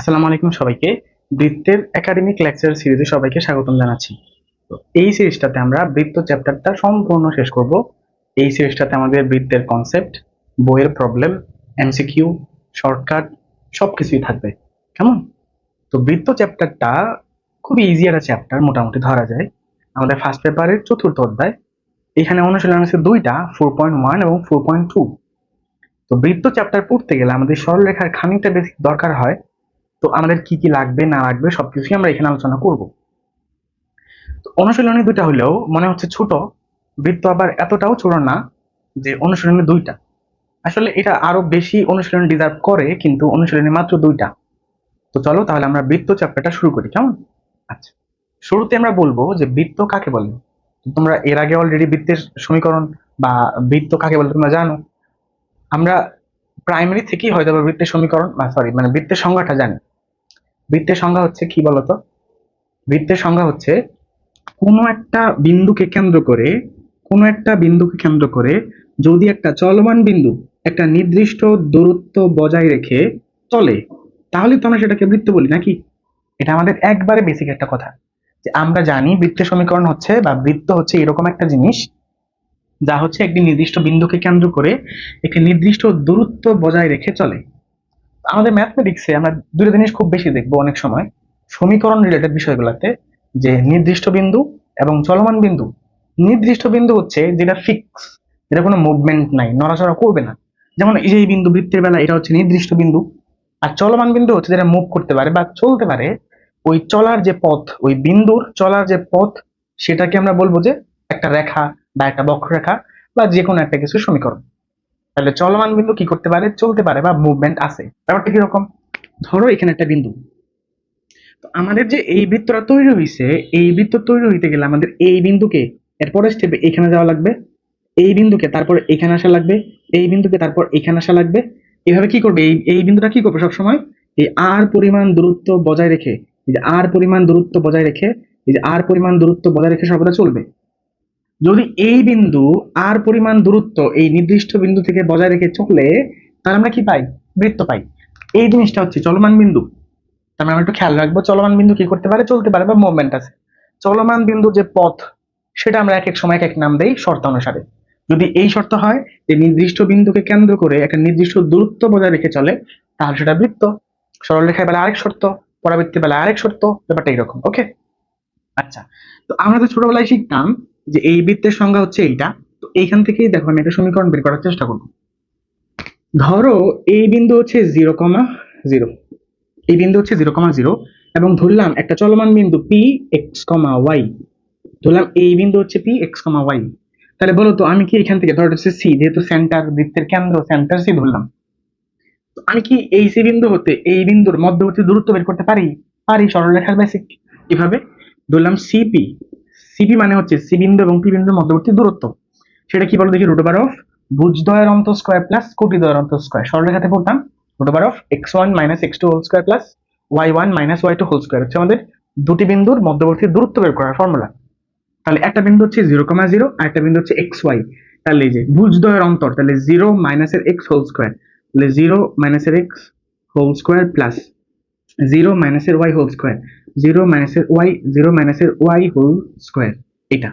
আসসালামু আলাইকুম সবাইকে। বৃত্তের একাডেমিক লেকচার সিরিজে সবাইকে স্বাগতম জানাচ্ছি। তো এই সিরিজটাতে আমরা বৃত্ত চ্যাপ্টারটা সম্পূর্ণ শেষ করব। এই সিরিজটাতে আমাদের বৃত্তের কনসেপ্ট, বইয়ের প্রবলেম, এমসিকিউ, শর্টকাট সবকিছুই থাকবে। কেমন? তো বৃত্ত চ্যাপ্টারটা খুবই ইজি একটা চ্যাপ্টার, মোটামুটি ধরা যায়। আমাদের ফার্স্ট পেপারের চতুর্থ অধ্যায়। এখানে অনুশীলন আছে দুইটা, 4.1 এবং 4.2। তো বৃত্ত চ্যাপ্টার পড়তে গেলে আমাদের সরলরেখার খানিকটা বেশি দরকার হয়। তো আমাদের কি কি লাগবে না লাগবে সবকিছুই আমরা এখানে আলোচনা করব। তো অনুশীলনী দুইটা হলেও মনে হচ্ছে ছোট, বৃত্ত আবার এতটাও ছোট না যে অনুশীলনী দুইটা। আসলে এটা আরো বেশি অনুশীলনী ডিজার্ভ করে, কিন্তু অনুশীলনী মাত্র দুইটা। তো চলো তাহলে আমরা বৃত্ত চ্যাপ্টারটা শুরু করি, কেমন? আচ্ছা, শুরুতে আমরা বলবো যে বৃত্ত কাকে বলে। তোমরা এর আগে অলরেডি বৃত্তের সমীকরণ বা বৃত্ত কাকে বলে তোমরা জানো। আমরা প্রাইমারি থেকেই হয়তো বৃত্তের সমীকরণ বা মানে বৃত্তের সংজ্ঞাটা জানি। বৃত্তের সংজ্ঞা হচ্ছে কি বলতো? বৃত্তের সংজ্ঞা হচ্ছে কোনো একটা বিন্দুকে কেন্দ্র করে যদি একটা চলমান বিন্দু একটা নির্দিষ্ট দূরত্ব বজায় রেখে চলে, তাহলে তো আমরা সেটাকে বৃত্ত বলি নাকি। এটা আমাদের একবারে বেসিক একটা কথা, যে আমরা জানি বৃত্তের সমীকরণ হচ্ছে বা বৃত্ত হচ্ছে এরকম একটা জিনিস যা হচ্ছে একটি নির্দিষ্ট বিন্দুকে কেন্দ্র করে একটি নির্দিষ্ট দূরত্ব বজায় রেখে চলে। আমাদের ম্যাথমেটিক্সে আমরা দুটো জিনিস খুব বেশি দেখবো অনেক সময় সমীকরণ রিলেটেড বিষয়গুলোতে, যে নির্দিষ্ট বিন্দু এবং চলমান বিন্দু। নির্দিষ্ট বিন্দু হচ্ছে যেটা ফিক্স, যেটা কোনো মুভমেন্ট নাই, নড়াচড়া করবে না। যেমন এই যে এই বিন্দু বৃত্তের বেলা, এটা হচ্ছে নির্দিষ্ট বিন্দু। আর চলমান বিন্দু হচ্ছে যেটা মুভ করতে পারে বা চলতে পারে। ওই চলার যে পথ, ওই বিন্দুর চলার যে পথ, সেটাকে আমরা বলবো যে একটা রেখা বা একটা বক্ররেখা বা যে কোনো একটা কিছু সমীকরণ। তাহলে চলমান বিন্দু কি করতে পারে? চলতে পারে বা মুভমেন্ট আছে। ব্যাপারটা কিরকম? ধরো এখানে একটা বিন্দু। তো আমাদের যে এই বৃত্তটা তৈরি হয়েছে, এই বৃত্ত তৈরি হইতে গেলে আমাদের এই বিন্দুকে এরপরে স্টেপে এখানে যাওয়া লাগবে, এই বিন্দুকে তারপর এখানে আসা লাগবে, এই বিন্দুকে তারপর এখানে আসা লাগবে। এভাবে কি করবে? এই বিন্দুটা কি করবে সবসময়? এই আর পরিমাণ দূরত্ব বজায় রেখে, এই যে আর পরিমাণ দূরত্ব বজায় রেখে, এই যে আর পরিমাণ দূরত্ব বজায় রেখে সর্বদা চলবে। যদি এই বিন্দু আর পরিমাণ দূরত্ব এই নির্দিষ্ট বিন্দু থেকে বজায় রেখে চলে, তাহলে আমরা কি পাই? বৃত্ত পাই। এই জিনিসটা হচ্ছে চলমান বিন্দু। তার মানে আমরা একটু খেয়াল রাখবো, চলমান বিন্দু কি করতে পারে? চলতে পারে বা মুভমেন্ট আছে। চলমান বিন্দু যে পথ, সেটা আমরা এক এক সময় এক এক নাম দেই শর্ত অনুসারে। যদি এই শর্ত হয় যে নির্দিষ্ট বিন্দুকে কেন্দ্র করে একটা নির্দিষ্ট দূরত্ব বজায় রেখে চলে, তাহলে সেটা বৃত্ত। সরলরেখায় বেলা আরেক শর্ত, পরাবৃত্তের বেলা আরেক শর্ত, ব্যাপারটা এরকম। ওকে, আচ্ছা। তো আমরা তো ছোটবেলায় শিখতাম যে এই বৃত্তের সংজ্ঞা হচ্ছে এইটা। তো এইখান থেকেই দেখো আমি একটা সমীকরণ বের করার চেষ্টা করবো। ধরো এই বিন্দু হচ্ছে 0,0, এই বিন্দু হচ্ছে 0,0 এবং ধরলাম একটা চলমান বিন্দু পি x,y। ধরলাম এই বিন্দু হচ্ছে পি x,y। তাহলে বলো তো আমি কি এখান থেকে, ধরো হচ্ছে সি, যেহেতু সেন্টার, বৃত্তের কেন্দ্র সেন্টার সি ধরলাম, তো আমি কি এই সি বিন্দু হতে এই বিন্দুর মধ্যবর্তী দূরত্ব বের করতে পারি? পারি, সরলরেখার বেসিক। কিভাবে? ধরলাম সিপি। সিপি মানে হচ্ছে সি বিন্দু এবং পি বিন্দুর মধ্যবর্তী দূরত্ব। সেটা কি বলো দেখি? √অফ ভুজদ্বয়ের অন্তর স্কয়ার প্লাস কোটিদ্বয়ের অন্তর স্কয়ার। সরলরেখাতে পড়তাম √অফ x1 - x2 whole square plus y1 - y2 whole square হচ্ছে আমাদের দুটি বিন্দুর মধ্যবর্তী দূরত্ব বের করার ফর্মুলা। তাহলে একটা বিন্দু হচ্ছে 0,0 আর একটা বিন্দু হচ্ছে xy। তাহলে এই যে ভুজদ্বয়ের অন্তর, তাহলে 0 - এর x হোল স্কয়ার, তাহলে 0 - এর x হোল স্কয়ার প্লাস 0 - এর y হোল স্কয়ার, 0 - এর y, 0 - এর y হোল স্কয়ার। এটা।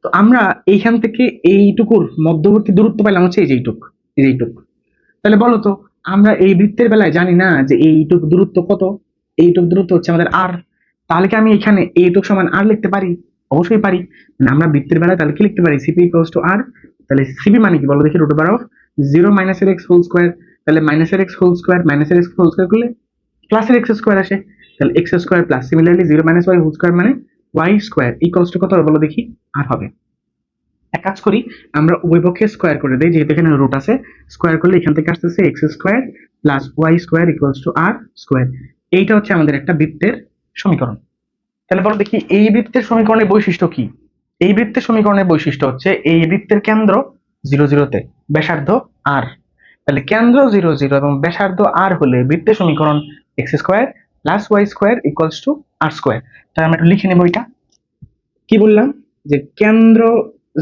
তো আমরা এইখান থেকে এইটুকুর মধ্যবর্তী দূরত্ব পেলাম হচ্ছে এই যে এইটুক, এই যে এইটুক। তাহলে বলো তো, আমরা এই বৃত্তের বেলায় জানি না যে এইটুক দূরত্ব কত? এইটুক দূরত্ব হচ্ছে আমাদের আর। তাহলে কি আমি এখানে এইটুক সমান আর লিখতে পারি? অবশ্যই পারি। মানে আমরা বৃত্তের বেলায় তাহলে কি লিখতে পারি? সিপি ইকুয়ালস টু আর। তাহলে সিপি মানে কি বলো দেখি? √অফ 0 - এর x হোল স্কয়ার, তাহলে মাইনাসের x হোল স্কয়ার, মাইনাসের x হোল স্কয়ার করলে প্লাসের x স্কয়ার আসে, তাহলে x square plus similarly 0 - y whole square মানে y স্কয়ার ইকুয়ালস টু কত হবে বলো দেখি? আর হবে। এক কাজ করি, আমরা উভয় পক্ষে স্কয়ার করে দেই, যেহেতু এখানে রুট আছে। স্কয়ার করলে এখান থেকে আসতেছে x square plus y square equals to r square. এইটা হচ্ছে আমাদের একটা বৃত্তের সমীকরণ। তাহলে বলো দেখি এই বৃত্তের সমীকরণের বৈশিষ্ট্য কি? এই বৃত্তের সমীকরণের বৈশিষ্ট্য হচ্ছে এই বৃত্তের কেন্দ্র 0,0 তে, ব্যাসার্ধ আর। তাহলে কেন্দ্র 0,0 এবং ব্যাসার্ধ আর হলে বৃত্তের সমীকরণ x square plus y square equals to r square. তাহলে আমরা একটু লিখে নেব এটা। কি বললাম? যে কেন্দ্র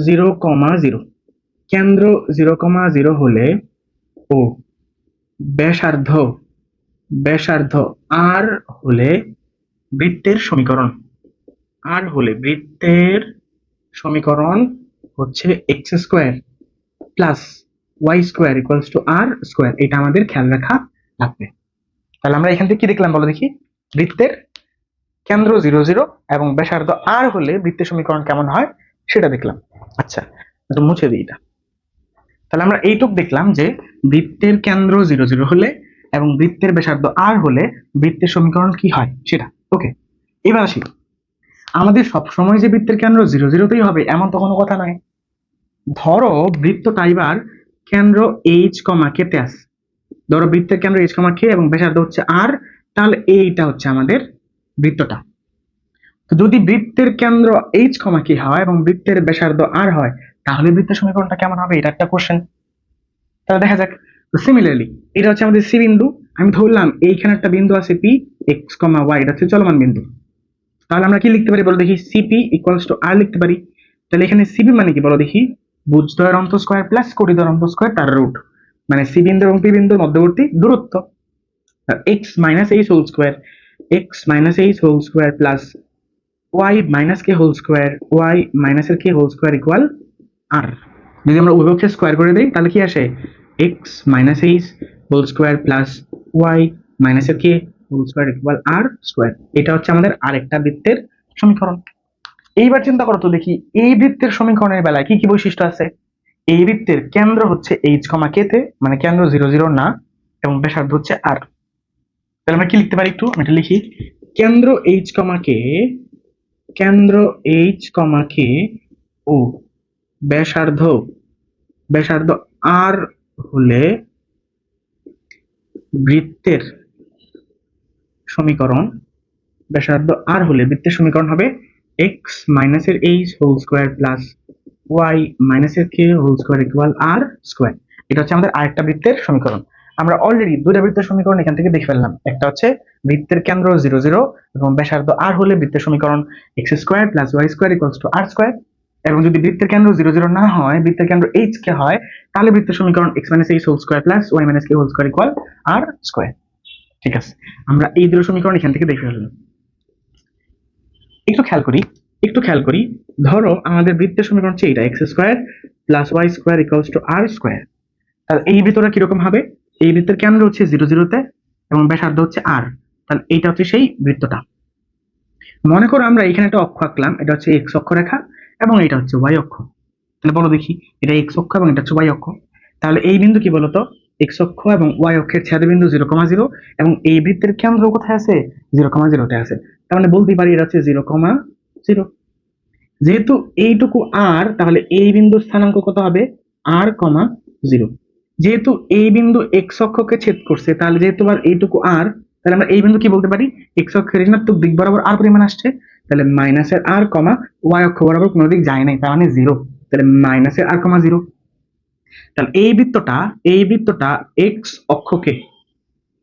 0,0, কেন্দ্র 0,0 হলে ও ব্যাসার্ধ ব্যাসার্ধ আর হলে বৃত্তের সমীকরণ, আর হলে বৃত্তের সমীকরণ হচ্ছে x square plus Y square equals to R square. এটা আমাদের খেয়াল রাখা লাগবে। তাহলে আমরা এখান থেকে কি দেখলাম বলো দেখি? বৃত্তের কেন্দ্র 0 0 এবং ব্যাসার্ধ আর হলে বৃত্তের সমীকরণ কেমন হয় সেটা দেখলাম। আচ্ছা, একটু মুছে দিই এটা। তাহলে আমরা এইটুক দেখলাম যে বৃত্তের কেন্দ্র 0 0 হলে এবং বৃত্তের ব্যাসার্ধ আর হলে বৃত্তের সমীকরণ কি হয় সেটা। ওকে, এবার আসি, আমাদের সবসময় যে বৃত্তের কেন্দ্র 0 0তেই হবে এমন তো কোনো কথা নয়। ধরো বৃত্তটা এবার কেন্দ্র এইচ কমা কেতে আছে, ধরো বৃত্তের কেন্দ্র এইচ কমা কে এবং ব্যাসার্ধ হচ্ছে আর, তাহলে এইটা হচ্ছে আমাদের বৃত্তটা। তো যদি বৃত্তের কেন্দ্র এইচ কমা কে হয় এবং বৃত্তের ব্যাসার্ধ আর হয় তাহলে বৃত্তের সমীকরণটা কেমন হবে? এটা একটা কোশ্চেন। তাহলে দেখা যাক। তো সিমিলারলি এটা হচ্ছে আমাদের সি বিন্দু, আমি ধরলাম এইখানে একটা বিন্দু আছে পি, এক্স কমা ওয়াই, এটা হচ্ছে চলমান বিন্দু। তাহলে আমরা কি লিখতে পারি বলো দেখি? সিপি ইকুয়ালস টু আর লিখতে পারি। তাহলে এখানে সিপি মানে কি বলো দেখি? ভুজদ্বয়ের অন্ত স্কয়ার প্লাস কোটিদ্বয়ের অন্ত স্কয়ার তার রুট, মানে সি বিন্দু এবং পি বিন্দুর মধ্যবর্তী দূরত্ব। X minus H whole square, X minus H whole square plus Y minus কে হোল স্কয়ার, ওয়াই মাইনাসের কে হোল স্কয়ার ইকুয়াল আর। যদি আমরা উভয়কে স্কয়ার করে দেই তাহলে কি আসে? X minus H whole square plus Y মাইনাসের কে হোল স্কয়ার ইকুয়াল আর স্কয়ার। এটা হচ্ছে আমাদের আরেকটা বৃত্তের সমীকরণ। এইবার চিন্তা করো তো দেখি এই বৃত্তের সমীকরণের বেলায় কি কি বৈশিষ্ট্য আছে? এই বৃত্তের কেন্দ্র হচ্ছে এইচ কমা কে তে, মানে কেন্দ্র 0 0 না, এবং ব্যাসার্ধ হচ্ছে আর। তাহলে আমরা কি লিখতে পারি? একটু আমি এটা লিখি। কেন্দ্র এইচ কমা কে, কেন্দ্র এইচ কমা কে ও ব্যাসার্ধ, ব্যাসার্ধ আর হলে বৃত্তের সমীকরণ, ব্যাসার্ধ আর হলে বৃত্তের সমীকরণ হবে এক্স মাইনাসের h whole square plus Y মাইনাসের কে হোল স্কয়ার ইকুয়াল আর স্কয়ার। এটা হচ্ছে আমাদের আরেকটা বৃত্তের সমীকরণ। আমরা অলরেডি দুইটা বৃত্তের সমীকরণ এখান থেকে দেখে ফেললাম। একটা হচ্ছে বৃত্তের কেন্দ্র 0 0 এবং ব্যাসার্ধ আর হলে বৃত্তের সমীকরণ x square plus y square equals to r square, এবং যদি বৃত্তের কেন্দ্র 0 0 না হয়, বৃত্তের কেন্দ্র এইচ কে হয়, তাহলে বৃত্তের সমীকরণ X minus H whole square plus Y minus কে হোল স্কয়ার ইকুয়াল আর স্কয়ার। ঠিক আছে, আমরা এই দুটো সমীকরণ এখান থেকে দেখে ফেললাম। একটু খেয়াল করি, একটু খেয়াল করি, ধরো আমাদের বৃত্তের সমীকরণ হচ্ছে এটা x square plus y square equals to r square. তাহলে এই বৃত্তটা কিরকম হবে? এই বৃত্তের কেন্দ্র হচ্ছে 0 0 তে এবং ব্যাসার্ধ হচ্ছে আর, তাহলে এইটা হচ্ছে সেই বৃত্তটা। মনে করো আমরা এখানে একটা অক্ষ আঁকলাম, এটা হচ্ছে এক্স অক্ষ রেখা এবং এটা হচ্ছে ওয়াই অক্ষ। তাহলে বলো দেখি, এটা এক্স অক্ষ এবং এটা হচ্ছে ওয়াই অক্ষ। তাহলে এই বিন্দু কি বলতো? এক্স অক্ষ এবং ওয়াই অক্ষের ছেদবিন্দু 0 0 এবং এই বৃত্তের কেন্দ্র কোথায় আছে? 0 0 তে আছে। তার মানে বলতে পারি এটা হচ্ছে 0 0। যেহেতু এইটুকু আর, তাহলে এই বিন্দুর স্থানাঙ্ক কত হবে? আর কমা 0। যেহেতু এই বিন্দু এক্স অক্ষকে ছেদ করছে, তাহলে যেহেতু আর এইটুকু আর, তাহলে আমরা এই বিন্দু কি বলতে পারি? এক্স অক্ষের ঋণাত্মক দিক বরাবর আর পরিমাণ আসছে, তাহলে মাইনাসের আর কমা ওয়াই অক্ষ বরাবর কোনো দিক যায় নাই, তার মানে 0। তাহলে মাইনাসের আর কমা 0। তাহলে এই বৃত্তটা, এই বৃত্তটা এক্স অক্ষকে,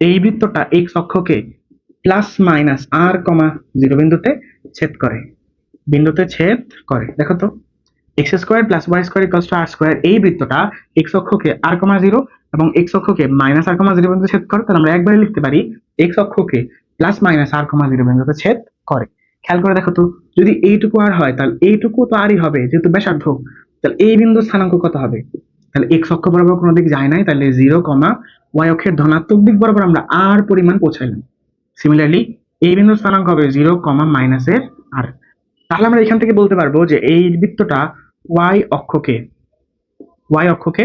এই বৃত্তটা এক্স অক্ষকে প্লাস মাইনাস আর কমা 0 বিন্দুতে ছেদ করে, বিন্দুতে ছেদ করে। দেখো তো, x square plus Y square equals to R square, এই বৃত্তটা এক্স অক্ষকে আর কমা 0 এবং এক্স অক্ষকে মাইনাস আর কমা 0 বিন্দুতে ছেদ করে। তাহলে আমরা একবারে লিখতে পারি এক্স অক্ষকে প্লাস মাইনাস আর কমা 0 বিন্দুতে ছেদ করে। খেয়াল করে দেখো তো, যদি এইটুকু আর হয় তাহলে এইটুকু তো আরই হবে যেহেতু ব্যাসার্ধ। তাহলে এই বিন্দুর স্থানাঙ্ক কত হবে? তাহলে এক্স অক্ষ বরাবর কোনো দিক যায় নাই, তাহলে 0 ওয়াই অক্ষের ধনাত্মক দিক বরাবর আমরা আর পরিমাণ পৌঁছাইলাম। সিমিলারলি এই বিন্দুর স্থানাঙ্ক হবে 0 মাইনাসের আর। তাহলে আমরা এখান থেকে বলতে পারবো যে এই বৃত্তটা ওয়াই অক্ষকে, ওয়াই অক্ষকে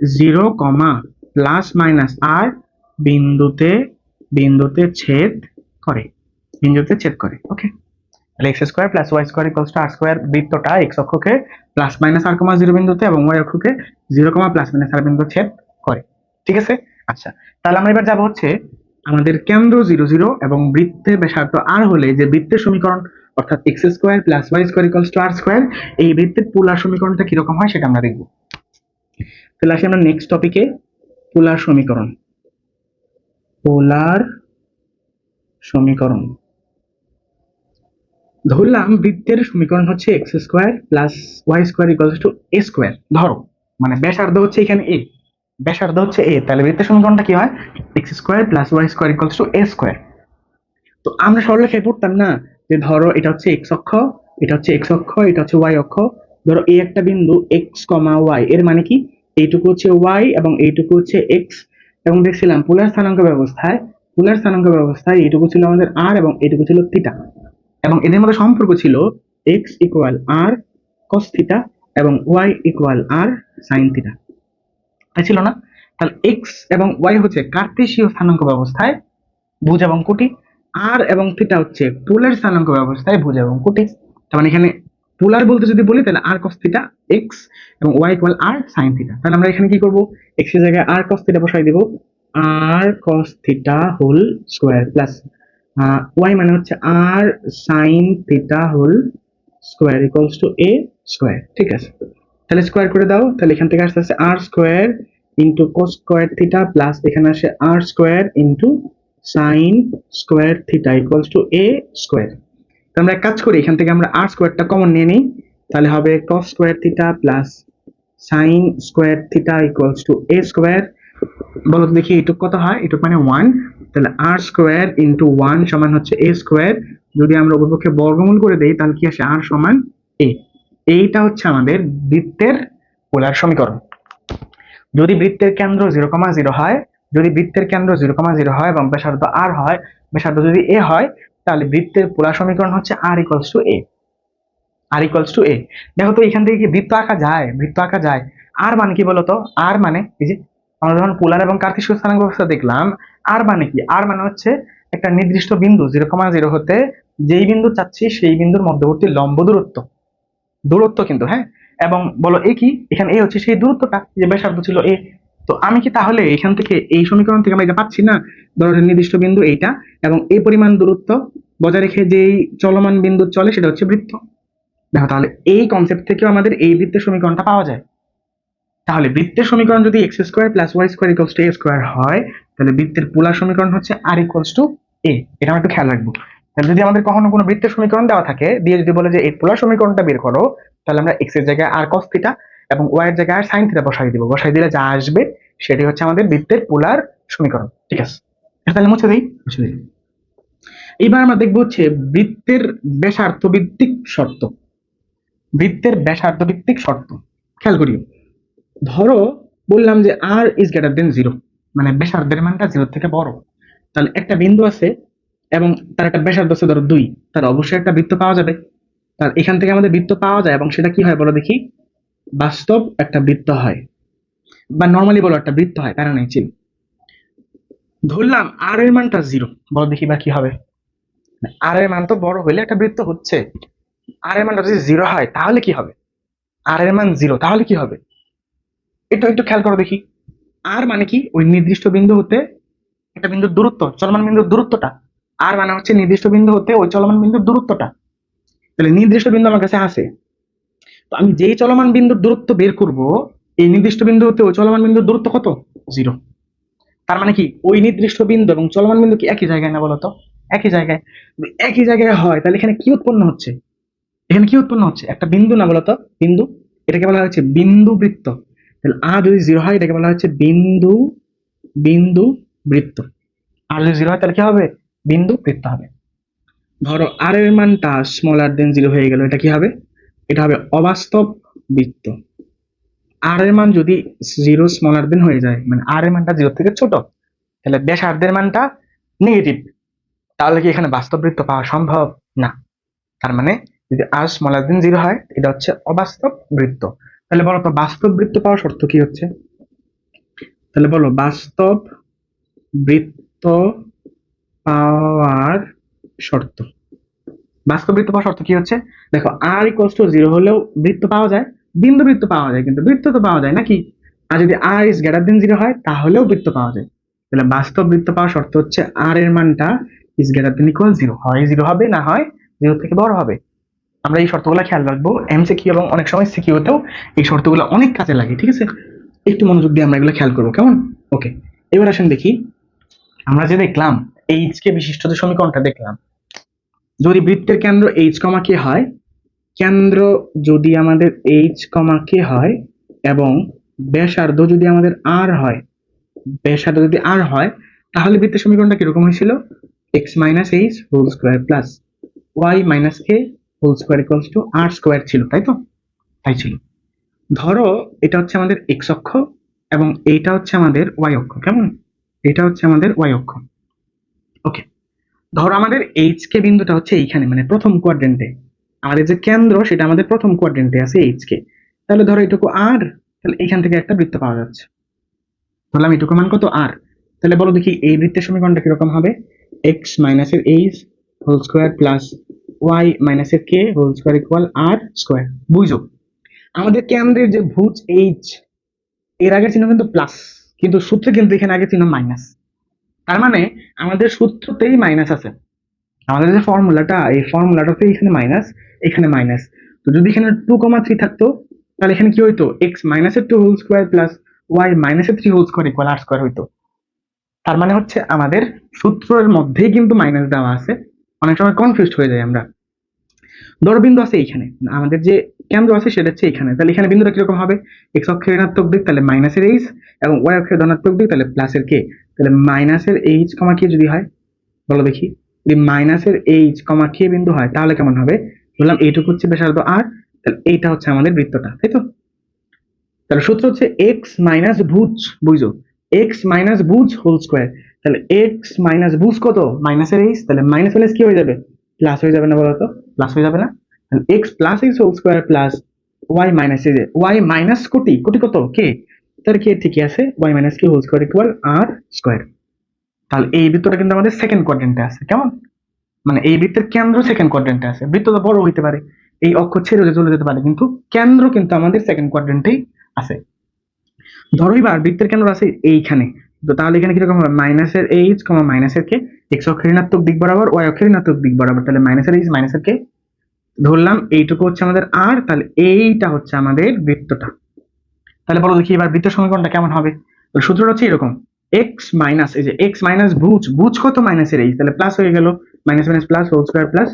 0 প্লাস মাইনাস আর বিন্দুতে, বিন্দুতে ছেদ করে, বিন্দুতে ছেদ করে। ওকে, তাহলে x square plus Y square equals to R square, বৃত্তটা এক্স অক্ষকে প্লাস মাইনাস আর কমা 0 বিন্দুতে এবং ওয়াই অক্ষকে 0 প্লাস মাইনাস আর বিন্দু ছেদ করে। ঠিক আছে, আচ্ছা, তাহলে আমরা এবার যাব হচ্ছে আমাদের কেন্দ্র 0 0 এবং বৃত্তের ব্যাসার্ধ আর হলে যে বৃত্তের সমীকরণ, অর্থাৎ x square plus Y square equals to R square, এই বৃত্তের পোলার সমীকরণটা কিরকম হয় সেটা আমরা দেখব। তাহলে আসি আমরা নেক্সট টপিকে, পোলার সমীকরণ। পোলার সমীকরণ, ধরলাম বৃত্তের সমীকরণ হচ্ছে x square plus Y square equals to A square. ধরো মানে ব্যাসার্ধ হচ্ছে এখানে এ, ব্যাসার্ধ হচ্ছে এ, তাহলে বৃত্তের সমীকরণটা কি হয়? X square plus Y square equals to A square. তো আমরা সরলরেখায় পড়তাম না যে ধরো এটা হচ্ছে এক্স অক্ষ, এটা হচ্ছে এক্স অক্ষ, এটা হচ্ছে ওয়াই অক্ষ। ধরো এই একটা বিন্দু এক্স কমা ওয়াই, এর মানে কি এইটুকু হচ্ছে ওয়াই এবং এইটুকু হচ্ছে এক্স। এবং দেখছিলাম পোলার স্থানাঙ্ক ব্যবস্থায় এইটুকু ছিল আমাদের আর এবং এইটুকু ছিল থিটা, এবং এদের মধ্যে সম্পর্ক ছিল এক্স ইকুয়াল আর কস থিটা এবং ওয়াই ইকুয়াল আর সাইন থিটা, তাই ছিল না? তাহলে এক্স এবং ওয়াই হচ্ছে কার্তেশীয় স্থানাঙ্ক ব্যবস্থায় ভুজ এবং কোটি, আর এবং থিটা হচ্ছে পোলার স্থানাঙ্ক ব্যবস্থায় ভুজ এবং কোটি। তার মানে এখানে পোলার বলতে যদি বলি তাহলে আর কস থিটা এক্স এবং ওয়াই ইকুয়াল আর সাইন থিটা। তাহলে আমরা এখানে কি করব, এক্স এর জায়গায় আর কস থিটা বসাই দেব, R cos theta whole square plus Y মানে হচ্ছে R sine theta whole square equals to A square. ঠিক আছে, তাহলে স্কোয়ার করে দাও, তাহলে এখান থেকে আসতে আসতে R square into cos square theta plus এখানে আসে R square into sine square theta equals to A square. আমরা এক কাজ করি, এখান থেকে আমরা আর স্কোয়ারটা কমন নিয়ে নিই, তাহলে হবে cos square theta plus sign square theta equals to A square. বলো তো দেখি এটুক কত হয়? এটুক মানে 1, তাহলে আর স্কোয়ার ইন্টু 1 সমান হচ্ছে এ স্কোয়ার। যদি আমরা উভয়পক্ষে বর্গমূল করে দেই তাহলে কি আসে? আর সমান এ। এইটা হচ্ছে আমাদের বৃত্তের পোলার সমীকরণ। যদি বৃত্তের কেন্দ্র 0,0 হয়, যদি বৃত্তের কেন্দ্র 0,0 হয় এবং ব্যাসার্ধ আর হয়, ব্যাসার্ধ যদি এ হয়, তাহলে বৃত্তের পোলার সমীকরণ হচ্ছে R equals to A. R equals to A. দেখো তো এখান থেকে কি বৃত্ত আঁকা যায়? বৃত্ত আঁকা যায়। আর মানে কি বলতো? আর মানে এই যে আমরা যখন পোলার এবং কার্তেশীয় স্থানাঙ্ক ব্যবস্থা দেখলাম, আর মানে কি? আর মানে হচ্ছে একটা নির্দিষ্ট বিন্দু 0,0 হতে যেই বিন্দু চাচ্ছি সেই বিন্দুর মধ্যবর্তী লম্ব দূরত্ব, দূরত্ব কিন্তু, হ্যাঁ। এবং বলো এ কি? এখানে এ হচ্ছে সেই দূরত্বটা, যে ব্যাসার্ধ ছিল এ। তো আমি কি তাহলে এখান থেকে এই সমীকরণ থেকে আমরা এটা পাচ্ছি না? ধরো নির্দিষ্ট বিন্দু এইটা এবং এই পরিমাণ দূরত্ব বজায় রেখে যেই চলমান বিন্দু চলে সেটা হচ্ছে বৃত্ত। দেখো তাহলে এই কনসেপ্ট থেকেও আমাদের এই বৃত্তের সমীকরণটা পাওয়া যায়। তাহলে বৃত্তের সমীকরণ যদি x square plus Y square equals to A square হয়, তাহলে বৃত্তের পোলার সমীকরণ হচ্ছে আর ইকুয়ালস টু এ। এটা আমরা একটু খেয়াল রাখবো। তাহলে যদি আমাদের কখনো কোনো বৃত্তের সমীকরণ দেওয়া থাকে, দিয়ে যদি বলে যে এই পোলার সমীকরণটা বের করো, তাহলে আমরা এক্স এর জায়গায় আর কস থিটা এবং ওয়াই এর জায়গায় আর সাইন থিটা বসাই দিব। বসাই দিলে যা আসবে সেটি হচ্ছে আমাদের বৃত্তের পোলার সমীকরণ। ঠিক আছে, তাহলে মুছে দিই। এবার আমরা দেখবো হচ্ছে বৃত্তের ব্যাসার্ধ ভিত্তিক শর্ত। বৃত্তের ব্যাসার্ধ ভিত্তিক শর্ত খেয়াল করি। ধরো বললাম যে আর ইজ গ্রেটার দেন 0, মানে ব্যাসার্ধের মানটা 0 থেকে বড়। তাহলে একটা বিন্দু আছে এবং তার একটা ব্যাসার্ধ আছে ধরো 2, তার অবশ্যই একটা বৃত্ত পাওয়া যাবে। তার এখান থেকে আমাদের বৃত্ত পাওয়া যায় এবং সেটা কি হয় বলো দেখি? বাস্তব একটা বৃত্ত হয়, বা নর্মালি বলো একটা বৃত্ত হয়, তারা নাই ছিল। ধরলাম আর এর মানটা 0, বলো দেখি বা কি হবে? আর এর মান তো বড় হইলে একটা বৃত্ত হচ্ছে, আর এর মানটা যদি 0 হয় তাহলে কি হবে? আর এর মান 0 তাহলে কি হবে? একটু একটু খেয়াল করো দেখি। আর মানে কি? ওই নির্দিষ্ট বিন্দু হতে একটা বিন্দুর দূরত্ব, চলমান বিন্দুর দূরত্বটা। আর মানে হচ্ছে নির্দিষ্ট বিন্দু হতে ওই চলমান বিন্দুর দূরত্বটা। তাহলে নির্দিষ্ট বিন্দু আমার কাছে আছে, তো আমি যেই চলমান বিন্দুর দূরত্ব বের করব, এই নির্দিষ্ট বিন্দু হতে ওই চলমান বিন্দুর দূরত্ব কত? 0। তার মানে কি ওই নির্দিষ্ট বিন্দু এবং চলমান বিন্দু কি একই জায়গায় না বলতো? একই জায়গায়। যদি একই জায়গায় হয় তাহলে এখানে কি উৎপন্ন হচ্ছে? এখানে কি উৎপন্ন হচ্ছে? একটা বিন্দু না বলতো? বিন্দু। এটাকে বলা হচ্ছে বিন্দু বৃত্ত। তাহলে আর যদি 0 হয় এটাকে বলা হচ্ছে বিন্দু বিন্দু বৃত্ত। আর যদি 0 হয় তাহলে কি হবে? বিন্দু বৃত্ত হবে। ধরো আর এর মানটা স্মলার দেন 0 হয়ে গেল, এটা কি হবে? এটা হবে অবাস্তব বৃত্ত। আর এর মান যদি 0 স্মলার দেন হয়ে যায়, মানে আর এর মানটা 0 থেকে ছোট, তাহলে ব্যাসার্ধের মানটা নেগেটিভ, তাহলে কি এখানে বাস্তব বৃত্ত পাওয়া সম্ভব? না। তার মানে যদি আর স্মলার দেন 0 হয় এটা হচ্ছে অবাস্তব বৃত্ত। তাহলে বলো তো বাস্তব বৃত্ত পাওয়ার শর্ত কি হচ্ছে? তাহলে বলো বাস্তব বৃত্ত পাওয়ার শর্ত। বাস্তব বৃত্ত পাওয়ার শর্ত কি হচ্ছে? দেখো আর ইকুয়ালস টু 0 হলেও বৃত্ত পাওয়া যায়, বিন্দু বৃত্ত পাওয়া যায়, কিন্তু বৃত্ত তো পাওয়া যায় নাকি? আর যদি আর ইজ গ্রেটার দেন 0 হয় তাহলেও বৃত্ত পাওয়া যায়। তাহলে বাস্তব বৃত্ত পাওয়ার শর্ত হচ্ছে আর এর মানটা ইজ গ্রেটার দেন ইকুয়াল 0, হয় 0 হবে, না হয় 0 থেকে বড় হবে। আমরা এই শর্তগুলো খেয়াল রাখবো, এমসিকিউ এবং অনেক সময় সিকিউতেও এই শর্তগুলো অনেক কাজে লাগে। ঠিক আছে, একটু মনোযোগ দিয়ে আমরা এগুলো খেয়াল করবো, কেমন? ওকে, এবার আসেন দেখি। আমরা যে দেখলাম এইচ কে বিশিষ্ট যে সমীকরণটা দেখলাম, যদি বৃত্তের কেন্দ্র এইচ কমা কে হয়, কেন্দ্র যদি আমাদের এইচ কমা কে হয় এবং ব্যাসার্ধ যদি আমাদের আর হয়, ব্যাসার্ধ যদি আর হয়, তাহলে বৃত্তের সমীকরণটা কিরকম হয়েছিল? X minus H whole square plus Y minus K whole square equals to R square ছিল, তাই তো? তাই ছিল। ধরো এটা হচ্ছে আমাদের এক্স অক্ষ এবং এইটা হচ্ছে আমাদের ওয়াই অক্ষ, কেমন? এটা হচ্ছে আমাদের ওয়াই অক্ষ। ওকে, ধরো আমাদের এইচ কে বিন্দুটা হচ্ছে এইখানে, মানে প্রথম কোয়াড্রেন্টে। আমাদের যে কেন্দ্র সেটা আমাদের প্রথম কোয়াড্রেন্টে আছে এইচ কে। তাহলে ধরো এটুকু আর, তাহলে এখান থেকে একটা বৃত্ত পাওয়া যাচ্ছে। ধরলাম এটুকু মান কত? আর। তাহলে বলো দেখি এই বৃত্তের সমীকরণটা কিরকম হবে? এক্স মাইনাস এর h whole square plus Y minus এর কে হোল স্কোয়ার ইকুয়াল আর স্কোয়ার। বুঝো, আমাদের কেন্দ্রের যে ভুজ এইচ, এর আগের চিহ্ন কিন্তু প্লাস, কিন্তু সূত্রে কিন্তু এখানে আগের চিহ্ন মাইনাস। তার মানে আমাদের সূত্রতেই মাইনাস আছে। আমাদের যে ফর্মুলাটা, এই ফর্মুলাটাতে এখানে মাইনাস, এখানে মাইনাস। তো যদি এখানে 2,3 থাকতো, তাহলে এখানে কি হইতো? এক্স মাইনাসের 2 হোল স্কোয়ার প্লাস ওয়াই মাইনাসের 3 হোল স্কোয়ার ইকুয়াল আর স্কোয়ার হইতো। তার মানে হচ্ছে আমাদের সূত্রের মধ্যেই কিন্তু মাইনাস দেওয়া আছে। অনেক সময় কনফিউজ হয়ে যায় আমরা। ধরো বিন্দু আছে এইখানে, আমাদের যে কেন্দ্র আছে সেটা হচ্ছে এখানে। তাহলে এখানে বিন্দুটা কিরকম হবে? এক্স অক্ষের ঋণাত্মক দিক, তাহলে মাইনাসের এইচ, এবং ওয়াই অক্ষের ধনাত্মক দিক, তাহলে প্লাসের কে। তাহলে মাইনাসের এইচ কমা কে যদি হয়, বলো দেখি, যদি মাইনাসের এইচ কমা কে বিন্দু হয় তাহলে কেমন হবে? বললাম এইটুকু হচ্ছে ব্যাসার্ধ আর, তাহলে এইটা হচ্ছে আমাদের বৃত্তটা, তাই তো? তাহলে সূত্র হচ্ছে এক্স মাইনাস ভুজ, বুঝো, এক্স মাইনাস ভুজ হোল স্কোয়ার। তাহলে এক্স মাইনাস ভুজ কত? মাইনাসের এইচ, তাহলে মাইনাস মাইনাস কি হয়ে যাবে? প্লাস হয়ে যাবে না বলতো? প্লাস হয়ে যাবে না? তাহলে x plus h whole square plus Y minus এই যে ওয়াই মাইনাস কোটি কোটি কত? কে। তাহলে কে ঠিকই আছে, ওয়াই মাইনাস কে হোল স্কোয়ার ইকুয়াল আর স্কোয়ার। তাহলে এই বৃত্তটা কিন্তু আমাদের সেকেন্ড কোয়াড্রেন্টে আছে, কেমন? মানে এই বৃত্তের কেন্দ্র সেকেন্ড কোয়াড্রেন্টে আছে। বৃত্ত তো বড় হইতে পারে, এই অক্ষ ছেড়ে চলে যেতে পারে, কিন্তু কেন্দ্র কিন্তু আমাদের সেকেন্ড কোয়াড্রেন্টেই আছে। ধরো এবার বৃত্তের কেন্দ্র আছে এইখানে, তো তাহলে এখানে কিরকম হবে? মাইনাসের এইচ কমা মাইনাসের কে, এক্স অক্ষের ঋণাত্মক দিক বরাবর, ওয়াই অক্ষের ঋণাত্মক দিক বরাবর, তাহলে মাইনাসের এইচ মাইনাসের কে। ধরলাম এইটুকু হচ্ছে আমাদের আর, তাহলে এইটা হচ্ছে আমাদের বৃত্তটা। তাহলে বলো দেখি এবার বৃত্তের সমীকরণটা কেমন হবে? তো সূত্রটা হচ্ছে এরকম, এক্স মাইনাস এই যে এক্স মাইনাস ভুজ, ভুজ কত? মাইনাসের এইচ, তাহলে প্লাস হয়ে গেল, minus minus plus whole square plus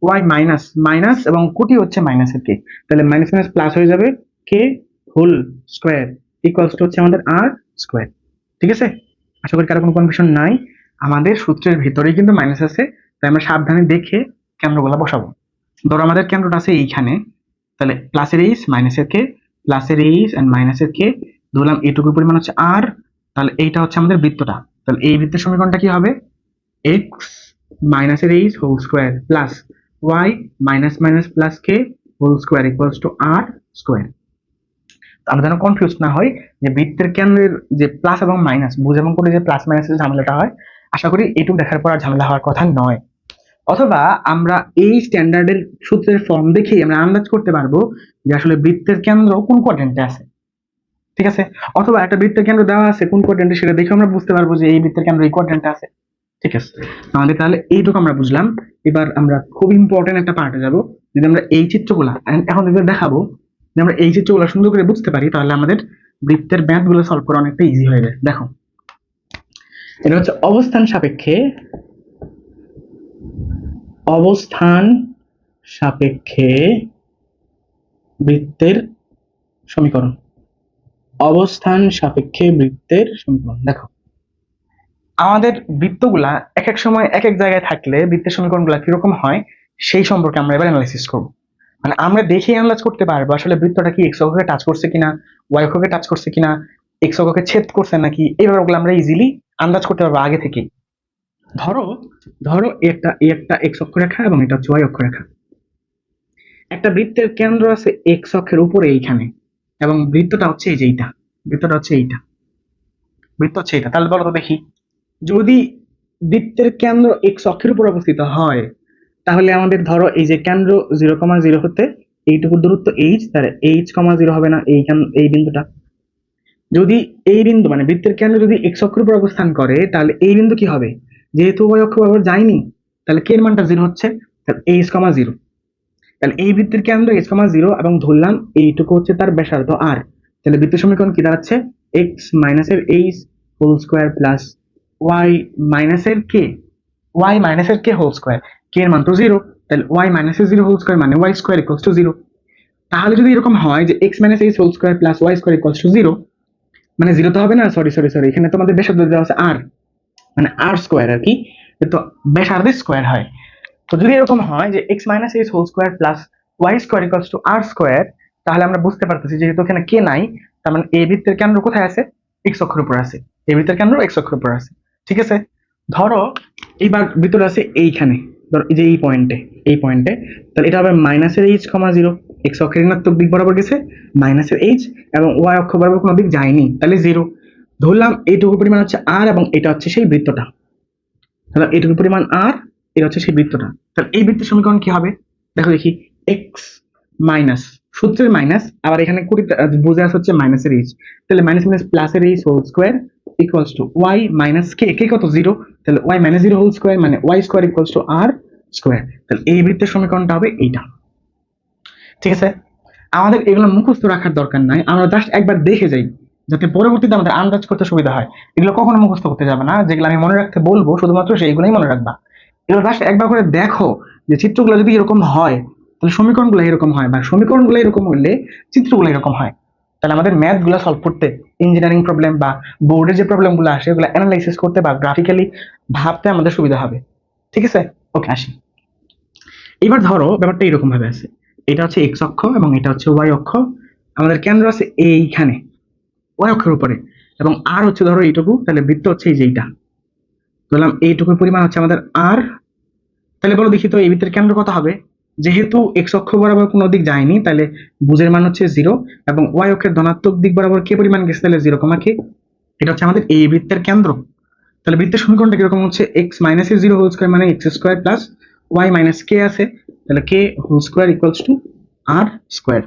Y minus minus এবং কোটি হচ্ছে মাইনাসের কে, তাহলে মাইনাস মাইনাস প্লাস হয়ে যাবে কে হোল স্কোয়ার ইকুয়ালস টু হচ্ছে আমাদের আর স্কোয়ার। ঠিক আছে? আশা করি কারো কোনো কনফিউশন নাই। আমাদের সূত্রের ভিতরেই কিন্তু মাইনাস আছে, তাই আমরা সাবধানে দেখে কেন্দ্রগুলো বসাবো। ধরো আমাদের কেন্দ্রটা আছে এইখানে, তাহলে প্লাসের এইচ মাইনাসের কে, প্লাসের এইচ এন্ড মাইনাসের কে, ধরলাম এইটুকু পরিমাণ হচ্ছে আর, তাহলে এইটা হচ্ছে আমাদের বৃত্তটা। তাহলে এই বৃত্তের সমীকরণটা কি হবে? এক্স মাইনাসের h whole square plus Y minus minus plus k whole square equals to R square. আমরা যেন কনফিউজ না হয় যে বৃত্তের কেন্দ্রের যে প্লাস এবং মাইনাস, বুঝ এবং করে যে প্লাস মাইনাসের ঝামেলাটা হয়, আশা করি এটুকু দেখার পর আর ঝামেলা হওয়ার কথা নয়। অথবা আমরা এই স্ট্যান্ডার্ডের সূত্রের ফর্ম দেখেই আমরা আন্দাজ করতে পারবো যে আসলে বৃত্তের কেন্দ্র কোন কোয়াড্রেন্টে আছে। ঠিক আছে? অথবা একটা বৃত্তের কেন্দ্র দেওয়া আছে কোন কোয়াড্রেন্টে, সেটা দেখে আমরা বুঝতে পারবো যে এই বৃত্তের কেন্দ্র এই কোয়াড্রেন্টে আছে। ঠিক আছে, আমাদের তাহলে এইটুকু আমরা বুঝলাম। এবার আমরা খুব ইম্পর্টেন্ট একটা পার্টে যাব। যদি আমরা এই চিত্রগুলা এখন দেখাবো, যদি আমরা এই চিত্রগুলো সুন্দর করে বুঝতে পারি, তাহলে আমাদের বৃত্তের ম্যাথ গুলো সলভ করা অনেকটা ইজি হয়ে যায়। দেখো, এটা হচ্ছে অবস্থান সাপেক্ষে, অবস্থান সাপেক্ষে বৃত্তের সমীকরণ, অবস্থান সাপেক্ষে বৃত্তের সমীকরণ। দেখো, আমাদের বৃত্তগুলা এক এক সময় এক এক জায়গায় থাকলে বৃত্তের সমীকরণগুলা কিরকম হয় সেই সম্পর্কে আমরা এবার অ্যানালাইসিস করব। মানে আমরা দেখে আন্দাজ করতে পারবো আসলে বৃত্তটা কি এক্স অক্ষকে টাচ করছে কিনা, ওয়াই অক্ষকে টাচ করছে কিনা, এক্স অক্ষকে ছেদ করছে নাকি, এই ব্যাপারগুলো আমরা ইজিলি আন্দাজ করতে পারবো আগে থেকে। ধরো ধরো একটা এক্স অক্ষরেখা এবং এটা হচ্ছে ওয়াই অক্ষরেখা। একটা বৃত্তের কেন্দ্র আছে এক্স অক্ষের উপরে এইখানে, এবং বৃত্তটা হচ্ছে এই যে এইটা, বৃত্তটা হচ্ছে এইটা, বৃত্ত হচ্ছে এইটা। তাহলে বলো তো দেখি, যদি বৃত্তের কেন্দ্র এক্স অক্ষের উপর অবস্থিত হয়, তাহলে আমাদের ধরো এই যে কেন্দ্র 0,0 হতে এইটুকু দূরত্ব এইচ, তাহলে এইচ কমা 0 হবে না এই বিন্দুটা। যদি এই বিন্দু মানে বৃত্তের কেন্দ্র যদি এক্স অক্ষের উপর অবস্থান করে, তাহলে এই বিন্দু কি হবে? যেহেতু উভয় অক্ষ বরাবর যায়নি, তাহলে কে এর মানটা 0 হচ্ছে, তাহলে এইচ কমা 0। তাহলে এই বৃত্তের কেন্দ্র এইচ কমা 0 এবং ধরলাম এইটুকু হচ্ছে তার ব্যাসার্ধ আর। তাহলে বৃত্তের সমীকরণ কি দাঁড়াচ্ছে? এক্স মাইনাসের h whole square plus Y মাইনাসের কে, ওয়াই মাইনাসের কে হোল স্কোয়ার, কে এর মান তো 0, তাহলে ওয়াই মাইনাসের 0 হোল স্কোয়ার মানে ওয়াই স্কোয়ার ইকুয়ালস টু 0। তাহলে যদি এরকম হয় যে x minus H whole square plus Y square equals to 0, মানে জিরো তো হবে না, সরি সরি সরি, এখানে তোমাদের ব্যাসার্ধ দেওয়া আছে আর, মানে আর স্কোয়ার আর কি, তো ব্যাসার্ধের স্কোয়ার হয়। তো যদি এরকম হয় যে x minus H whole square plus Y square equals to R square, তাহলে আমরা বুঝতে পারতেছি যেহেতু এখানে কে নাই, তার মানে এই বৃত্তের কেন্দ্র কোথায় আছে, এক্স অক্ষের উপর আছে, এই বৃত্তের কেন্দ্র এক্স অক্ষের উপর আছে। ঠিক আছে, ধরো এইবার ভিতরে আছে এইখানে, ধরো এই যে এই পয়েন্টে, তাহলে এটা হবে মাইনাসের এইচ কমা জিরো, এক্স অক্ষের ঋণাত্মক দিক বরাবর গেছে মাইনাসের এইচ, এবং ওয়াই অক্ষ বরাবর কোনো দিক যায়নি, তাহলে জিরো। ধরলাম এইটুকু পরিমাণ হচ্ছে আর, এবং এটা হচ্ছে সেই বৃত্তটা, তাহলে এইটুকু পরিমাণ আর, এটা হচ্ছে সেই বৃত্তটা। তাহলে এই বৃত্তের সমীকরণ কি হবে, দেখো দেখি, এক্স মাইনাস সূত্রের মাইনাস, আবার এখানে বুঝে আসছে হচ্ছে মাইনাসের এইচ, তাহলে মাইনাস মাইনাস প্লাসের H whole square equals to Y minus K, K কত জিরো, তাহলে Y minus zero whole square মানে Y square equals to R square. তাহলে এই বৃত্তের সমীকরণটা হবে এইটা। ঠিক আছে, আমাদের এগুলো মুখস্থ রাখার দরকার নাই, আমরা জাস্ট একবার দেখে যাই, যাতে পরবর্তীতে আমাদের আন্দাজ করতে সুবিধা হয়। এগুলো কখনো মুখস্থ করতে যাবে না, যেগুলো আমি মনে রাখতে বলবো শুধুমাত্র সেইগুলোই মনে রাখবা। এগুলো জাস্ট একবার করে দেখো যে চিত্রগুলো যদি এরকম হয় তাহলে সমীকরণগুলো এরকম হয়, বা সমীকরণগুলো এরকম হলে চিত্রগুলো এরকম হয়, তাহলে আমাদের ম্যাথগুলো সলভ করতে, ইঞ্জিনিয়ারিং প্রবলেম বা বোর্ডের যে প্রবলেমগুলো আসে ওগুলো অ্যানালাইসিস করতে বা গ্রাফিক্যালি ভাবতে আমাদের সুবিধা হবে। ঠিক আছে, ওকে আসি। এবার ধরো ব্যাপারটা এরকম ভাবে আছে, এটা হচ্ছে এক্স অক্ষ এবং এটা হচ্ছে ওয়াই অক্ষ, আমাদের কেন্দ্র আছে এইখানে ওয়াই অক্ষের উপরে, এবং আর হচ্ছে ধরো এইটুকু, তাহলে বৃত্ত হচ্ছে এই যে এইটা, বললাম এইটুকুর পরিমাণ হচ্ছে আমাদের আর। তাহলে বলো দেখি তো এই বৃত্তের কেন্দ্র কত হবে, যেহেতু এক্স অক্ষ বরাবর কোনো দিক যায়নি তাহলে বুঝের মান হচ্ছে জিরো, এবং ওয়াই অক্ষের ধনাত্মক দিক বরাবর কে পরিমাণ গেছে, তাহলে জিরো কমা কে, এটা হচ্ছে আমাদের এই বৃত্তের কেন্দ্র। তাহলে বৃত্তের সমীকরণটা কিরকম হচ্ছে, X minus zero whole square মানে X square plus Y minus K আছে, তাহলে K whole square equals to R square.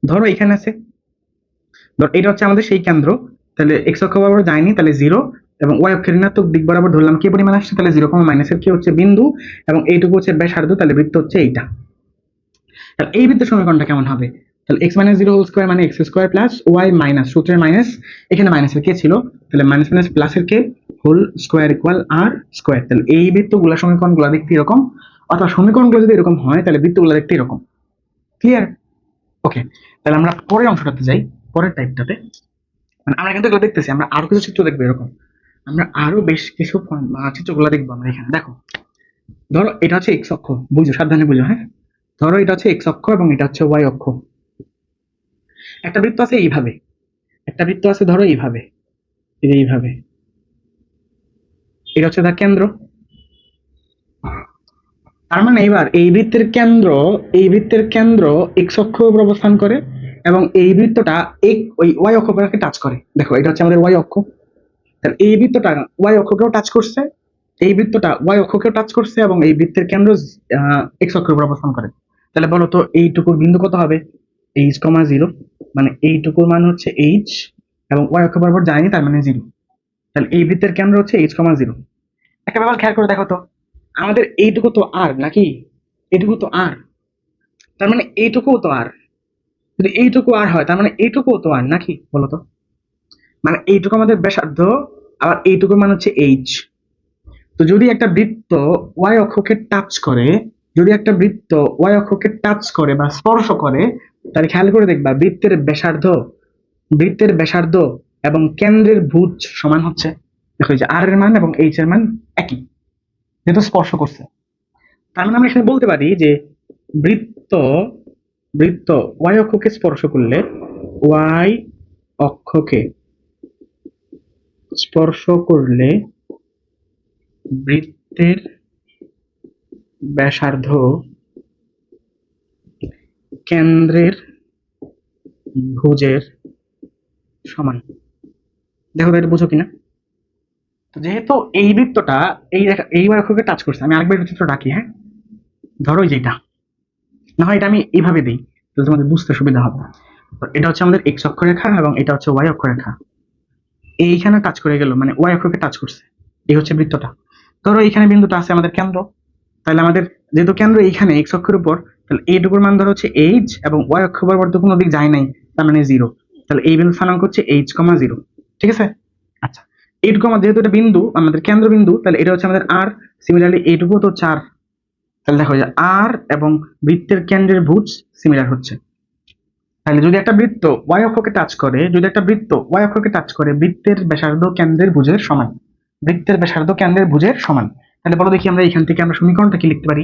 ধরো এখানে আছে, ধর এটা হচ্ছে আমাদের সেই কেন্দ্র, তাহলে এক্স অক্ষ বরাবর যায়নি তাহলে জিরো, এবং ওয়াই অক্ষের ঋণাত্মক দিক বরাবর ধরলাম কে পরিমাণ আসছে, তাহলে জিরো কমা মাইনাসের কে হচ্ছে বিন্দু, এবং এইটুকু হচ্ছে ব্যাসার্ধ, তাহলে বৃত্ত হচ্ছে এইটা। তাহলে এই বৃত্তের সমীকরণটা কেমন হবে, তাহলে x minus zero whole square মানে X square plus Y minus সূত্রের মাইনাস, এখানে মাইনাসের কে ছিল, তাহলে মাইনাস মাইনাস প্লাসের কে হোল স্কোয়ার ইকুয়াল আর স্কোয়ার। তাহলে এই বৃত্তগুলো সমীকরণগুলো দেখতে এরকম, অথবা সমীকরণগুলো যদি এরকম হয় তাহলে বৃত্তগুলো দেখতে এরকম। ক্লিয়ার, ওকে। তাহলে আমরা পরের অংশটাতে যাই, পরের টাইপটাতে, মানে আমরা কিন্তু এগুলো দেখতেছি, আমরা আরো কিছু চিত্র দেখবো এরকম, আমরা আরো বেশ কিছু চিত্রগুলো দেখবো আমরা এখানে। দেখো ধরো এটা হচ্ছে এক্স অক্ষ, বুঝো সাবধানে বুঝো, হ্যাঁ, ধরো এটা হচ্ছে এক্স অক্ষ এবং এটা হচ্ছে ওয়াই অক্ষ। একটা বৃত্ত আছে এইভাবে, একটা বৃত্ত আছে ধরো এইভাবে, এই যে এইভাবে, এটা হচ্ছে তার কেন্দ্র। তার মানে এবার এই বৃত্তের কেন্দ্র এক্স অক্ষ উপর অবস্থান করে, এবং এই বৃত্তটা ওই ওয়াই অক্ষকে টাচ করে। দেখো এটা হচ্ছে আমাদের ওয়াই অক্ষ, তাহলে এই বৃত্তটা ওয়াই অক্ষকেও টাচ করছে, এই বৃত্তটা ওয়াই অক্ষকেও টাচ করছে, এবং এই বৃত্তের কেন্দ্র এক্স অক্ষের উপর অবস্থান করে। তাহলে বলো তো এইটুকুর বিন্দু কত হবে, এইচ কমা জিরো, মানে এইটুকুর মান হচ্ছে এইচ, এবং ওয়াই অক্ষ বরাবর যায়নি তার মানে জিরো। তাহলে এই বৃত্তের কেন্দ্র হচ্ছে এইচ কমা জিরো। একটা ব্যাপার খেয়াল করে দেখো তো, আমাদের এইটুকু তো আর নাকি, এইটুকু তো আর, তার মানে এইটুকুও তো আর, যদি এইটুকু আর হয় তার মানে এইটুকুও তো আর নাকি, বলো তো, মানে এইটুকু আমাদের ব্যাসার্ধ, আবার এইটুকুর মান হচ্ছে এইচ। তো যদি একটা বৃত্ত ওয়াই অক্ষকে টাচ করে, যদি একটা বৃত্ত ওয়াই অক্ষকে টাচ করে বা স্পর্শ করে, তাহলে খেয়াল করে দেখবা বৃত্তের ব্যাসার্ধ এবং কেন্দ্রের ভুজ সমান হচ্ছে। দেখো এই যে আর এর মান এবং এইচ এর মান একই, যেহেতু স্পর্শ করছে। তার মানে আমরা এখানে বলতে পারি যে বৃত্ত বৃত্ত ওয়াই অক্ষকে স্পর্শ করলে, ওয়াই অক্ষকে স্পর্শ করলে বৃত্তের ব্যাসার্ধ কেন্দ্রের ভুজের সমান। দেখো তো এটা বুঝো কিনা। তো যেহেতু এই বৃত্তটা এই অক্ষকে টাচ করছে, আমি আরেকবার চিত্র ডাকি, হ্যাঁ, ধরো যেটা, না হয় এটা আমি এইভাবে দিই তাহলে তোমাদের বুঝতে সুবিধা হবে। এটা হচ্ছে আমাদের এক্স অক্ষরেখা এবং এটা হচ্ছে ওয়াই অক্ষরেখা, এইখানে টাচ করে গেল মানে ওয়াই অক্ষকে টাচ করছে, এই হচ্ছে বৃত্তটা। ধরো এইখানে বিন্দুটা আছে আমাদের কেন্দ্র, তাহলে আমাদের যেহেতু কেন্দ্র এইখানে এক্স অক্ষের উপর, তাহলে এইটুকুর মান ধরো হচ্ছে এইচ, এবং ওয়াই অক্ষ বরাবর তো কোনো দিক যায় নাই তার মানে জিরো, তাহলে এই বিন্দু স্থানাঙ্ক হচ্ছে এইচ কমা জিরো। ঠিক আছে, আচ্ছা, এইটুকু আমার যেহেতু এটা বিন্দু আমাদের কেন্দ্র বিন্দু, তাহলে এটা হচ্ছে আমাদের আর, সিমিলারলি এইটুকু তো 4, তাহলে দেখো যে আর এবং বৃত্তের কেন্দ্রের ভুজ সিমিলার হচ্ছে। তাহলে যদি একটা বৃত্ত y অক্ষকে টাচ করে, যদি একটা বৃত্ত y অক্ষকে টাচ করে, বৃত্তের ব্যাসার্ধ কেন্দ্রের ভুজের সমান, বৃত্তের ব্যাসার্ধ কেন্দ্রের ভুজের সমান। তাহলে বলো দেখি আমরা এখান থেকে আমরা সমীকরণটা কি লিখতে পারি?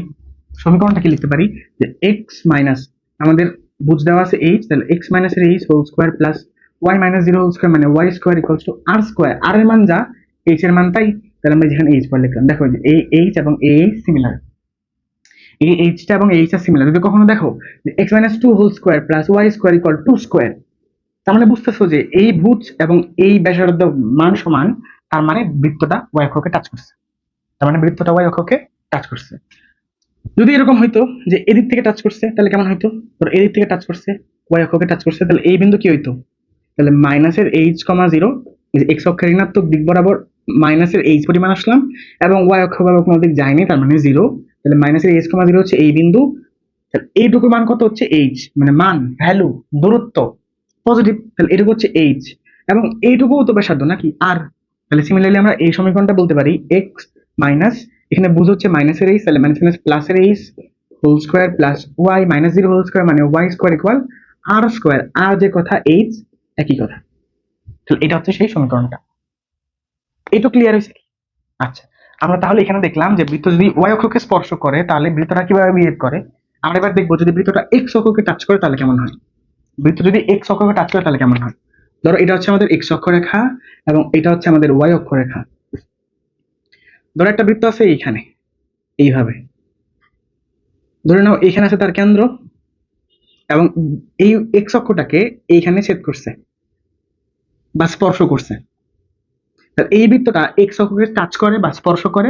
সমীকরণটা কি লিখতে পারি যে x মাইনাস, আমাদের ভুজ দেওয়া আছে h, তাহলে x মাইনাস এর h whole square plus y minus 0 whole square মানে y square equals to r square. r এর মান যা, h এর মান তাই, তাহলে আমরা যেখানে h পর লিখলাম। দেখো যে এই h এবং এই সিমিলার, এই h টা এবং এই h টা সিমিলার। যদি কখনো দেখো যে x minus 2 whole square plus y square equal 2 square, তার মানে বুঝতেছো যে এই ভুজ এবং এই ব্যাসার্ধ মান সমান, তার মানে বৃত্তটা y অক্ষকে টাচ করছে, তার মানে বৃত্তটা y অক্ষকে টাচ করছে। যদি এরকম হইতো যে এদিক থেকে টাচ করছে, তাহলে কেমন হইতো? ধরো এদিক থেকে টাচ করছে, y অক্ষকে টাচ করছে, তাহলে এই বিন্দু কি হইতো? তাহলে মাইনাসের h, 0 x অক্ষের ঋণাত্মক দিক বরাবর মাইনাসের h পরিমাণ আসলাম, এবং y অক্ষ বরাবর কোনো দিক যায়নি, তার মানে 0। তাহলে মাইনাসের h, 0 হচ্ছে এই বিন্দু। তাহলে এইটুকুর মান কত হচ্ছে? h, মানে মান, ভ্যালু, দূরত্ব পজিটিভ, তাহলে এটুকু হচ্ছে h, এবং এইটুকু তো ব্যাসার্ধ নাকি r। তাহলে সিমিলারলি আমরা এই সমীকরণটা বলতে পারি x মাইনাস, এখানে বুঝ হচ্ছে মাইনাসের h, তাহলে মাইনাস মাইনাস প্লাসের h whole square plus y minus 0 whole square মানে y square equal r square. r যে কথা, h একই কথা। তাহলে এটা হচ্ছে সেই সমীকরণটা। এটা ক্লিয়ার হয়েছে? আচ্ছা, আমরা তাহলে এখানে দেখলাম যে বৃত্ত যদি y অক্ষকে স্পর্শ করে তাহলে বৃত্তটা কিভাবে বিহেভ করে। আমরা এবার দেখবো যদি বৃত্তটা x অক্ষকে টাচ করে তাহলে কেমন হয়। বৃত্ত যদি x অক্ষকে টাচ করে তাহলে কেমন হয়। ধরো এটা হচ্ছে আমাদের x অক্ষরেখা এবং এটা হচ্ছে আমাদের y অক্ষরেখা। ধরো একটা বৃত্ত আছে এইখানে, এইভাবে ধরে নাও এইখানে আছে তার কেন্দ্র, এবং এই x অক্ষটাকে এইখানে ছেদ করছে বা স্পর্শ করছে। তাহলে এই বৃত্তটা x অক্ষকে টাচ করে বা স্পর্শ করে,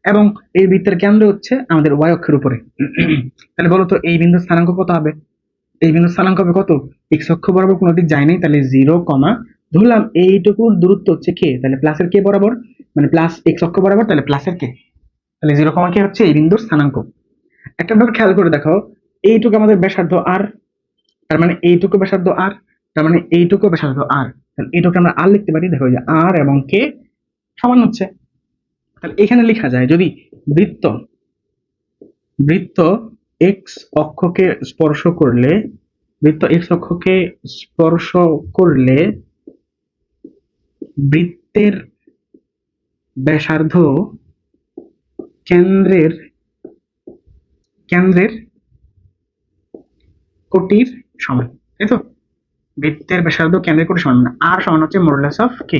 এবং এই বৃত্তের কেন্দ্র হচ্ছে আমাদের y অক্ষের উপরে। তাহলে বলো তো এই বিন্দুর স্থানাঙ্ক কত হবে? এই বিন্দুর স্থানাঙ্ক হবে কত? x অক্ষ বরাবর কোনো দিক যায় নাই, তাহলে 0, ধরলাম এইটুকুর দূরত্ব হচ্ছে k, তাহলে প্লাসের k বরাবর, মানে প্লাস x অক্ষ বরাবর, তাহলে প্লাসের k, তাহলে 0, k হচ্ছে এই বিন্দুর স্থানাঙ্ক। একটা ব্যাপার খেয়াল করে দেখো, এইটুকু আমাদের ব্যাসার্ধ r, তার মানে এইটুকু ব্যাসার্ধ r, তার মানে এইটুকু ব্যাসার্ধ r, তাহলে এইটুকু আমরা r লিখতে পারি। দেখো যে r এবং k সমান হচ্ছে। তাহলে এখানে লেখা যায় যদি বৃত্ত বৃত্ত x অক্ষকে স্পর্শ করলে, বৃত্ত x অক্ষকে স্পর্শ করলে বৃত্তের ব্যাসার্ধ কেন্দ্রের কেন্দ্রের কোটির সমান, তাই তো? বৃত্তের ব্যাসার্ধ কেন্দ্রের কোটির সমান, আর সমান হচ্ছে মডুলাস অফ কে।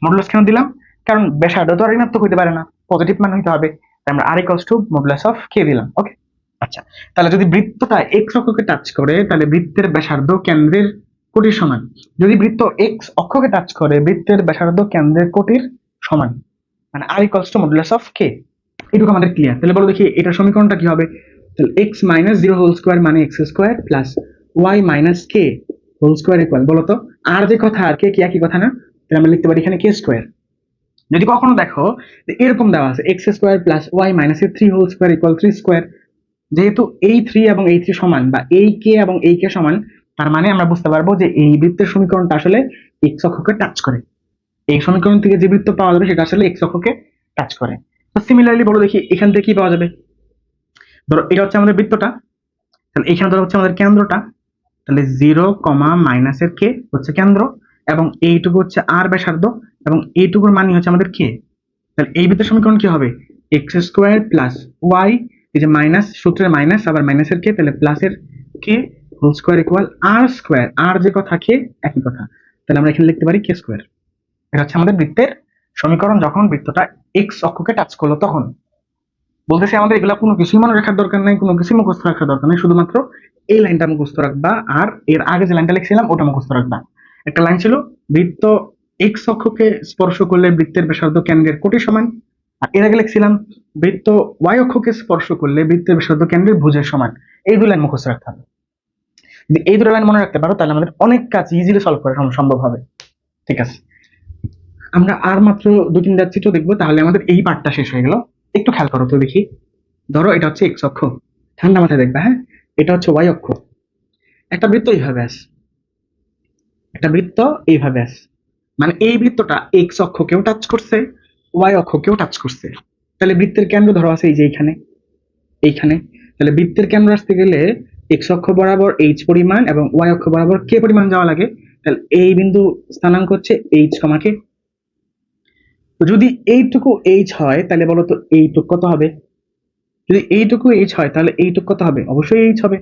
মডুলাস কেন দিলাম? কারণ ব্যাসার্ধ তো আর ঋণাত্মক হইতে পারে না, পজিটিভ মান হইতে হবে, তাই আমরা আর ইকুয়ালস টু মডুলাস অফ কে দিলাম। ওকে, আচ্ছা, তাহলে যদি বৃত্তটা এক্স অক্ষকে টাচ করে তাহলে বৃত্তের ব্যাসার্ধ কেন্দ্রের কোটির সমান। যদি বৃত্ত এক্স অক্ষকে টাচ করে বৃত্তের ব্যাসার্ধ কেন্দ্রের কোটির সমান, মানে আর ইকুয়ালস টু মডুলাস অফ কে। এটুকু আমাদের ক্লিয়ার। তাহলে বলো দেখি এটার সমীকরণটা কি হবে। তাহলে x মাইনাস 0 হোল স্কয়ার মানে x square plus y minus k whole square equal, বলো তো আর যে কথা আর কে কি একই কথা না? তাহলে আমরা লিখতে পারি এখানে k স্কয়ার। যদি কখনো দেখো এরকম দেওয়া আছে x square plus y minus 3 whole square equal 3 square, যেহেতু এই 3 এবং এই 3 সমান, বা এই k এবং এই k সমান, তার মানে আমরা বুঝতে পারবো যে এই বৃত্তের সমীকরণটা আসলে x অক্ষকে টাচ করে। এই সমীকরণ থেকে যে বৃত্ত পাওয়া যাবে সেটা আসলে x অক্ষকে টাচ করে। তো সিমিলারলি বলো দেখি এখান থেকে কি পাওয়া যাবে। ধরো এটা হচ্ছে আমাদের বৃত্তটা, তাহলে এখানে ধরো হচ্ছে আমাদের কেন্দ্রটা, তাহলে 0, মাইনাসের কে হচ্ছে কেন্দ্র, এবং এইটুকু হচ্ছে আর ব্যাসার্ধ, এবং এইটুকুর মানই হচ্ছে আমাদের কে। তাহলে এই বৃত্তের সমীকরণ কি হবে? এক্স স্কোয়ার প্লাস ওয়াই, এই যে মাইনাস সূত্রের মাইনাস আবার মাইনাসের কে, তাহলে প্লাসের কে হোল স্কোয়ার ইকুয়াল আর স্কোয়ার। আর যে কথা কে একই কথা, তাহলে আমরা এখানে লিখতে পারি কে স্কোয়ার। এটা হচ্ছে আমাদের বৃত্তের সমীকরণ যখন বৃত্তটা এক্স অক্ষকে টাচ করলো তখন। বলতেছি আমাদের এগুলা কোনো কিছুই মনে রাখার দরকার নাই, কোনো কিছু মুখস্থ রাখার দরকার নেই, শুধুমাত্র এই লাইনটা মুখস্থ রাখবা, আর এর আগে যে লাইনটা লিখছিলাম ওটা মুখস্থ রাখবা। একটা লাইন ছিল বৃত্ত এক্স অক্ষকে স্পর্শ করলে বৃত্তের ব্যাসার্ধ কেন্দ্রের কোটির সমান, আর এর আগে লিখছিলাম বৃত্ত ওয়াই অক্ষকে স্পর্শ করলে বৃত্তের ব্যাসার্ধ কেন্দ্রের ভুজের সমান। এই দুই লাইন মুখস্থ রাখতে হবে। যদি এই দুটো লাইন মনে রাখতে পারো তাহলে আমাদের অনেক কাজ ইজিলি সলভ করা সম্ভব হবে। ঠিক আছে, আমরা আর মাত্র 2-3টা চিত্র দেখবো, তাহলে আমাদের এই পার্টটা শেষ হয়ে গেল। একটু খেয়াল করো তো দেখি। ধরো এটা হচ্ছে এক্স অক্ষ, ঠান্ডা মাথায় দেখবা, হ্যাঁ। এটা হচ্ছে ওয়াই অক্ষ। একটা বৃত্ত এইভাবে আছে, একটা বৃত্ত এইভাবে আছে, মানে এই বৃত্তটা এক্স অক্ষকেও টাচ করছে, ওয়াই অক্ষকেও টাচ করছে। তাহলে বৃত্তের কেন্দ্র ধরো আছে এই যে এইখানে, এইখানে। তাহলে বৃত্তের কেন্দ্র আসতে গেলে এক্স অক্ষ বরাবর এইচ পরিমাণ এবং ওয়াই অক্ষ বরাবর কে পরিমাণ যাওয়া লাগে, তাহলে এই বিন্দু স্থানাঙ্ক হচ্ছে এইচ কমা কে। যদি এইটুকু এইচ হয় তাহলে বলো তো এইটুকু কত হবে? যদি এইটুকু এইচ হয় তাহলে এইটুকু কত হবে? অবশ্যই এইচ হবে।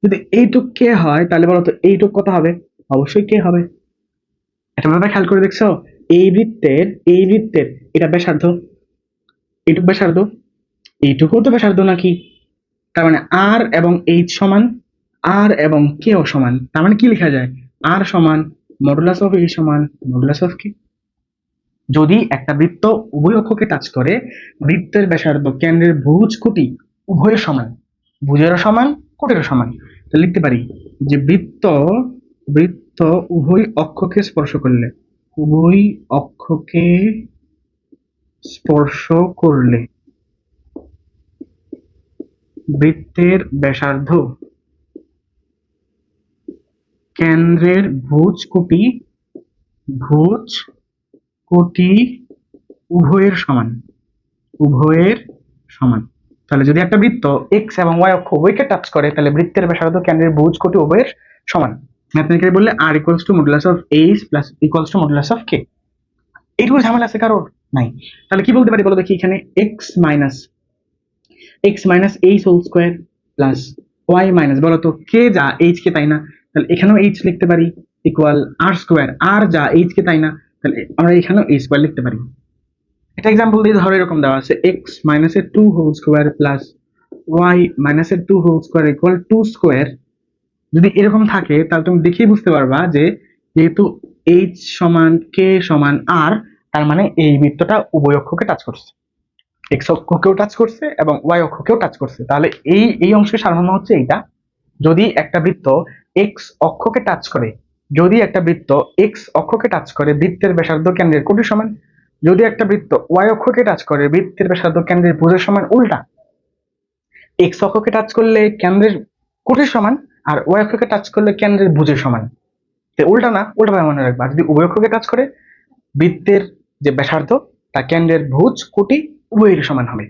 যদি এইটুক কে হয় তাহলে বলো তো এইটুক কত হবে? অবশ্যই কে হবে। একটা ব্যাপার খেয়াল করে দেখছো, এই বৃত্তের এটা ব্যাসার্ধ, এইটুক ব্যাসার্ধ, এইটুকু তো ব্যাসার্ধ নাকি? তার মানে আর এবং এইচ সমান, আর এবং কেও সমান। তার মানে কি লেখা যায়? আর সমান মডুলাস অফ এই সমান মডুলাস অফ কে। যদি একটা বৃত্ত উভয় অক্ষকে টাচ করে, বৃত্তের ব্যাসার্ধ কেন্দ্রের ভুজ কোটি উভয়ের সমান, ভুজেরও সমান কোটেরও সমান, তো লিখতে পারি যে বৃত্ত বৃত্ত উভয় অক্ষকে স্পর্শ করলে, উভয় অক্ষকে স্পর্শ করলে বৃত্তের ব্যাসার্ধ কেন্দ্রের ভুজ কোটি উভয়ের সমান, উভয়ের সমান। তাহলে যদি একটা বৃত্ত এক্স এবং ওয়াই অক্ষ উভয়কে টাচ করে তাহলে বৃত্তের ব্যাসার্ধ কেন্দ্রের ভুজ কোটি উভয়ের সমান। ম্যাথমেটিক্যালি বললে R equals to modulus of H plus equals to modulus of K. এইটুকু ঝামেলা আছে কারোর? নাই। তাহলে কি বলতে পারি বলো দেখি, এখানে x minus H whole square plus Y minus, বলো তো কে যা এইচ কে তাই না, তাহলে এখানেও এইচ লিখতে পারি ইকুয়াল আর স্কোয়ার, আর যা এইচ কে তাই না, তাহলে আমরা এখানেও এই স্কোয়ার লিখতে পারি। এটা এক্সাম্পল দিয়ে ধরো এরকম দেওয়া আছে এক্স মাইনাসের two whole square plus Y মাইনাসের two whole square equal two square. যদি এরকম থাকে তাহলে তুমি দেখেই বুঝতে পারবা যে যেহেতু এইচ সমান কে সমান আর, তার মানে এই বৃত্তটা উভয় অক্ষকে টাচ করছে, এক্স অক্ষকেও টাচ করছে এবং ওয়াই অক্ষকেও টাচ করছে। তাহলে এই অংশের সারমর্ম হচ্ছে এইটা, যদি একটা বৃত্ত এক্স অক্ষকে টাচ করে, যদি একটা বৃত্ত এক্স অক্ষকে টাচ করে বৃত্তের ব্যাসার্ধ কেন্দ্রের কোটির সমান, যদি একটা বৃত্ত ওয়াই অক্ষকে টাচ করে বৃত্তের ব্যাসার্ধ কেন্দ্রের ভুজের সমান। উল্টা, এক্স অক্ষকে টাচ করলে কেন্দ্রের কোটির সমান আর ওয়াই অক্ষকে টাচ করলে কেন্দ্রের ভুজের সমান। উল্টা না, উল্টাভাবে মনে রাখবা, যদি উভয় অক্ষকে টাচ করে বৃত্তের যে ব্যাসার্ধ তা কেন্দ্রের ভুজ কোটি উভয়ের সমান হবে।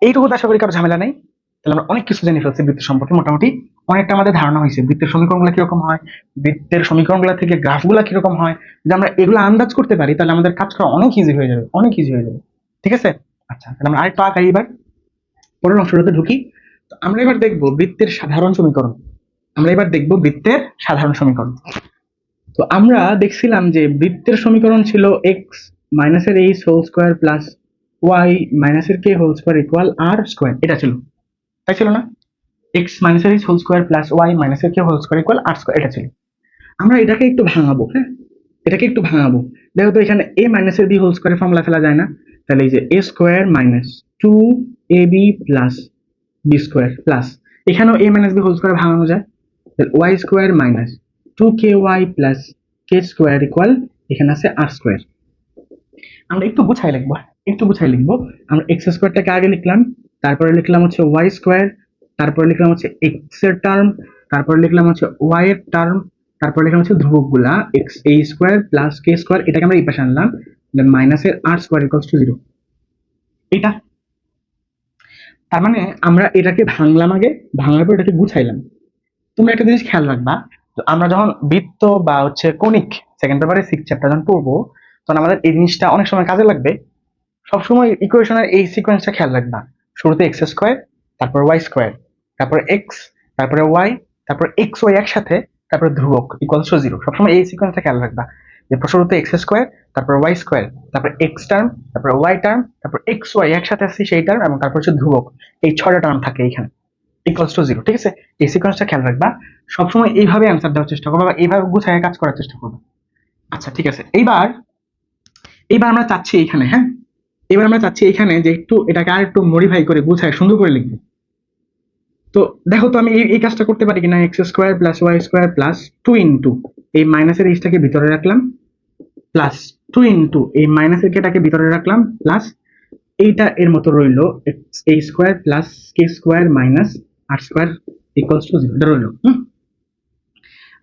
এইটুকু আশা করি কারো ঝামেলা নেই। তাহলে আমরা অনেক কিছু জেনে ফেলছি বৃত্ত সম্পর্কে, মোটামুটি অনেকটা আমাদের ধারণা হয়েছে বৃত্তের সমীকরণগুলো কিরকম হয়, বৃত্তের সমীকরণগুলো থেকে গ্রাফগুলো কিরকম হয়। যদি আমরা এগুলো আন্দাজ করতে পারি তাহলে আমাদের কাজ করা অনেক ইজি হয়ে যাবে, অনেক ইজি হয়ে যাবে। ঠিক আছে, আচ্ছা তাহলে আমরা আরেকটু আগাই, এবার পরের অংশটাতে ঢুকি। তো আমরা এবার দেখবো বৃত্তের সাধারণ সমীকরণ, আমরা এবার দেখবো বৃত্তের সাধারণ সমীকরণ। তো আমরা দেখছিলাম যে বৃত্তের সমীকরণ ছিল এক্স মাইনাসের h whole square plus Y মাইনাসের কে হোল স্কোয়ার ইকুয়াল আর স্কোয়ার, এটা ছিল, তাই ছিল না? এক্স মাইনাসের h whole square plus Y মাইনাসের কে হোল স্কোয়ার ইকুয়াল আর স্কোয়ার, এটা ছিল। আমরা এটাকে একটু ভাঙাবো, হ্যাঁ এটাকে একটু ভাঙাবো। দেখো তো এখানে এ মাইনাসের বি হোল স্কোয়ারের ফর্মুলা ফেলা যায় না, তাহলে এই যে A square minus two A B plus B square plus এখানেও A minus B whole square ভাঙানো যায়, তাহলে Y square minus two K Y plus কে স্কোয়ার ইকুয়াল এখানে আছে আর স্কোয়ার। আমরা একটু গুছাই লিখবো, একটু গুছাই লিখবো। আমরা এক্স স্কোয়ারটাকে আগে লিখলাম, তারপরে লিখলাম হচ্ছে ওয়াই স্কোয়ার, তারপরে লিখলাম হচ্ছে এক্স এর টার্ম, তারপরে লিখলাম হচ্ছে ওয়াই এর টার্ম, তারপরে লিখলাম হচ্ছে ধ্রুবকগুলা x a square plus K square, এটাকে আমরা এই পাশে আনলাম, মাইনাসের আর স্কোয়ার ইকুয়ালস টু 0। এটা তার মানে আমরা এটাকে ভাঙলাম আগে, ভাঙার পর এটাকে গুছাইলাম। তোমরা একটা জিনিস খেয়াল রাখবা, আমরা যখন বৃত্ত বা হচ্ছে কনিক সেকেন্ড পেপারে 6 চ্যাপ্টার যখন পড়বো তখন আমাদের এই জিনিসটা অনেক সময় কাজে লাগবে। সবসময় ইকুয়েশনের এই সিকোয়েন্সটা খেয়াল রাখবা, শুরুতে এক্স স্কোয়ার, তারপর ওয়াই স্কোয়ার, তারপর এক্স, তারপরে ওয়াই, তারপর এক্স ওয়াই একসাথে, তারপর ধ্রুবক ইকুয়ালস টু 0। সবসময় এই সিকোয়েন্সটা খেয়াল রাখবা যে শুরুতে এক্স স্কোয়ার, তারপর ওয়াই স্কোয়ার, তারপর এক্স টার্ম, তারপর ওয়াই টার্ম, তারপর এক্স ওয়াই একসাথে আসছে সেই টার্ম, এবং তারপর হচ্ছে ধ্রুবক, এই 6টা টার্ম থাকে এইখানে ইকুয়ালস টু 0। ঠিক আছে, এই সিকোয়েন্সটা খেয়াল রাখবা, সবসময় এইভাবে অ্যান্সার দেওয়ার চেষ্টা করবা বা এইভাবে গুছায় কাজ করার চেষ্টা করবা। আচ্ছা ঠিক আছে, এইবার আমরা চাচ্ছি এখানে, হ্যাঁ এবার আমরা চাচ্ছি এখানে যে একটু এটাকে আর একটু মডিফাই করে গুছায় সুন্দর করে লিখবো। তো দেখো তো আমি এই কাজটা করতে পারি কিনা, x square plus Y square plus two into এই মাইনাসের এইচটাকে ভিতরে রাখলাম, প্লাস টু ইন্টু এই মাইনাসের কেটাকে ভিতরে রাখলাম, প্লাস এইটা এর মতো রইলো x a square plus K square minus r square equals to 0, এটা রইলো।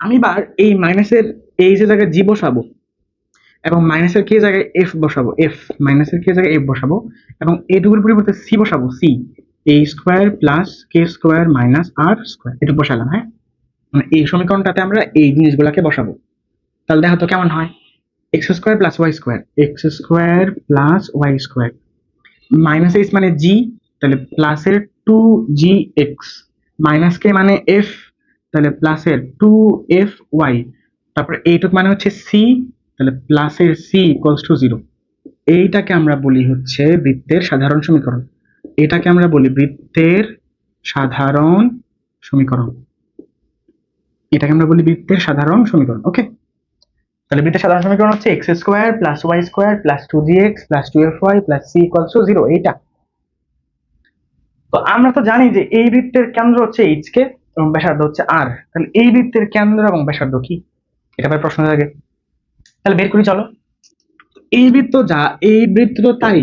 আমি এবার এই মাইনাসের এই যে জায়গায় জি বসাবো এবং মাইনাসের কে জায়গায় এফ বসাবো, এফ মাইনাসের কে জায়গায় এফ বসাবো এবং এটুকুর পরিবর্তে সি বসাবো, সি এ স্কোয়ার প্লাস কে স্কোয়ার মাইনাস আর স্কোয়ার, এটা বসালাম। হ্যাঁ, মানে এই সমীকরণটাতে আমরা এই জিনিসগুলোকে বসাবো। তাহলে দেখো তো কেমন হয়। X square plus Y square, x square plus Y square, minus h মানে জি, তাহলে প্লাসের two g x, minus k মানে এফ, তাহলে প্লাসের টু এফ ওয়াই, তারপরে এইটুক মানে হচ্ছে সি, তাহলে প্লাসের সি ইকুয়ালস টু জিরো। এইটাকে আমরা বলি হচ্ছে বৃত্তের সাধারণ সমীকরণ। এটাকে আমরা বলি বৃত্তের সাধারণ সমীকরণ। এটাকে আমরা বলি বৃত্তের সাধারণ সমীকরণ। ওকে, তাহলে বৃত্তের সাধারণ সমীকরণ হচ্ছে x square plus Y square plus two g x plus two f y plus c equals to zero. এইটা তো আমরা তো জানি যে এই বৃত্তের কেন্দ্র হচ্ছে এইচ কে এবং ব্যাসার্ধ হচ্ছে আর। তাহলে এই বৃত্তের কেন্দ্র এবং ব্যাসার্ধ কি, এটা ভাই প্রশ্ন থাকে। তাহলে বের করি চলো। এই বৃত্ত যা, এই বৃত্ত তো তাই,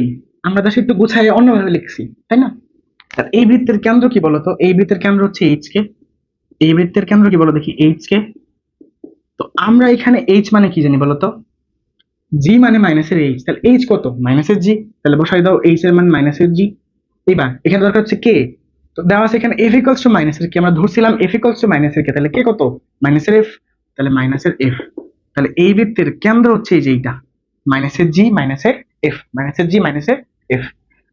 আমরা জাস্ট একটু গুছাই অন্যভাবে লিখছি, তাই না? তাহলে এই বৃত্তের কেন্দ্র কি বলতো? এই বৃত্তের কেন্দ্র হচ্ছে এইচ কে। এই বৃত্তের কেন্দ্র কি বলো দেখি? H K. তো আমরা এখানে এইচ মানে কি জানি বলতো? জি মানে মাইনাসের এইচ, তাহলে এইচ কত? মাইনাসের জি, তাহলে বসাই দাও এইচ এর মান মাইনাসের জি। এইবার এখানে দরকার হচ্ছে কে, তো দেওয়া আছে এখানে এফ ইকুয়ালস টু মাইনাসের কে, আমরা ধরছিলাম এফ ইকুয়ালস টু মাইনাসের কে, তাহলে কে কত? মাইনাসের এফ, তাহলে মাইনাসের এফ। তাহলে এই বৃত্তের কেন্দ্র হচ্ছে এই যে এইটা, মাইনাসের জি মাইনাসের এফ, মাইনাসের জি মাইনাসের এফ।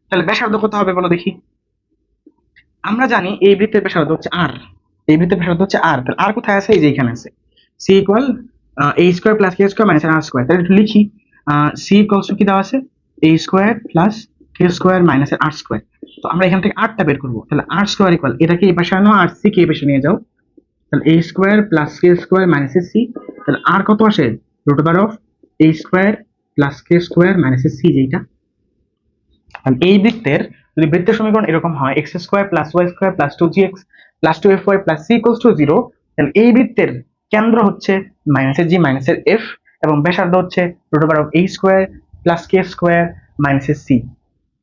তাহলে ব্যাসার্ধ কত হবে বলো দেখি? আমরা জানি এই বৃত্তের ব্যাসার্ধ হচ্ছে আর, এই বৃত্তের ব্যাসার্ধ হচ্ছে আর, তাহলে আর কোথায় আছে? এই যে এখানে আছে, সি ইকুয়াল এ স্কোয়ার প্লাস কে স্কোয়ার মাইনাস আর স্কোয়ার। তাহলে একটু লিখি, সি ইকুয়ালস টু কি দেওয়া আছে? এ স্কোয়ার প্লাস কে স্কোয়ার মাইনাস আর স্কোয়ার। তো আমরা এখান থেকে আরটা বের করবো, তাহলে আর স্কোয়ার ইকুয়াল এটাকে এই পাশে আনো আর সি কে এই পাশে নিয়ে যাও, তাহলে a square plus K square minus c. তাহলে আর কত আসে? Root over of a square plus K square minus c, যেটা। এই বৃত্তের যদি বৃত্তের সমীকরণ এরকম হয় x square plus Y square plus two g x plus two f y plus c equals to zero, তাহলে এই বৃত্তের কেন্দ্র হচ্ছে মাইনাসের জি মাইনাসের এফ এবং ব্যাসার্ধ হচ্ছে রুট ওভার অফ এই স্কোয়ার প্লাস কে স্কোয়ার মাইনাসের সি।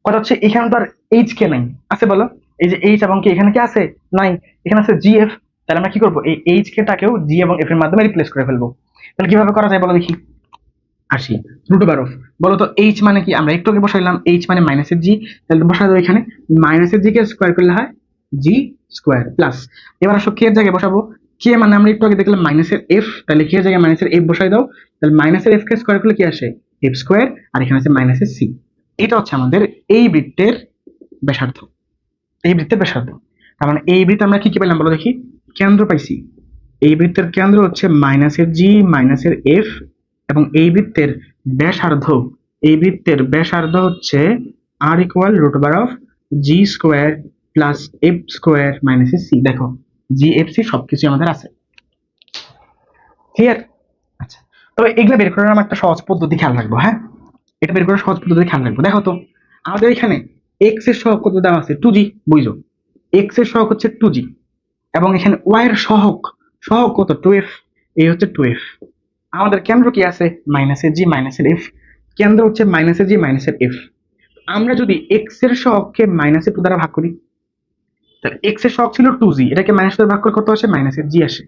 কথা হচ্ছে এখানে তো আর এইচ কে নাই, আছে বলো? এই যে এইচ এবং কে এখানে কি আছে? নাই, এখানে আছে জি এফ। তাহলে আমরা কি করবো? এই এইচ কে টাকেও জি এবং এফ এর মাধ্যমে রিপ্লেস করে ফেলবো। তাহলে কিভাবে করা যায় বলো দেখি? আসি, রুট ওভার অফ, বলো তো এইচ মানে কি? আমরা একটু আগে বসাইলাম এইচ মানে মাইনাসের জি, তাহলে বসাই দাও এখানে মাইনাসের জি কে স্কোয়ার করলে হয় জি স্কোয়ার প্লাস, এবার আসো কে এর জায়গায় বসাবো। কে মানে আমরা একটু আগে দেখলাম মাইনাসের এফ, তাহলে কে এর জায়গায় মাইনাসের এফ বসাই দাও, তাহলে মাইনাসের এফ কে স্কোয়ার করলে কি আসে? এফ স্কোয়ার, আর এখানে আছে মাইনাসের সি। এটা হচ্ছে আমাদের এই বৃত্তের ব্যাসার্ধ, এই বৃত্তের ব্যাসার্ধ। তার মানে এই বৃত্তে আমরা কি কি পেলাম বলো দেখি? কেন্দ্র পাইছি, এই বৃত্তের কেন্দ্র হচ্ছে মাইনাসের জি মাইনাসের এফ, এবং এই বৃত্তের ব্যাসার্ধ, এই বৃত্তের ব্যাসার্ধ হচ্ছে R equal root over of G square plus F square মাইনাসের সি। দেখো জি এফ সি সবকিছু আমাদের আছে, ক্লিয়ার? আচ্ছা, তবে এগুলো বের করার আমার একটা সহজ পদ্ধতি খেয়াল রাখবো। হ্যাঁ, এটা বের করার সহজ পদ্ধতি খেয়াল রাখবো। দেখো তো আমাদের এখানে এক্স এর সহগ কত দেওয়া আছে? টু জি, বুঝো? এক্স এর সহগ হচ্ছে টু জি, এবং এখানে ওয়াই এর সহগ, সহগ কত? টু এফ, এই হচ্ছে টু এফ। আমাদের কেন্দ্র কি আছে? মাইনাসের জি মাইনাসের এফ, কেন্দ্র হচ্ছে মাইনাসের জি মাইনাসের এফ। আমরা যদি এক্স এর সহগকে মাইনাসের টু দ্বারা ভাগ করি, তাহলে এক্স এর সহগ ছিল টু জি, এটাকে মাইনাস দ্বারা ভাগ করলে কত আসে? মাইনাসের জি আসে।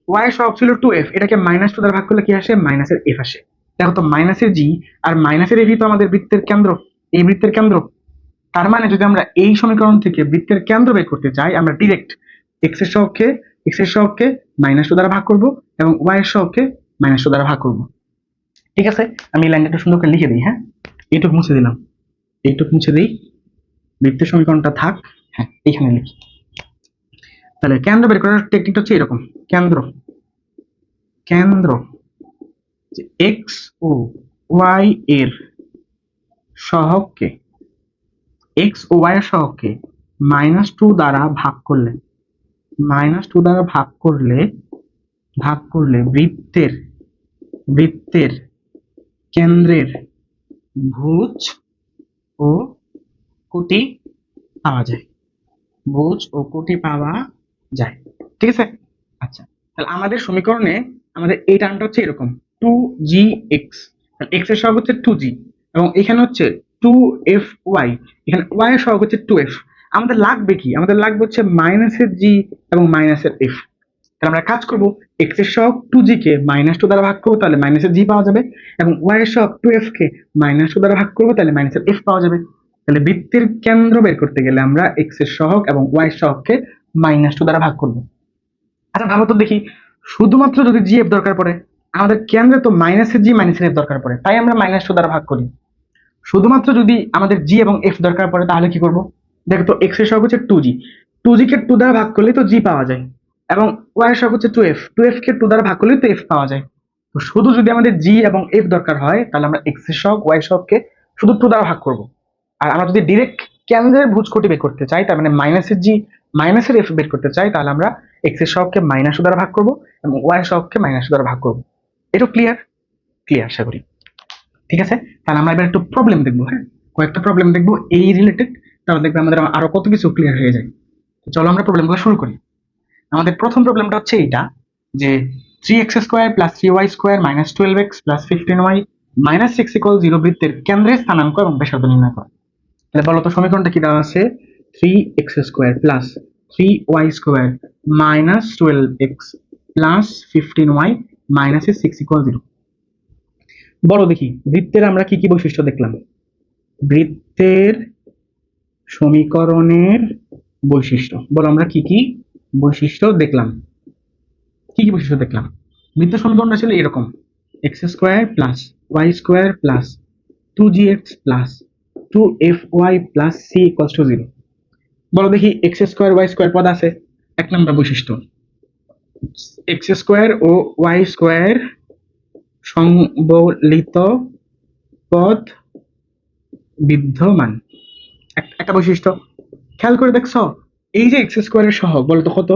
ওয়াই এর সহগ ছিল টু এফ, এটাকে মাইনাস টু দ্বারা ভাগ করলে কি আসে? মাইনাসের এফ আসে। দেখো তো মাইনাসের জি আর মাইনাসের এফই তো আমাদের বৃত্তের কেন্দ্র, এই বৃত্তের কেন্দ্র। তার মানে যদি আমরা এই সমীকরণ থেকে বৃত্তের কেন্দ্র বের করতে চাই, আমরা ডিরেক্ট এক্স এর সহগকে মাইনাস টু দ্বারা ভাগ করব এবং ওয়াই এর সহগকে মাইনাস টু দ্বারা ভাগ করব। ঠিক আছে, আমি এই লাইনটা একটু সুন্দর করে লিখে দিই। হ্যাঁ, এইটুকু মুছে দিলাম, এইটুকু মুছে দিই, বৃত্তের সমীকরণটা থাক। হ্যাঁ, এইখানে লিখি। তাহলে কেন্দ্র বের করার টেকনিকটা হচ্ছে এরকম। কেন্দ্র, কেন্দ্র এক্স ও ওয়াই এর সহগকে, এক্স ও ওয়াই এর সহগকে মাইনাস টু দ্বারা ভাগ করলে, মাইনাস টু দ্বারা ভাগ করলে বৃত্তের, বৃত্তের কেন্দ্রের ভুজ ও কোটি পাওয়া যায়, ভুজ ও কোটি পাওয়া যায়। ঠিক আছে? আচ্ছা, তাহলে আমাদের সমীকরণে আমাদের এই টার্মটা হচ্ছে এরকম, টু জি এক্স, এক্স এর সহগ হচ্ছে টু জি, এবং এখানে হচ্ছে টু এফ ওয়াই, এখানে ওয়াই এর সহগ হচ্ছে টু এফ। আমাদের লাগবে কি? আমাদের লাগবে হচ্ছে মাইনাসের জি এবং মাইনাসের এফ। তাহলে আমরা কাজ করব, এক্স এর সহগ টু জি কে মাইনাস টু দ্বারা ভাগ করবো, তাহলে মাইনাসের জি পাওয়া যাবে, এবং ওয়াই এর সহগ টু এফ কে মাইনাস টু দ্বারা ভাগ করবো, তাহলে মাইনাসের এফ পাওয়া যাবে। তাহলে বৃত্তের কেন্দ্র বের করতে গেলে আমরা এক্স এর সহগ এবং ওয়াই এর সহগকে -2 দ্বারা ভাগ করব। আচ্ছা ভাবো তো দেখি, শুধুমাত্র যদি জি এফ দরকার পড়ে, আমাদের কেন্দ্রে তো মাইনাসের জি মাইনাসের এফ দরকার পড়ে, তাই আমরা -2 দ্বারা ভাগ করি। শুধুমাত্র যদি আমাদের জি এবং এফ দরকার পড়ে তাহলে কি করব? দেখো তো এক্স এর সহগ হচ্ছে 2g, 2g কে 2 দ্বারা ভাগ করলে তো জি পাওয়া যায়, এবং ওয়াই এর সহগ হচ্ছে 2f, 2f কে 2 দ্বারা ভাগ করলে তো এফ পাওয়া যায়। তো শুধু যদি আমাদের জি এবং এফ দরকার হয় তাহলে আমরা এক্স এর সহগ ওয়াই এর সহগকে শুধু 2 দ্বারা ভাগ করব। আর আমরা যদি ডিরেক্ট কেন্দ্রের ভুজকটি বের করতে চাই, তার মানে মাইনাসের জি মাইনাসের এফ বের করতে চাই, তাহলে আমরা এক্স এর সহগকে -2 দ্বারা ভাগ করব এবং ওয়াই এর সহগকে -2 দ্বারা ভাগ করব। এটা ক্লিয়ার? ক্লিয়ার আশা করি। ঠিক আছে, তাহলে আমরা এবার একটু প্রবলেম দেখবো। হ্যাঁ, কয়েকটা প্রবলেম দেখবো এই রিলেটেড, তাহলে দেখবে আমাদের আরো কত কিছু ক্লিয়ার হয়ে যায়। তো চলো আমরা প্রবলেমগুলো শুরু করি। আমাদের প্রথম প্রবলেমটা হচ্ছে এইটা, যে 3x² + 3y² - 12x + 15y - 6 = 0 বৃত্তের কেন্দ্রের স্থানাঙ্ক এবং ব্যাসার্ধ নির্ণয় করো। তাহলে বলো তো সমীকরণটা কি দেওয়া আছে? 3x² + 3y² - 12x + 15y - 6 = 0। বলো দেখি বৃত্তের আমরা কি কি বৈশিষ্ট্য দেখলাম? বৃত্তের সমীকরণের বৈশিষ্ট্য, বলো আমরা কি কি বৈশিষ্ট্য দেখলাম? কি কি বৈশিষ্ট্য দেখলাম? বৃত্তের সমীকরণটা ছিল এরকম: x² + y² + 2gx + 2fy + c = 0। বলো দেখি x² y² পদ আছে, এক নম্বর বৈশিষ্ট্য x² ও y² সংবলিত পদ বিদ্যমান, একটা বৈশিষ্ট্য। খেয়াল করে দেখছো, এই যে এক্স স্কোয়ারের সহগ বলতো কত?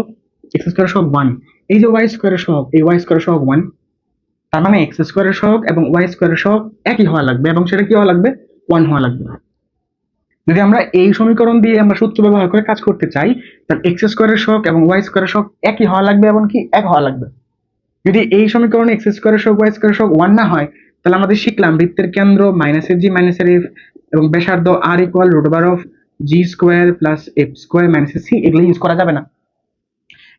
এক্স স্কোয়ারের সহগ 1। এই যে ওয়াই স্কোয়ারের সহগ, এই ওয়াই স্কোয়ারের সহগ 1। তার মানে এক্স স্কোয়ারের সহগ এবং ওয়াই স্কোয়ারের সহগ একই হওয়া লাগবে, এবং সেটা কি হওয়া লাগবে? 1 হওয়া লাগবে। যদি আমরা এই সমীকরণ দিয়ে আমরা সূত্র ব্যবহার করে কাজ করতে চাই, তাহলে এক্স স্কোয়ারের সহগ এবং ওয়াই স্কোয়ারের সহগ একই হওয়া লাগবে, এবং কি এক হওয়া লাগবে। যদি এই সমীকরণে এক্স স্কোয়ারের সহগ ওয়াই স্কোয়ারের সহগ 1 না হয়, তাহলে আমাদের শিখলাম বৃত্তের কেন্দ্র মাইনাসের জি মাইনাসের এফ এবং ব্যাসার্ধ r equal √g² + f² - c, এগুলো ইউজ করা যাবে না।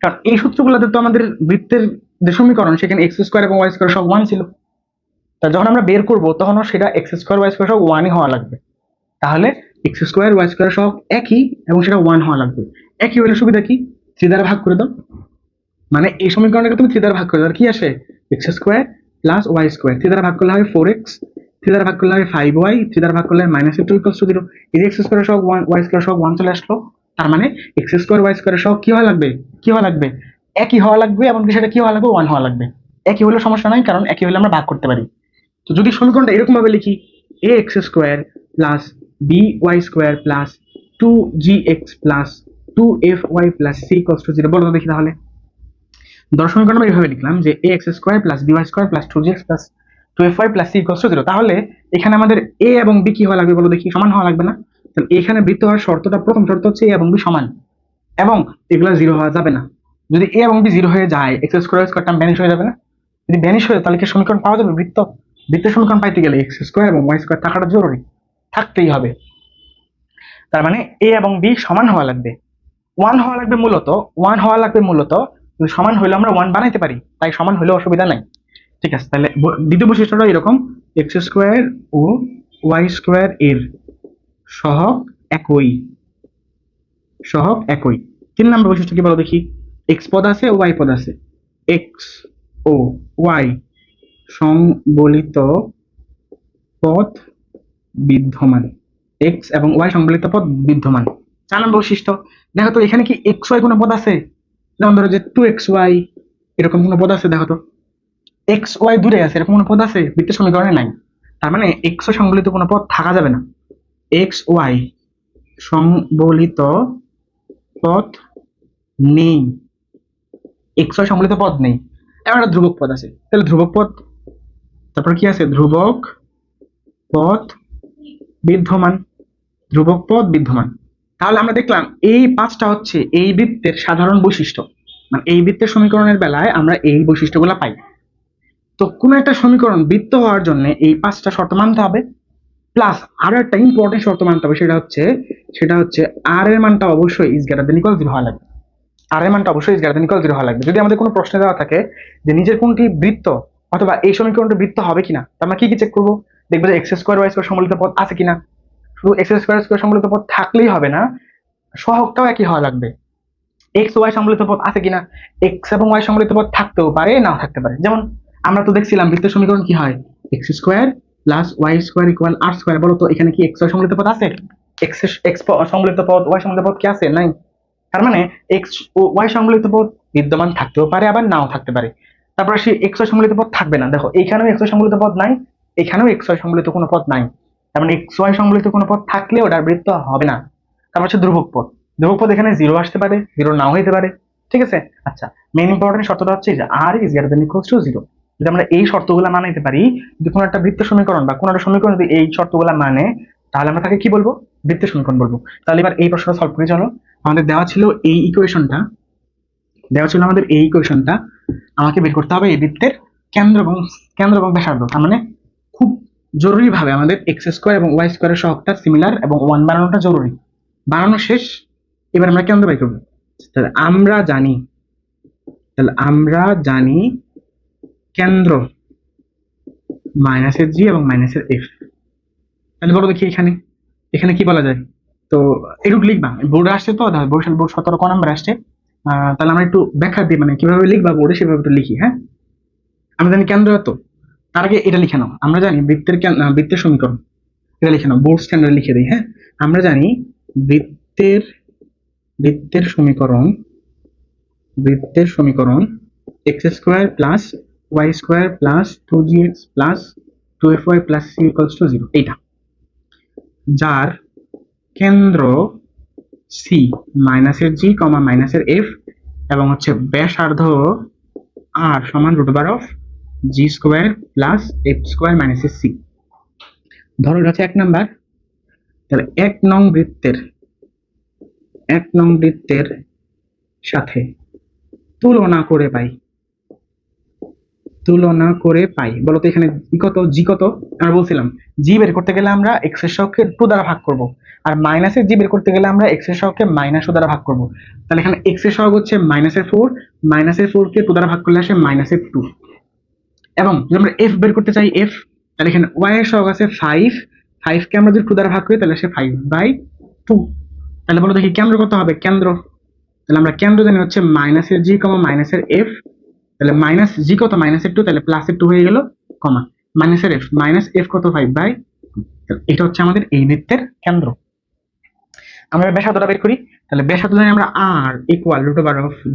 কারণ এই সূত্রগুলোতে তো আমাদের বৃত্তের যে সমীকরণ সেখানে x² এবং y² সহগ 1 ছিল। তা যখন আমরা বের করব তখনও সেটা x² y² সহগ 1ই হওয়া লাগবে। তাহলে x² y² সহগ একই এবং সেটা 1 হওয়া লাগবে। একই হলে সুবিধা কি? 3 দ্বারা ভাগ করে দাও। মানে এই সমীকরণটাকে তুমি 3 দ্বারা ভাগ করে দাও, কি আসে? x² + y²। 3 দ্বারা ভাগ করলে হয় 4x, 3 দ্বারা ভাগ করলে হয় 5y, 3 দ্বারা ভাগ করলে হয় -2 = 0। এই যে x² সহগ 1 y² সহগ 1 চলে আসলো। তার মানে x² y² সহগ কি হওয়া লাগবে? কি হওয়া লাগবে? একই হওয়া লাগবে, এবং সেটা কি হওয়া লাগবে? 1 হওয়া লাগবে। একই হলে সমস্যা নাই, কারণ একই হলে আমরা ভাগ করতে পারি। তো যদি সমীকরণটা এরকম ভাবে লিখি, ax² + by² + 2gx + 2fy + c = 0, বলো দেখি তাহলে। ধর সমীকরণ আমরা এইভাবে লিখলাম যে ax² + by² + 2gx + 2fy + c = 0। তাহলে এখানে আমাদের a এবং b কি হওয়া লাগবে বলো দেখি? সমান হওয়া লাগবে না? তাহলে এখানে বৃত্ত হওয়ার শর্তটা, প্রথম শর্ত হচ্ছে a এবং b সমান, এবং এগুলো 0 হওয়া যাবে না। যদি a এবং b 0 হয়ে যায়, x² y² টার্ম ভ্যানিশ হয়ে যাবে না? যদি ভ্যানিশ হয় তাহলে কি সমীকরণ পাওয়া যাবে? বৃত্তের সমীকরণ পাইতে গেলে x² এবং y² থাকাটা জরুরি, থাকতেই হবে। তার মানে a এবং b সমান হওয়া লাগবে। 1 হওয়া লাগবে মূলত, 1 হওয়া লাগবে মূলত। সমান হইলে আমরা 1 বানাইতে পারি, তাই সমান হইলে অসুবিধা নাই। ঠিক আছে, তাহলে দ্বিতীয় বৈশিষ্ট্যটা এরকম: x² ও y² এর সহগ একই, সহগ একই। 3 নম্বর বৈশিষ্ট্য কি বলো দেখি? x পদ আছে ও y পদ আছে, x ও y সংবলিত পদ বিদ্যমান, x এবং y সংবলিত পদ বিদ্যমান। 4 নম্বর বৈশিষ্ট্য, দেখো তো এখানে কি xy কোনো পদ আছে? যেমন ধরো যে 2xy, এরকম কোনো পদ আছে? দেখো তো xy দূরে আছে, এরকম কোনো পদ আছে? বৃত্তের সমীকরণে নাই। তার মানে xy সংবলিত কোনো পদ থাকা যাবে না। xy সংবলিত পদ নেই, xy সংবলিত পদ নেই। এবার একটা ধ্রুবক পদ আছে, তাহলে ধ্রুবক পদ, তারপর কি আছে? ধ্রুবক পদ বিদ্যমান, ধ্রুবক পদ বিদ্যমান। তাহলে আমরা দেখলাম এই 5টা হচ্ছে এই বৃত্তের সাধারণ বৈশিষ্ট্য, মানে এই বৃত্তের সমীকরণের বেলায় আমরা এই বৈশিষ্ট্যগুলো পাই। তো কোন একটা সমীকরণ বৃত্ত হওয়ার জন্য এই 5টা শর্ত মানতে হবে, প্লাস আরো একটা ইম্পর্টেন্ট শর্ত মানতে হবে, সেটা হচ্ছে আর এর মানটা অবশ্যই ইজ গ্রেটার দেন ইকুয়াল 0 হওয়া লাগবে। আর এর মানটা অবশ্যই ইজ গ্রেটার দেন ইকুয়াল 0 হওয়া লাগবে। যদি আমাদের কোনো প্রশ্নে দেওয়া থাকে যে নিচের কোনটি বৃত্ত অথবা এই সমীকরণটি বৃত্ত হবে কিনা, তো আমরা কি কি চেক করবো? দেখবো যে x² y² সম্বলিত পদ আছে কিনা, শুধু এক্স স্কোয়ার স্কোয়ার সম্বলিত পদ থাকলেই হবে না, সহগটাও একই হওয়া লাগবে। এক্স ওয়াই সম্বলিত পদ আছে কিনা, এক্স এবং ওয়াই সম্বলিত পদ থাকতেও পারে, নাও থাকতে পারে। যেমন আমরা তো দেখছিলাম বৃত্তের সমীকরণ কি হয়, x square plus Y square equal আর স্কোয়ার। বলো তো এখানে কি এক্স ওয়াই সম্বলিত পদ আছে? এক্স এক্স সম্বলিত পদ, ওয়াই সম্বলিত পদ কি আছে? নাই। তার মানে এক্স ও ওয়াই সম্বলিত পদ বিদ্যমান থাকতেও পারে, আবার নাও থাকতে পারে। তারপর আসি এক্স ওয়াই সম্বলিত পদ থাকবে না। দেখো এইখানেও এক্স ওয়াই সম্বলিত পদ নাই, এখানেও এক্স ওয়াই সম্বলিত কোনো পদ নাই। তার মানে এক্স ওয়াই সম্বলিত কোনো পদ থাকলে ওটার বৃত্ত হবে না। তারপর হচ্ছে ধ্রুবক পদ। ধ্রুবক পদ এখানে জিরো আসতে পারে, জিরো নাও হইতে পারে। ঠিক আছে। আচ্ছা, মেইন ইম্পর্টেন্ট শর্তটা হচ্ছে যে R is greater than equals to zero. যদি আমরা এই শর্তগুলো মানাইতে পারি, যদি কোনো একটা বৃত্ত সমীকরণ বা কোনো একটা সমীকরণ যদি এই শর্তগুলো মানে, তাহলে আমরা তাকে কি বলবো? বৃত্তের সমীকরণ বলবো। তাহলে এবার এই প্রশ্নটা সলভ করে চলো। আমাদের দেওয়া ছিল এই ইকুয়েশনটা, আমাকে বের করতে হবে এই বৃত্তের কেন্দ্র এবং ব্যাসার্ধ। তার মানে খুব জরুরি ভাবে আমাদের এক্স স্কোয়ার এবং ওয়াই স্কোয়ারের সহগটা সিমিলার এবং ওয়ান বানানোটা জরুরি। বানানো শেষ, এবার আমরা কেন্দ্র বের করবো। তাহলে আমরা জানি কেন্দ্র মাইনাসের জি এবং মাইনাসের এফ। তাহলে বলো দেখি এখানে কি বলা যায়? তো এটুকু লিখবা, বোর্ডে আসছে তো, বরিশাল বোর্ড 17 ক নাম্বার আসছে। তাহলে আমরা একটু ব্যাখ্যা দিই, মানে কিভাবে লিখবা বোর্ডে সেভাবে একটু লিখি। হ্যাঁ, আমরা জানি কেন্দ্র এত, তার আগে এটা লিখে নাও। আমরা জানি বৃত্তের সমীকরণ, এটা লিখে নাও, বোর্ড স্ট্যান্ডার্ড লিখে দিই। হ্যাঁ, আমরা জানি বৃত্তের সমীকরণ x square plus Y square plus 2gx plus 2fy plus c equals to 0। এইটা, যার কেন্দ্র সি মাইনাসের জি কমা মাইনাসের এফ এবং হচ্ছে ব্যাসার্ধ আর সমান √, জি স্কোয়ার প্লাস এফ স্কোয়ার মাইনাসের সি। ধরো এটা হচ্ছে 1 নাম্বার। তাহলে 1 নং বৃত্তের সাথে তুলনা করে পাই। বলতো এখানে জি কত? আমরা বলছিলাম জি বের করতে গেলে আমরা এক্স এর সহগকে 2 দ্বারা ভাগ করব, আর মাইনাসের জি বের করতে গেলে আমরা এক্স এর সহগকে -2 দ্বারা ভাগ করব। তাহলে এখানে এক্স এর সহগ হচ্ছে -4, -4 কে 2 দ্বারা ভাগ করলে আসে -2। এবং যদি আমরা এফ বের করতে চাই এফ, তাহলে এখানে ওয়াই এর সহগ আছে 5 কে আমরা যদি 2 দ্বারা ভাগ করি তাহলে আসে 5/2। তাহলে বলো দেখি কেন্দ্র কত হবে? তাহলে আমরা কেন্দ্র জানি হচ্ছে মাইনাসের জি কমা মাইনাসের এফ। তাহলে মাইনাস জি কত? -2, তাহলে +2 হয়ে গেল, কমা মাইনাসের এফ, মাইনাস এফ কত? 5/2। এটা হচ্ছে আমাদের এই বৃত্তের কেন্দ্র। আমরা ব্যাসার্ধটা বের করি। তাহলে ব্যাসার্ধ জানি আমরা আর ইকুয়াল √,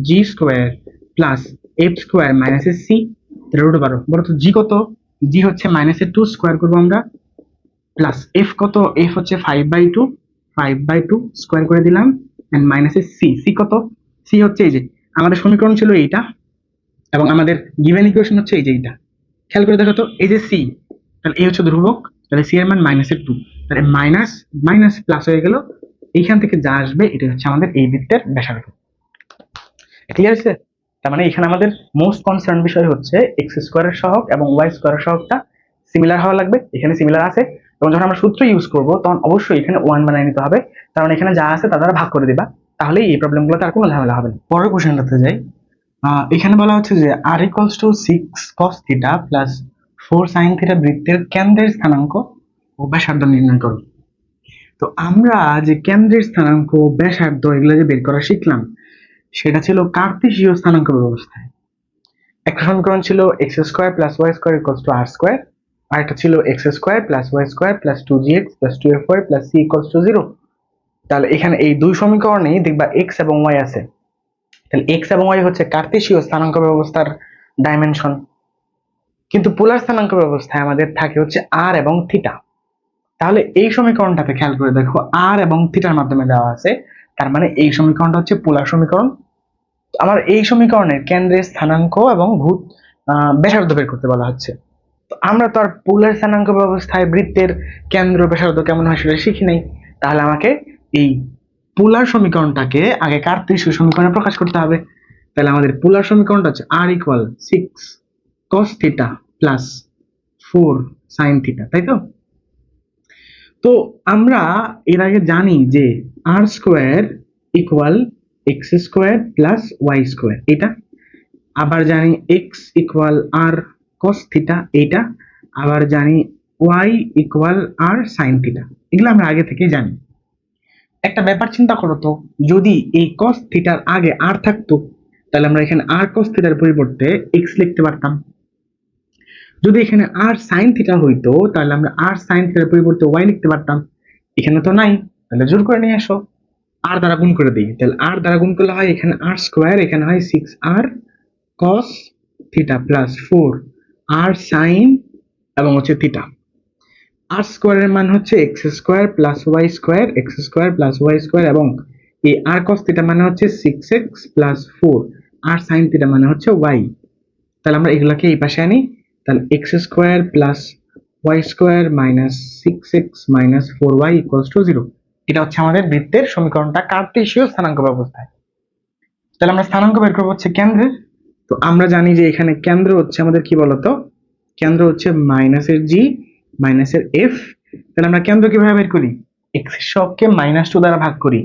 জি স্কোয়ার প্লাস এফ স্কোয়ার মাইনাসের সি, √। বলো তো জি কত? জি হচ্ছে -2 স্কোয়ার করবো আমরা, প্লাস এফ কত? এফ হচ্ছে 5/2 স্কোয়ার করে দিলাম, এন্ড মাইনাসের সি কত? সি হচ্ছে এই যে আমাদের সমীকরণ ছিল এইটা, এবং আমাদের গিভেন ইকুয়েশন হচ্ছে এই যে এইটা। খেয়াল করে দেখো তো, এই যে সি, তাহলে এই হচ্ছে ধ্রুবক, তাহলে সি এর মান -2, তাহলে মাইনাস প্লাস হয়ে গেল। এইখান থেকে যা আসবে এটা হচ্ছে আমাদের এই বৃত্তের ব্যাসার্ধ। ঠিক আছে। তার মানে এখানে আমাদের মোস্ট কনসার্ন বিষয় হচ্ছে এক্স স্কোয়ারের সহগ এবং ওয়াই স্কোয়ারের সহগটা সিমিলার হওয়া লাগবে। এখানে সিমিলার আছে, এবং যখন আমরা সূত্র ইউজ করব তখন অবশ্যই এখানে 1 বানিয়ে নিতে হবে, কারণ এখানে যা আছে তা দ্বারা ভাগ করে দিবা, তাহলেই এই প্রবলেমগুলোতে আর কোনো ঝামেলা হবে না। পরের কোশ্চেনটাতে যাই। এখানে বলা হচ্ছে যে r = 6 cos θ প্লাস 4 sin θ বৃত্তের কেন্দ্রের স্থানাঙ্ক ও ব্যাসার্ধ নির্ণয় করো। তো আমরা যে কেন্দ্রের স্থানাঙ্ক, ব্যাসার্ধ এগুলো যে বের করা শিখলাম, সেটা ছিল কার্তেশীয় স্থানাঙ্ক ব্যবস্থায়। একটা সমীকরণ ছিল X square plus Y square equals to R square, আর একটা ছিল X square plus Y square plus 2gx plus 2fy plus c equals to 0। তাহলে এখানে এই দুই সমীকরণেই দেখবা এক্স এবং ওয়াই আছে। তাহলে এক্স এবং ওয়াই হচ্ছে কার্তেশীয় স্থানাঙ্ক ব্যবস্থার ডাইমেনশন, কিন্তু পোলার স্থানাঙ্ক ব্যবস্থায় আমাদের থাকে হচ্ছে আর এবং থিটা। তাহলে এই সমীকরণটাতে খেয়াল করে দেখো, আর এবং থিটার মাধ্যমে দেওয়া আছে, তার মানে এই সমীকরণটা হচ্ছে পোলার সমীকরণ। আমার এই সমীকরণের কেন্দ্রের স্থানাঙ্ক এবং ব্যাসার্ধ বের করতে বলা হচ্ছে। তো আমরা তো আর পোলার স্থানাঙ্ক ব্যবস্থায় বৃত্তের কেন্দ্র ব্যাসার্ধ কেমন হয় সেটা শিখি নাই। তাহলে আমাকে এই পোলার সমীকরণটাকে আগে কার্তেশীয় সমীকরণে প্রকাশ করতে হবে। তাহলে আমাদের পোলার সমীকরণটা হচ্ছে r = 6 cos θ প্লাস 4 sin θ, তাই তো? তো আমরা এর আগে জানি যে r square equal x square plus Y square, এটা। আবার জানি x ইকুয়াল r cos θ, এইটা। আবার জানি y ইকুয়াল r sin θ। এগুলো আমরা আগে থেকেই জানি। একটা ব্যাপার চিন্তা করো তো, যদি এই cos থিটার আগে আর থাকতো তাহলে আমরা এখানে r cos থিটার পরিবর্তে x লিখতে পারতাম। যদি এখানে r sin থিটা হইতো তাহলে আমরা r sin থিটার পরিবর্তে y লিখতে পারতাম। এখানে তো নাই, তাহলে জোর করে নিয়ে আসো, r দ্বারা গুণ করে দিই। তাহলে r দ্বারা গুণ করলে হয় এখানে r স্কয়ার, এখানে হয় 6r cos theta plus 4r sin এবং হচ্ছে থিটা। r স্কয়ারের মান হচ্ছে x square plus y square, x square plus y square, এবং এই r cos থিটা মানে হচ্ছে 6x plus 4r sin theta মানে হচ্ছে y। তাহলে আমরা এগুলাকে এই পাশে আনি, তাহলে x square plus y square minus 6x minus 4y equals to 0। এটা হচ্ছে আমাদের বৃত্তের সমীকরণটা কার্টেসীয় স্থানাঙ্ক ব্যবস্থায়। তাহলে আমরা স্থানাঙ্ক বের করবো হচ্ছে কেন্দ্রের। তো আমরা জানি যে এখানে কেন্দ্র হচ্ছে আমাদের কি বলতো, কেন্দ্র হচ্ছে মাইনাসের জি মাইনাসের এফ। তাহলে আমরা কেন্দ্র কিভাবে বের করি, x এর সহগকে -2 দ্বারা ভাগ করি।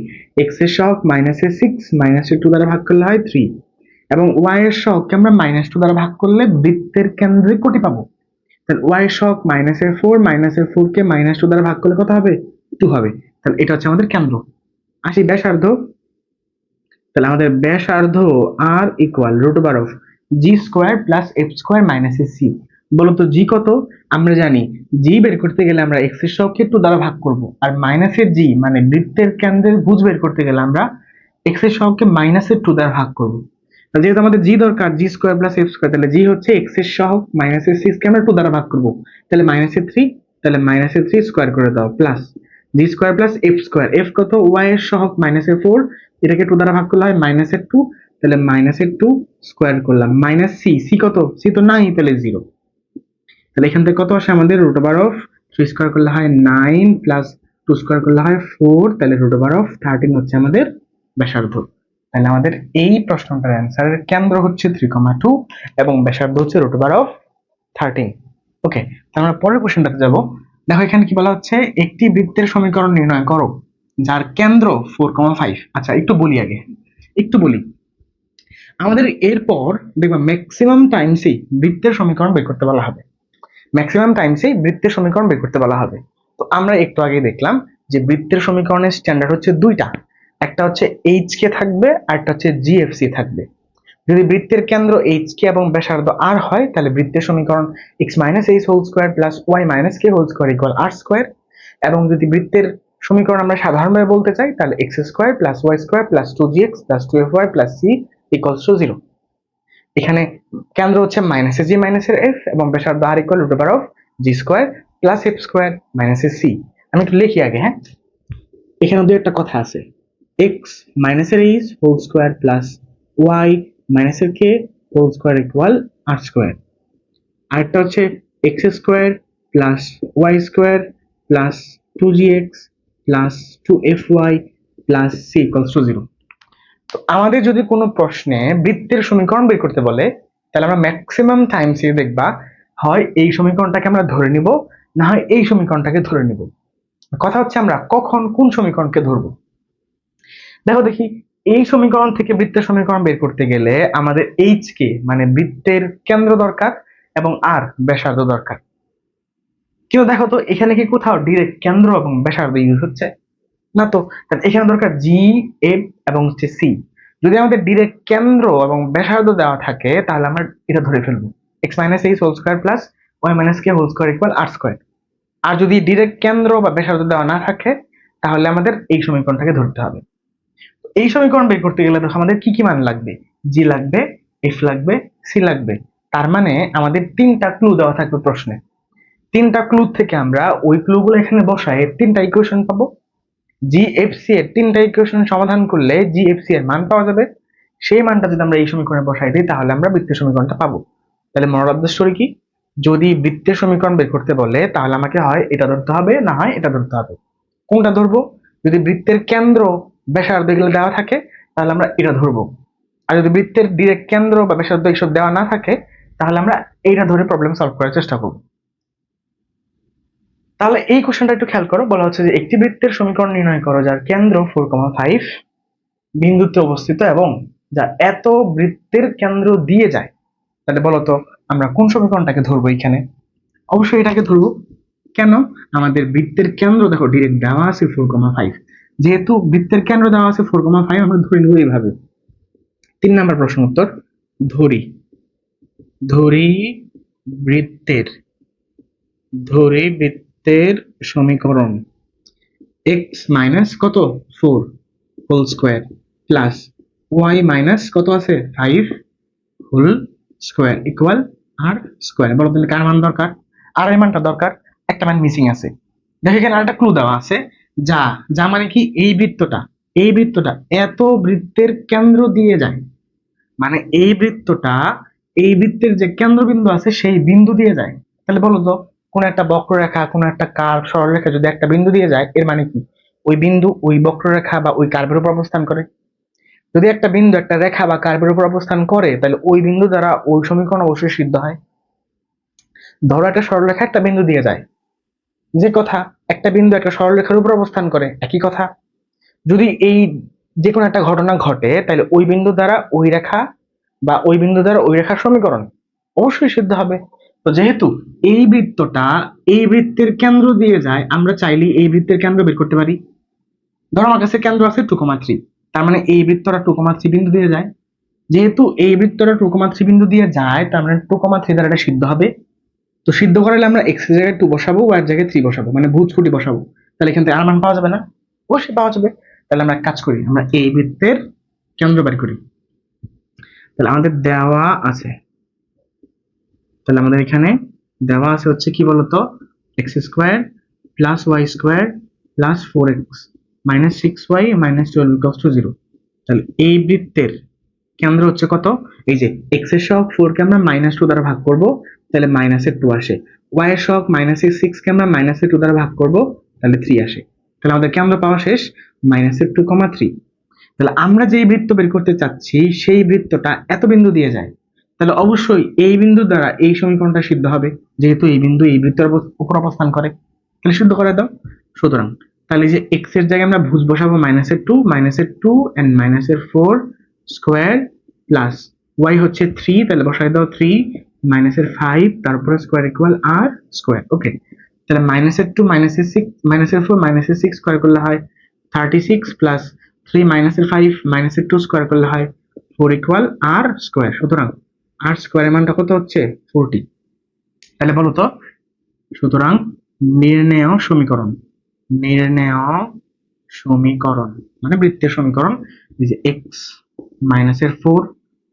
x এর সহগ মাইনাসের 6 মাইনাসের 2 দ্বারা ভাগ করলে হয় 3, এবং y এর সহগকে আমরা -2 দ্বারা ভাগ করলে বৃত্তের কেন্দ্রে কোটি পাবো। তাহলে y এর সহগ মাইনাসের 4 কে -2 দ্বারা ভাগ করলে কত হবে, 2 হবে। তাহলে এটা হচ্ছে আমাদের কেন্দ্র। আসি ব্যাসার্ধ। তাহলে আমাদের ব্যাসার্ধ r ইকুয়াল √অফ g square plus F square minus c. বলতো জি কত, আমরা জানি জি বের করতে গেলে আমরা x এর সহগকে 2 দ্বারা ভাগ করব, আর মাইনাসের জি মানে বৃত্তের কেন্দ্রের ভুজ বের করতে গেলে আমরা x এর সহগকে -2 দ্বারা ভাগ করব। যেহেতু আমাদের জি দরকার, জি স্কয়ার প্লাস এফ স্কয়ার, তাহলে জি হচ্ছে x এর সহগ -6 কে আমরা 2 দ্বারা ভাগ করব, তাহলে -3, তাহলে -3 স্কয়ার করে দাও plus G square plus F square, F কত y এর সহগ -4, এটাকে 2 দ্বারা ভাগ করলে হয় -2, তাহলে -2 স্কয়ার করলাম মাইনাস সি, সি কত, সি তো নাই, তাহলে 0। তাহলে এখান থেকে কত আসে আমাদের √অফ 3 স্কয়ার করলে হয় 9 প্লাস 2 স্কয়ার করলে হয় 4, তাহলে √অফ 13 হচ্ছে আমাদের ব্যাসার্ধ। তাহলে আমাদের এই প্রশ্নটার অ্যান্সারের কেন্দ্র হচ্ছে 3,2 এবং ব্যাসার্ধ হচ্ছে √অফ 13। ওকে, তাহলে আমরা পরের কোশ্চেনটাতে যাব। দেখো এখানে কি বলা হচ্ছে, একটি বৃত্তের সমীকরণ নির্ণয় করো যার কেন্দ্র 4,5। আচ্ছা একটু বলি আগে, একটু বলি, আমাদের এরপর দেখবা ম্যাক্সিমাম টাইমসই বৃত্তের সমীকরণ বের করতে বলা হবে, ম্যাক্সিমাম টাইমসই বৃত্তের সমীকরণ বের করতে বলা হবে। তো আমরা একটু আগে দেখলাম যে বৃত্তের সমীকরণের স্ট্যান্ডার্ড হচ্ছে দুইটা, একটা হচ্ছে এইচ কে থাকবে আর একটা হচ্ছে জিএফসি থাকবে। যদি বৃত্তের কেন্দ্র এইচ কে এবং ব্যাসার্ধ আর হয় তাহলে বৃত্তের সমীকরণ x minus H whole square plus Y minus কে হোল স্কোয়ার ইকুয়াল আর স্কোয়ার, এবং যদি বৃত্তের সমীকরণ আমরা সাধারণভাবে বলতে চাই তাহলে x square plus Y square plus 2gx plus 2fy plus c equals to 0। এখানে কেন্দ্র হচ্ছে মাইনাসের জি মাইনাসের এফ এবং ব্যাসার্ধ আর ইকুয়াল √অফ জি স্কোয়ার প্লাস এফ স্কোয়ার মাইনাসের সি। আমি একটু লিখি আগে, হ্যাঁ, এখানে দুই একটা কথা আছে, এক্স মাইনাসের h whole square plus Y মাইনাসের কে হোল স্কোয়ার ইকুয়াল আর স্কোয়ার, আরেকটা হচ্ছে x square plus Y square plus 2gx plus 2fy plus c equals to 0। তো আমাদের যদি কোনো প্রশ্নে বৃত্তের সমীকরণ বের করতে বলে তাহলে আমরা ম্যাক্সিমাম টাইমস দেখবা হয় এই সমীকরণটাকে আমরা ধরে নিব, না হয় এই সমীকরণটাকে ধরে নিব। কথা হচ্ছে আমরা কখন কোন সমীকরণকে ধরবো। দেখো দেখি, এই সমীকরণ থেকে বৃত্তের সমীকরণ বের করতে গেলে আমাদের এইচ কে মানে বৃত্তের কেন্দ্র দরকার এবং আর ব্যাসার্ধ দরকার। কিন্তু দেখো তো এখানে কি কোথাও ডিরেক্ট কেন্দ্র এবং ব্যাসার্ধ ইউজ হচ্ছে না, তো এখানে দরকার জি এফ এবং হচ্ছে সি। যদি আমাদের ডিরেক্ট কেন্দ্র এবং ব্যাসার্ধ দেওয়া থাকে তাহলে আমরা এটা ধরে ফেলবো, x minus H whole square plus Y minus কে হোল স্কোয়ার ইকুয়াল আর স্কোয়ার। আর যদি ডিরেক্ট কেন্দ্র বা ব্যাসার্ধ দেওয়া না থাকে তাহলে আমাদের এই সমীকরণটাকে ধরতে হবে। এই সমীকরণ বের করতে গেলে তো আমাদের কি কি মান লাগবে, জি লাগবে, এফ লাগবে, সি লাগবে। তার মানে আমাদের 3টা ক্লু দেওয়া থাকবে প্রশ্নে, 3টা ক্লু থেকে আমরা ওই ক্লুগুলো এখানে বসায় 3টা ইকুয়েশন পাবো। জিএফসি এর 3টা ইকুয়েশন সমাধান করলে জিএফসি এর মান পাওয়া যাবে, সেই মানটা যদি আমরা এই সমীকরণে বসাই দিই তাহলে আমরা বৃত্তের সমীকরণটা পাবো। তাহলে মোরাল অফ দ্য স্টোরি কি, যদি বৃত্তের সমীকরণ বের করতে বলে তাহলে আমাকে হয় এটা ধরতে হবে, না হয় এটা ধরতে হবে। কোনটা ধরবো, যদি বৃত্তের কেন্দ্র ব্যাসার্ধ এগুলো দেওয়া থাকে তাহলে আমরা এটা ধরবো, আর যদি বৃত্তের ডিরেক্ট কেন্দ্র বা ব্যাসার্ধ এইসব দেওয়া না থাকে তাহলে আমরা এইটা ধরে প্রবলেম সলভ করার চেষ্টা করবো। তাহলে এই কোশ্চেনটা একটু খেয়াল করো, বলা হচ্ছে যে একটি বৃত্তের সমীকরণ নির্ণয় করো যার কেন্দ্র 4,5 বিন্দুতে অবস্থিত এবং যা এত বৃত্তের কেন্দ্র দিয়ে যায়। তাহলে বলতো আমরা কোন সমীকরণটাকে ধরবো, এখানে অবশ্যই এটাকে ধরবো। কেন? আমাদের বৃত্তের কেন্দ্র দেখো ডিরেক্ট দেওয়া আছে 4,5, যেহেতু বৃত্তের কেন্দ্র দেওয়া আছে 4,5 আমরা ধরে নেব এইভাবে। 3 নাম্বার প্রশ্ন উত্তর, ধরি ধরি বৃত্তের ধরি বৃত্তের সমীকরণ x মাইনাস কত 4 whole square plus y minus কত আছে 5 হোল স্কোয়ার ইকুয়াল আর স্কোয়ার। বলো তাহলে কার মান দরকার? আর এর মানটা দরকার, একটা মান মিসিং আছে। দেখো এখানে আরেকটা ক্লু দেওয়া আছে, যা যা মানে কি এই বৃত্তটা এত বৃত্তের কেন্দ্র দিয়ে যায়, মানে এই বৃত্তের যে কেন্দ্রবিন্দু আছে সেই বিন্দু দিয়ে যায়। তাহলে বলো তো, কোন একটা বক্ররেখা, কোন একটা কার্ভ, সরলরেখা যদি একটা বিন্দু দিয়ে যায়, এর মানে কি ওই বিন্দু ওই বক্ররেখা বা ওই কার্ভের উপর অবস্থান করে। যদি একটা বিন্দু একটা রেখা বা কার্ভের উপর অবস্থান করে, তাহলে ওই বিন্দু দ্বারা ওই সমীকরণ অবশ্যই সিদ্ধ হয়। ধরো একটা সরলরেখা একটা বিন্দু দিয়ে যায়, যে কথা একটা বিন্দু একটা সরলরেখার উপর অবস্থান করে, একই কথা। যদি এই যে কোনো একটা ঘটনা ঘটে, তাহলে ওই বিন্দু দ্বারা ওই রেখা বা ওই বিন্দু দ্বারা ওই রেখার সমীকরণ অবশ্যই সিদ্ধ হবে। তো যেহেতু এই বৃত্তটা এই বৃত্তের কেন্দ্র দিয়ে যায়, আমরা চাইলেই এই বৃত্তের কেন্দ্র বের করতে পারি। ধরো আমার কাছে কেন্দ্র আছে 2,3, তার মানে এই বৃত্তটা 2,3 বিন্দু দিয়ে যায়। যেহেতু এই বৃত্তটা 2,3 বিন্দু দিয়ে যায়, তার মানে 2,3 দ্বারা এটা সিদ্ধ হবে। তো সিদ্ধ করালে আমরা x এর জায়গায় 2 বসাবো, y এর জায়গায় 3 বসাবো, মানে ভুজ খুঁটি বসাবো। তাহলে এখান থেকে আর মান পাওয়া যাবে না? অবশ্যই পাওয়া যাবে। তাহলে আমরা এক কাজ করি, আমরা এই বৃত্তের কেন্দ্র বের করি। তাহলে আমাদের দেওয়া আছে, তাহলে আমাদের এখানে দেওয়া আছে হচ্ছে কি বলতো, x square plus Y square plus 4x minus 6y minus 12 equals to 0। তাহলে এই বৃত্তের কেন্দ্র হচ্ছে কত? এই যে এক্স এর সহগ 4 কে আমরা -2 দ্বারা ভাগ করব, তাহলে -2 আসে। y এর সহগ -6 কে আমরা -2 দ্বারা ভাগ করব, তাহলে 3 আসে। তাহলে আমাদের কেন্দ্র পাওয়া শেষ, -2,3। তাহলে আমরা যেই বৃত্ত বের করতে চাচ্ছি সেই বৃত্তটা এত বিন্দু দিয়ে যায়, তাহলে অবশ্যই এই বিন্দু দ্বারা এই সমীকরণটা সিদ্ধ হবে, যেহেতু এই বিন্দু এই বৃত্তের উপর অবস্থান করে। তাহলে সিদ্ধ করে দাও। সুতরাং তাহলে যে x এর জায়গায় আমরা ভুজ বসাবো -2 এন্ড -4 স্কোয়ার প্লাস y হচ্ছে 3, তাহলে বসাই দাও 3 -5 তারপরে স্কোয়ার ইকুয়াল r স্কোয়ার। ওকে, তাহলে -2 -4 -6 স্কোয়ার করলে হয় 36 প্লাস 3 -5 -2 স্কোয়ার করলে হয় 4 ইকুয়াল r স্কোয়ার। সুতরাং r স্কোয়ারের মানটা কত হচ্ছে 40। তাহলে বলো তো, সুতরাং নির্ণেয় সমীকরণ মানে বৃত্তের সমীকরণ, এই যে x -4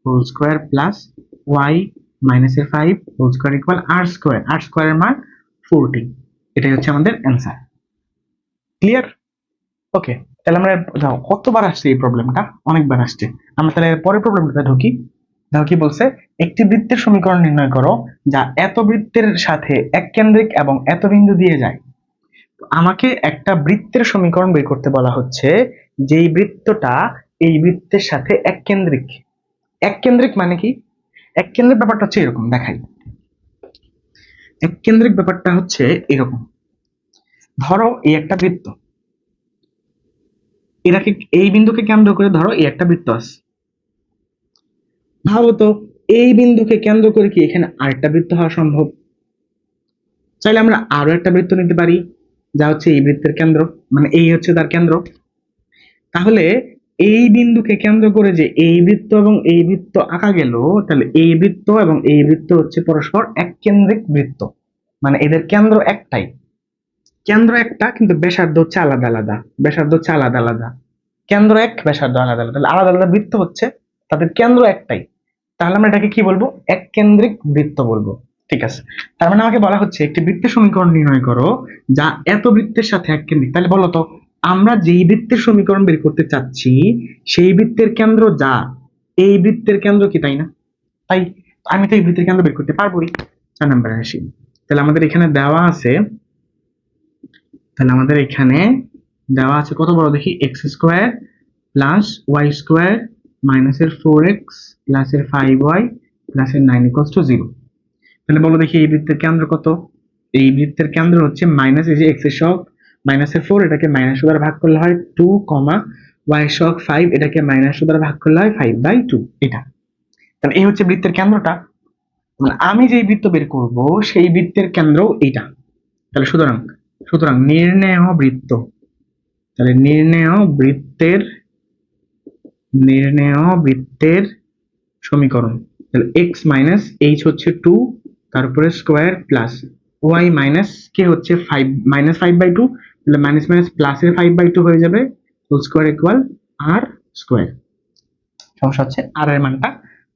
whole square plus y -5 whole square equal r স্কোয়ারের মান 40। এটাই হচ্ছে আমাদের অ্যান্সার। ক্লিয়ার? ওকে, তাহলে আমরা যাও কতবার আসছে এই প্রবলেমটা, অনেকবার আসছে। আমরা তাহলে পরের প্রবলেমটা ঢুকি। দেখো কি বলছে, একটি বৃত্তের সমীকরণ নির্ণয় করো যা এত বৃত্তের সাথে এক কেন্দ্রিক এবং এত বিন্দু দিয়ে যায়। আমাকে একটা বৃত্তের সমীকরণ বের করতে বলা হচ্ছে, যেই বৃত্তটা এই বৃত্তের সাথে এক কেন্দ্রিক। এক কেন্দ্রিক মানে কি? এক কেন্দ্রিক ব্যাপারটা হচ্ছে এরকম, দেখাই। এক কেন্দ্রিক ব্যাপারটা হচ্ছে এরকম, ধরো এই একটা বৃত্ত, এটাকে এই বিন্দুকে কেন্দ্র করে ধরো এই একটা বৃত্ত আছে। ভাবো তো, এই বিন্দুকে কেন্দ্র করে কি এখানে আরেকটা বৃত্ত হওয়া সম্ভব? চাইলে আমরা আরো একটা বৃত্ত নিতে পারি, যা হচ্ছে এই বৃত্তের কেন্দ্র, মানে এই হচ্ছে তার কেন্দ্র। তাহলে এই বিন্দুকে কেন্দ্র করে যে এই বৃত্ত এবং এই বৃত্ত আঁকা গেল, তাহলে এই বৃত্ত এবং এই বৃত্ত হচ্ছে পরস্পর এক কেন্দ্রিক বৃত্ত, মানে এদের কেন্দ্র একটাই। কেন্দ্র একটা, কিন্তু ব্যাসার্ধ হচ্ছে আলাদা আলাদা। কেন্দ্র এক, ব্যাসার্ধ আলাদা আলাদা, তাহলে আলাদা আলাদা বৃত্ত হচ্ছে, তাদের কেন্দ্র একটাই। তাহলে আমরা এটাকে কি বলবো? এক কেন্দ্রিক বৃত্ত বলবো। ঠিক আছে, তার মানে আমাকে বলা হচ্ছে একটি বৃত্তের সমীকরণ নির্ণয় করো যা এত বৃত্তের সাথে এক কেন্দ্রিক। তাহলে বলো তো, আমরা যেই বৃত্তের সমীকরণ বের করতে চাচ্ছি সেই বৃত্তের কেন্দ্র যা এই বৃত্তের কেন্দ্র কি, তাই না? তাই আমি তো এই বৃত্তের কেন্দ্র বের করতে পারবোই। 4 নম্বরে আসি। তাহলে আমাদের এখানে দেওয়া আছে, কত বড় দেখি, x square plus Y square minus এর 4x প্লাস এর 5y প্লাস এর 9 ইকুয়ালস টু 0। তাহলে বলো দেখি এই বৃত্তের কেন্দ্র কত? এই বৃত্তের কেন্দ্র হচ্ছে মাইনাস, এই যে x এর সহগ -4, এটাকে -2 দ্বারা ভাগ করলে হয় 2, y এর সহগ 5, এটাকে -2 দ্বারা ভাগ করলে হয় 5/2। এটা তাহলে এই হচ্ছে বৃত্তের কেন্দ্রটা। মানে আমি যেই বৃত্ত বের করব সেই বৃত্তের কেন্দ্র এইটা। তাহলে সুতরাং সুতরাং নির্ণেয় বৃত্ত, তাহলে নির্ণেয় বৃত্তের সমীকরণ, তাহলে এক্স মাইনাস এইচ হচ্ছে 2, তারপরে স্কোয়ার প্লাস ওয়াই মাইনাস কে হচ্ছে 5 -5/2, তাহলে মাইনাস মাইনাস প্লাসের 5/2 হয়ে যাবে, হোল স্কোয়ার ইকুয়াল আর স্কোয়ার। সমস্যা হচ্ছে আর এর মানটা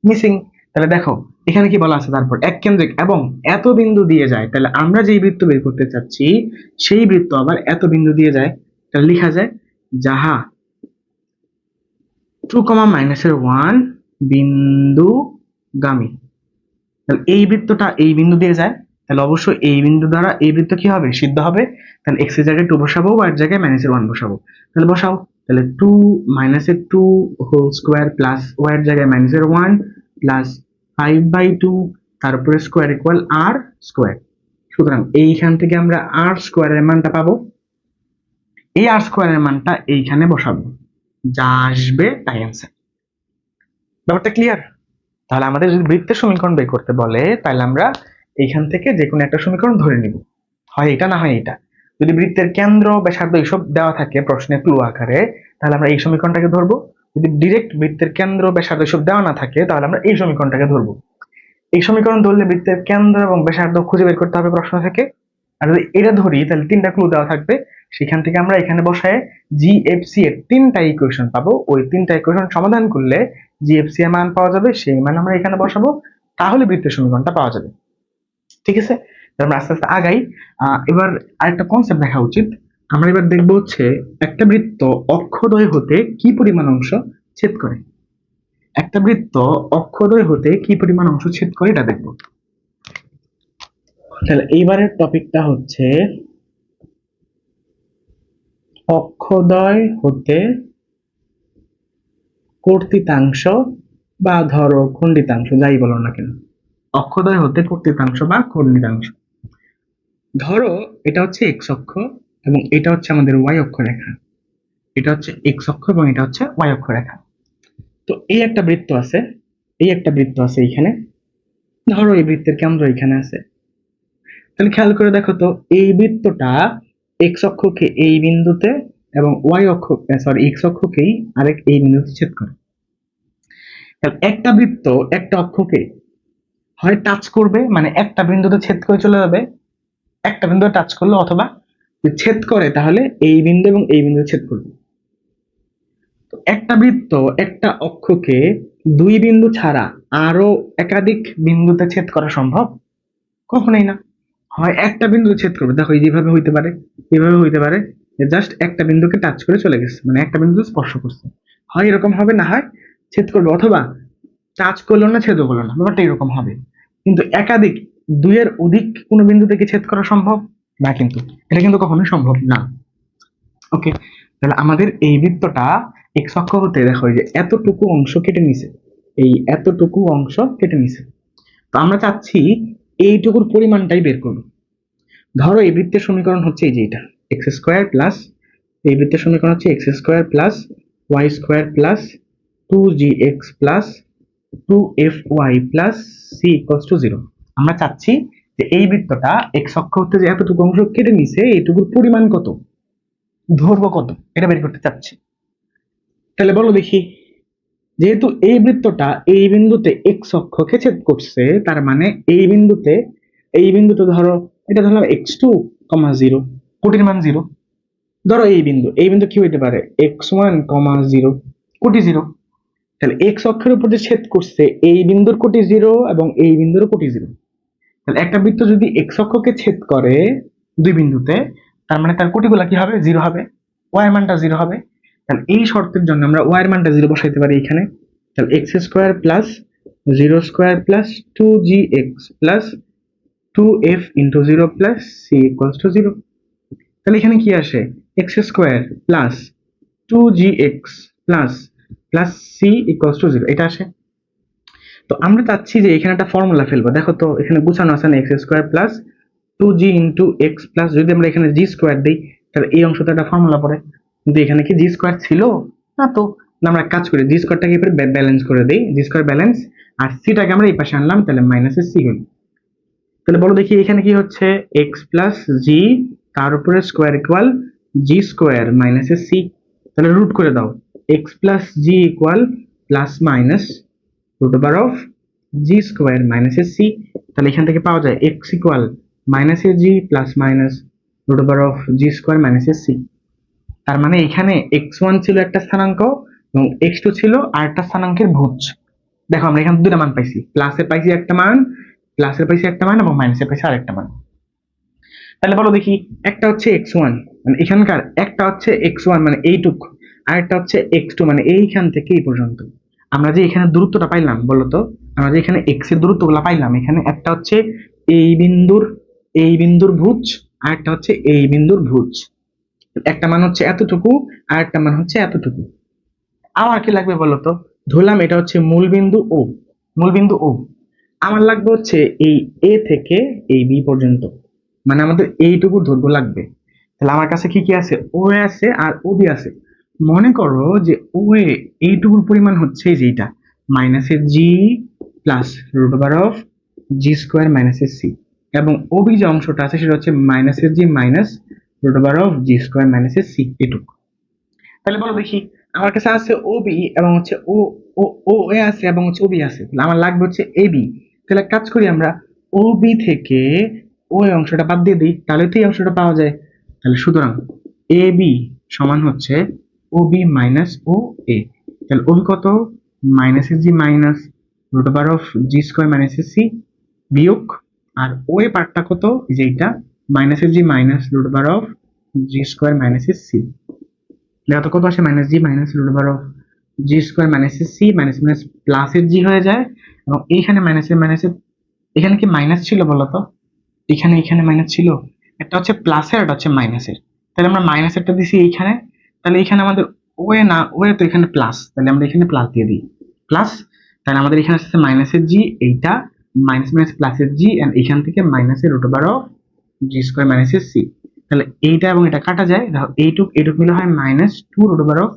মিসিং। তাহলে দেখো এখানে কি বলা আছে, তারপর এক কেন্দ্রিক এবং এত বিন্দু দিয়ে যায়, তাহলে আমরা যেই বৃত্ত বের করতে চাচ্ছি সেই বৃত্ত আবার এত বিন্দু দিয়ে যায়, তাহলে লেখা যায় যাহা 2, -1 বিন্দুগামী। তাহলে এই বৃত্তটা এই বিন্দু দিয়ে যায়, তাহলে অবশ্যই এই বিন্দু দ্বারা এই বৃত্ত কি হবে, সিদ্ধ হবে। তাহলে x এর জায়গায় 2 বসাবো, y এর জায়গায় -1 বসাবো। তাহলে বসাও, তাহলে 2 -2 হোল স্কোয়ার প্লাস y এর জায়গায় -1 প্লাস 5/2 তারপরে স্কোয়ার ইকুয়াল আর স্কোয়ার। সুতরাং এইখান থেকে আমরা আর স্কোয়ারের মানটা পাবো, এই আর স্কোয়ারের মানটা এইখানে বসাবো, যা আসবে তাই অ্যান্সার। ব্যাপারটা ক্লিয়ার? তাহলে আমাদের যদি বৃত্তের সমীকরণ বের করতে বলে, তাহলে আমরা এইখান থেকে যে কোনো একটা সমীকরণ ধরে নিব, হয় এটা না হয় এটা। যদি বৃত্তের কেন্দ্র ব্যাসার্ধ এইসব দেওয়া থাকে প্রশ্নে ক্লু আকারে, তাহলে আমরা এই সমীকরণটাকে ধরবো। যদি ডিরেক্ট বৃত্তের কেন্দ্র ব্যাসার্ধ এইসব দেওয়া না থাকে, তাহলে আমরা এই সমীকরণটাকে ধরবো। এই সমীকরণ ধরলে বৃত্তের কেন্দ্র এবং ব্যাসার্ধ খুঁজে বের করতে হবে প্রশ্ন থেকে। আর যদি এটা ধরি তাহলে 3টা ক্লু দেওয়া থাকবে, সেখান থেকে আমরা এখানে বসায় জিএফসি এর 3টা ইকুয়েশন পাবো। ওই 3টা ইকুয়েশন সমাধান করলে জিএফসি এর মান পাওয়া যাবে, সেই মান আমরা এখানে বসাবো, তাহলে বৃত্তের সমীকরণটা পাওয়া যাবে। ঠিক আছে, আমরা আস্তে আস্তে আগাই। এবার আরেকটা কনসেপ্ট দেখা উচিত। আমরা এবার দেখবো হচ্ছে একটা বৃত্ত অক্ষদ্বয় হতে কি পরিমাণ অংশ ছেদ করে। একটা বৃত্ত অক্ষদ্বয় হতে কি পরিমাণ অংশ ছেদ করে এটা দেখবো। তাহলে এইবারের টপিকটা হচ্ছে অক্ষদ্বয় হতে কর্তৃতাংশ বা ধরো খণ্ডিতাংশ, যাই বলো না কেন, অক্ষদ্বয় হতে কর্তৃতাংশ বা খণ্ডিতাংশ। ধরো এটা হচ্ছে এক্স অক্ষ এবং এটা হচ্ছে আমাদের ওয়াই অক্ষরেখা, এটা হচ্ছে এক্স অক্ষ এবং এটা হচ্ছে ওয়াই অক্ষরেখা। তো এই একটা বৃত্ত আছে, এইখানে, ধরো এই বৃত্তের কেন্দ্র এখানে আছে। তাহলে খেয়াল করে দেখো তো, এই বৃত্তটা এক্স অক্ষকে এই বিন্দুতে এবং ওয়াই অক্ষ এক্স অক্ষকেই আরেক এই বিন্দুতে ছেদ করে। তাহলে একটা বৃত্ত একটা অক্ষকে হয় টাচ করবে, মানে একটা বিন্দুতে ছেদ করে চলে যাবে, একটা বিন্দু টাচ করলো, অথবা ছেদ করে তাহলে এই বিন্দু এবং এই বিন্দু ছেদ করবে। তো একটা বৃত্ত একটা অক্ষকে দুই বিন্দু ছাড়া আরো একাধিক বিন্দুতে ছেদ করা সম্ভব? কখনোই না। হয় একটা বিন্দু ছেদ করবে, দেখো যেভাবে হইতে পারে, এভাবে হইতে পারে, জাস্ট একটা বিন্দুকে টাচ করে চলে গেছে, মানে একটা বিন্দু স্পর্শ করছে, হয় এরকম হবে, না হয় ছেদ করবে, অথবা টাচ করলো না ছেদও করলো না, ব্যাপারটা এরকম হবে। কিন্তু একাধিক দুইয়ের অধিক কোনো বিন্দু থেকে ছেদ করা সম্ভব না, কিন্তু এটা কিন্তু কখনোই সম্ভব না। ওকে, তাহলে আমাদের এই বৃত্তটা এক্স অক্ষ হতে দেখো যে এতটুকু অংশ কেটে নিছে, এই এতটুকু অংশ কেটে নিছে। তো আমরা চাচ্ছি এইটুকুর পরিমাণটাই বের করব। ধরো এই বৃত্তের সমীকরণ হচ্ছে এই যে এটা এক্স স্কোয়ার প্লাস, এই বৃত্তের সমীকরণ হচ্ছে x square plus Y square plus 2gx plus 2fy plus c equals to 0। আমরা চাচ্ছি যে এই বৃত্তটা এক্স অক্ষ হতে যে এতটুকু অংশ কেটে নিছে, এইটুকুর পরিমাণ কত, ধরবো কত, এটা বের করতে চাচ্ছি। তাহলে বলো দেখি, যেহেতু এই বৃত্তটা এই বিন্দুতে এক্স অক্ষকে ছেদ করছে, তার মানে এই বিন্দুতে ধরো এটা ধরলাম x2, 0, কোটির মান 0। ধরো এই বিন্দু কি হইতে পারে, x1, 0, কোটি 0। তাহলে এক্স অক্ষের উপর যে ছেদ করছে এই বিন্দুর কোটি 0 এবং এই বিন্দুর কোটি 0। তাহলে একটা বৃত্ত যদি এক্স অক্ষকে ছেদ করে দুই বিন্দুতে, তার মানে তার কোটিগুলা কি হবে, 0 হবে, ওয়াই এর মানটা 0 হবে। তাহলে এই শর্তের জন্য আমরা ওয়াই এর মানটা 0 বসাইতে পারি এখানে। তাহলে x square plus 0 square plus 2gx plus 2f into 0 plus c equals to 0। তাহলে এখানে কি আসে, x square plus 2gx plus plus c equals to 0, এটা আসে। তো আমরা চাচ্ছি যে এখানে একটা ফর্মুলা ফেলবো, দেখো তো এখানে গুছানো আছে না, x square plus 2g into x plus, যদি আমরা এখানে জি স্কোয়ার দিই তাহলে এই অংশটা একটা ফর্মুলা পড়ে, কিন্তু এখানে কি জি স্কোয়ার ছিল না। তো আমরা এক কাজ করি, জি স্কোয়ারটাকে এবারে ব্যালেন্স করে দিই, জি স্কোয়ার ব্যালেন্স, আর সিটাকে আমরা এই পাশে আনলাম, তাহলে মাইনাসের সি হল। তাহলে বলো দেখি এখানে কি হচ্ছে, এক্স প্লাস জি তার উপরে square equal g square minus c. তাহলে রুট করে দাও, x plus g equal plus minus root over of G square minus c. তাহলে এখান থেকে পাওয়া যায় এক্স ইকুয়াল মাইনাস এ g plus minus root over of G square minus c. তার মানে এখানে এক্স ওয়ান ছিল একটা স্থানাঙ্ক এবং এক্স টু ছিল আরেকটা স্থানাঙ্কের ভুজ। দেখো আমরা এখানে দুটা মান পাইছি, প্লাসের পাইছি একটা মান, প্লাসের পাইছি একটা মান এবং মাইনাসের পাইছি আরেকটা মান। তাহলে বলো দেখি, একটা হচ্ছে এক্স ওয়ান মানে এখানকার, একটা হচ্ছে এক্স ওয়ান মানে এইটুক, আরেকটা হচ্ছে এক্স টু মানে এইখান থেকে এই পর্যন্ত। আমরা যে এখানে দূরত্বটা পাইলাম বলতো, আমরা যে এখানে এক্স এর দূরত্বগুলো পাইলাম, এখানে একটা হচ্ছে এই বিন্দুর ভুজ, আর একটা হচ্ছে এই বিন্দুর ভুজ। একটা মান হচ্ছে এতটুকু আর একটা মান হচ্ছে এতটুকু। আমার কি লাগবে বলতো, ধরলাম এটা হচ্ছে মূল বিন্দু ও, আমার লাগবে হচ্ছে এই এ থেকে এই বি পর্যন্ত, মানে আমাদের এইটুকু দৈর্ঘ্য লাগবে। তাহলে আমার কাছে কি কি আছে, ও এ আছে আর ও বি আছে। মনে করো যে ও এ এইটুকুর পরিমাণ হচ্ছে যেটা মাইনাসের g plus root over of G square মাইনাসের সি, এবং ও বি যে অংশটা আছে সেটা হচ্ছে মাইনাসের g minus root over of G square মাইনাসের সি এটুকু। তাহলে বলো দেখি, আমার কাছে আছে ও বি এবং হচ্ছে ও ও ও এ আছে এবং হচ্ছে ও বি আছে, তাহলে আমার লাগবে হচ্ছে এ বি। তাহলে কাজ করি আমরা, ও বি থেকে ও এ অংশটা বাদ দিয়ে দিই, তাহলে তো এই অংশটা পাওয়া যায়। তাহলে সুতরাং এ বি সমান হচ্ছে ও বি মাইনাস ও এ। তাহলে ও বি কত, minus g minus root over of G square minus c বিয়োগ, আর ও এ পার্টটা কত, এই যে এইটা minus g minus root over of G square minus c. দেখো তো কত আসে, minus g minus root over of G square minus c, minus minus প্লাসের জি হয়ে যায়, এবং এইখানে মাইনাসের মাইনাসের, এখানে কি মাইনাস ছিল বলতো, এখানে এখানে মাইনাস ছিল, একটা হচ্ছে প্লাসের একটা হচ্ছে মাইনাসের। তাহলে আমরা মাইনাসেরটা দিছি এইখানে, তাহলে এখানে আমাদের ওয়ে না ওয়ে তো এখানে প্লাস, তাহলে আমরা এখানে প্লাস দিয়ে দিই প্লাস। তাহলে আমাদের এখানে আসছে মাইনাসের জি এইটা, মাইনাস মাইনাস প্লাসের জি, এন্ড এখান থেকে মাইনাসের root over of G square মাইনাসের সি। তাহলে এইটা এবং এটা কাটা যায়, দেখো এইটুক মিলে হয় minus two root over of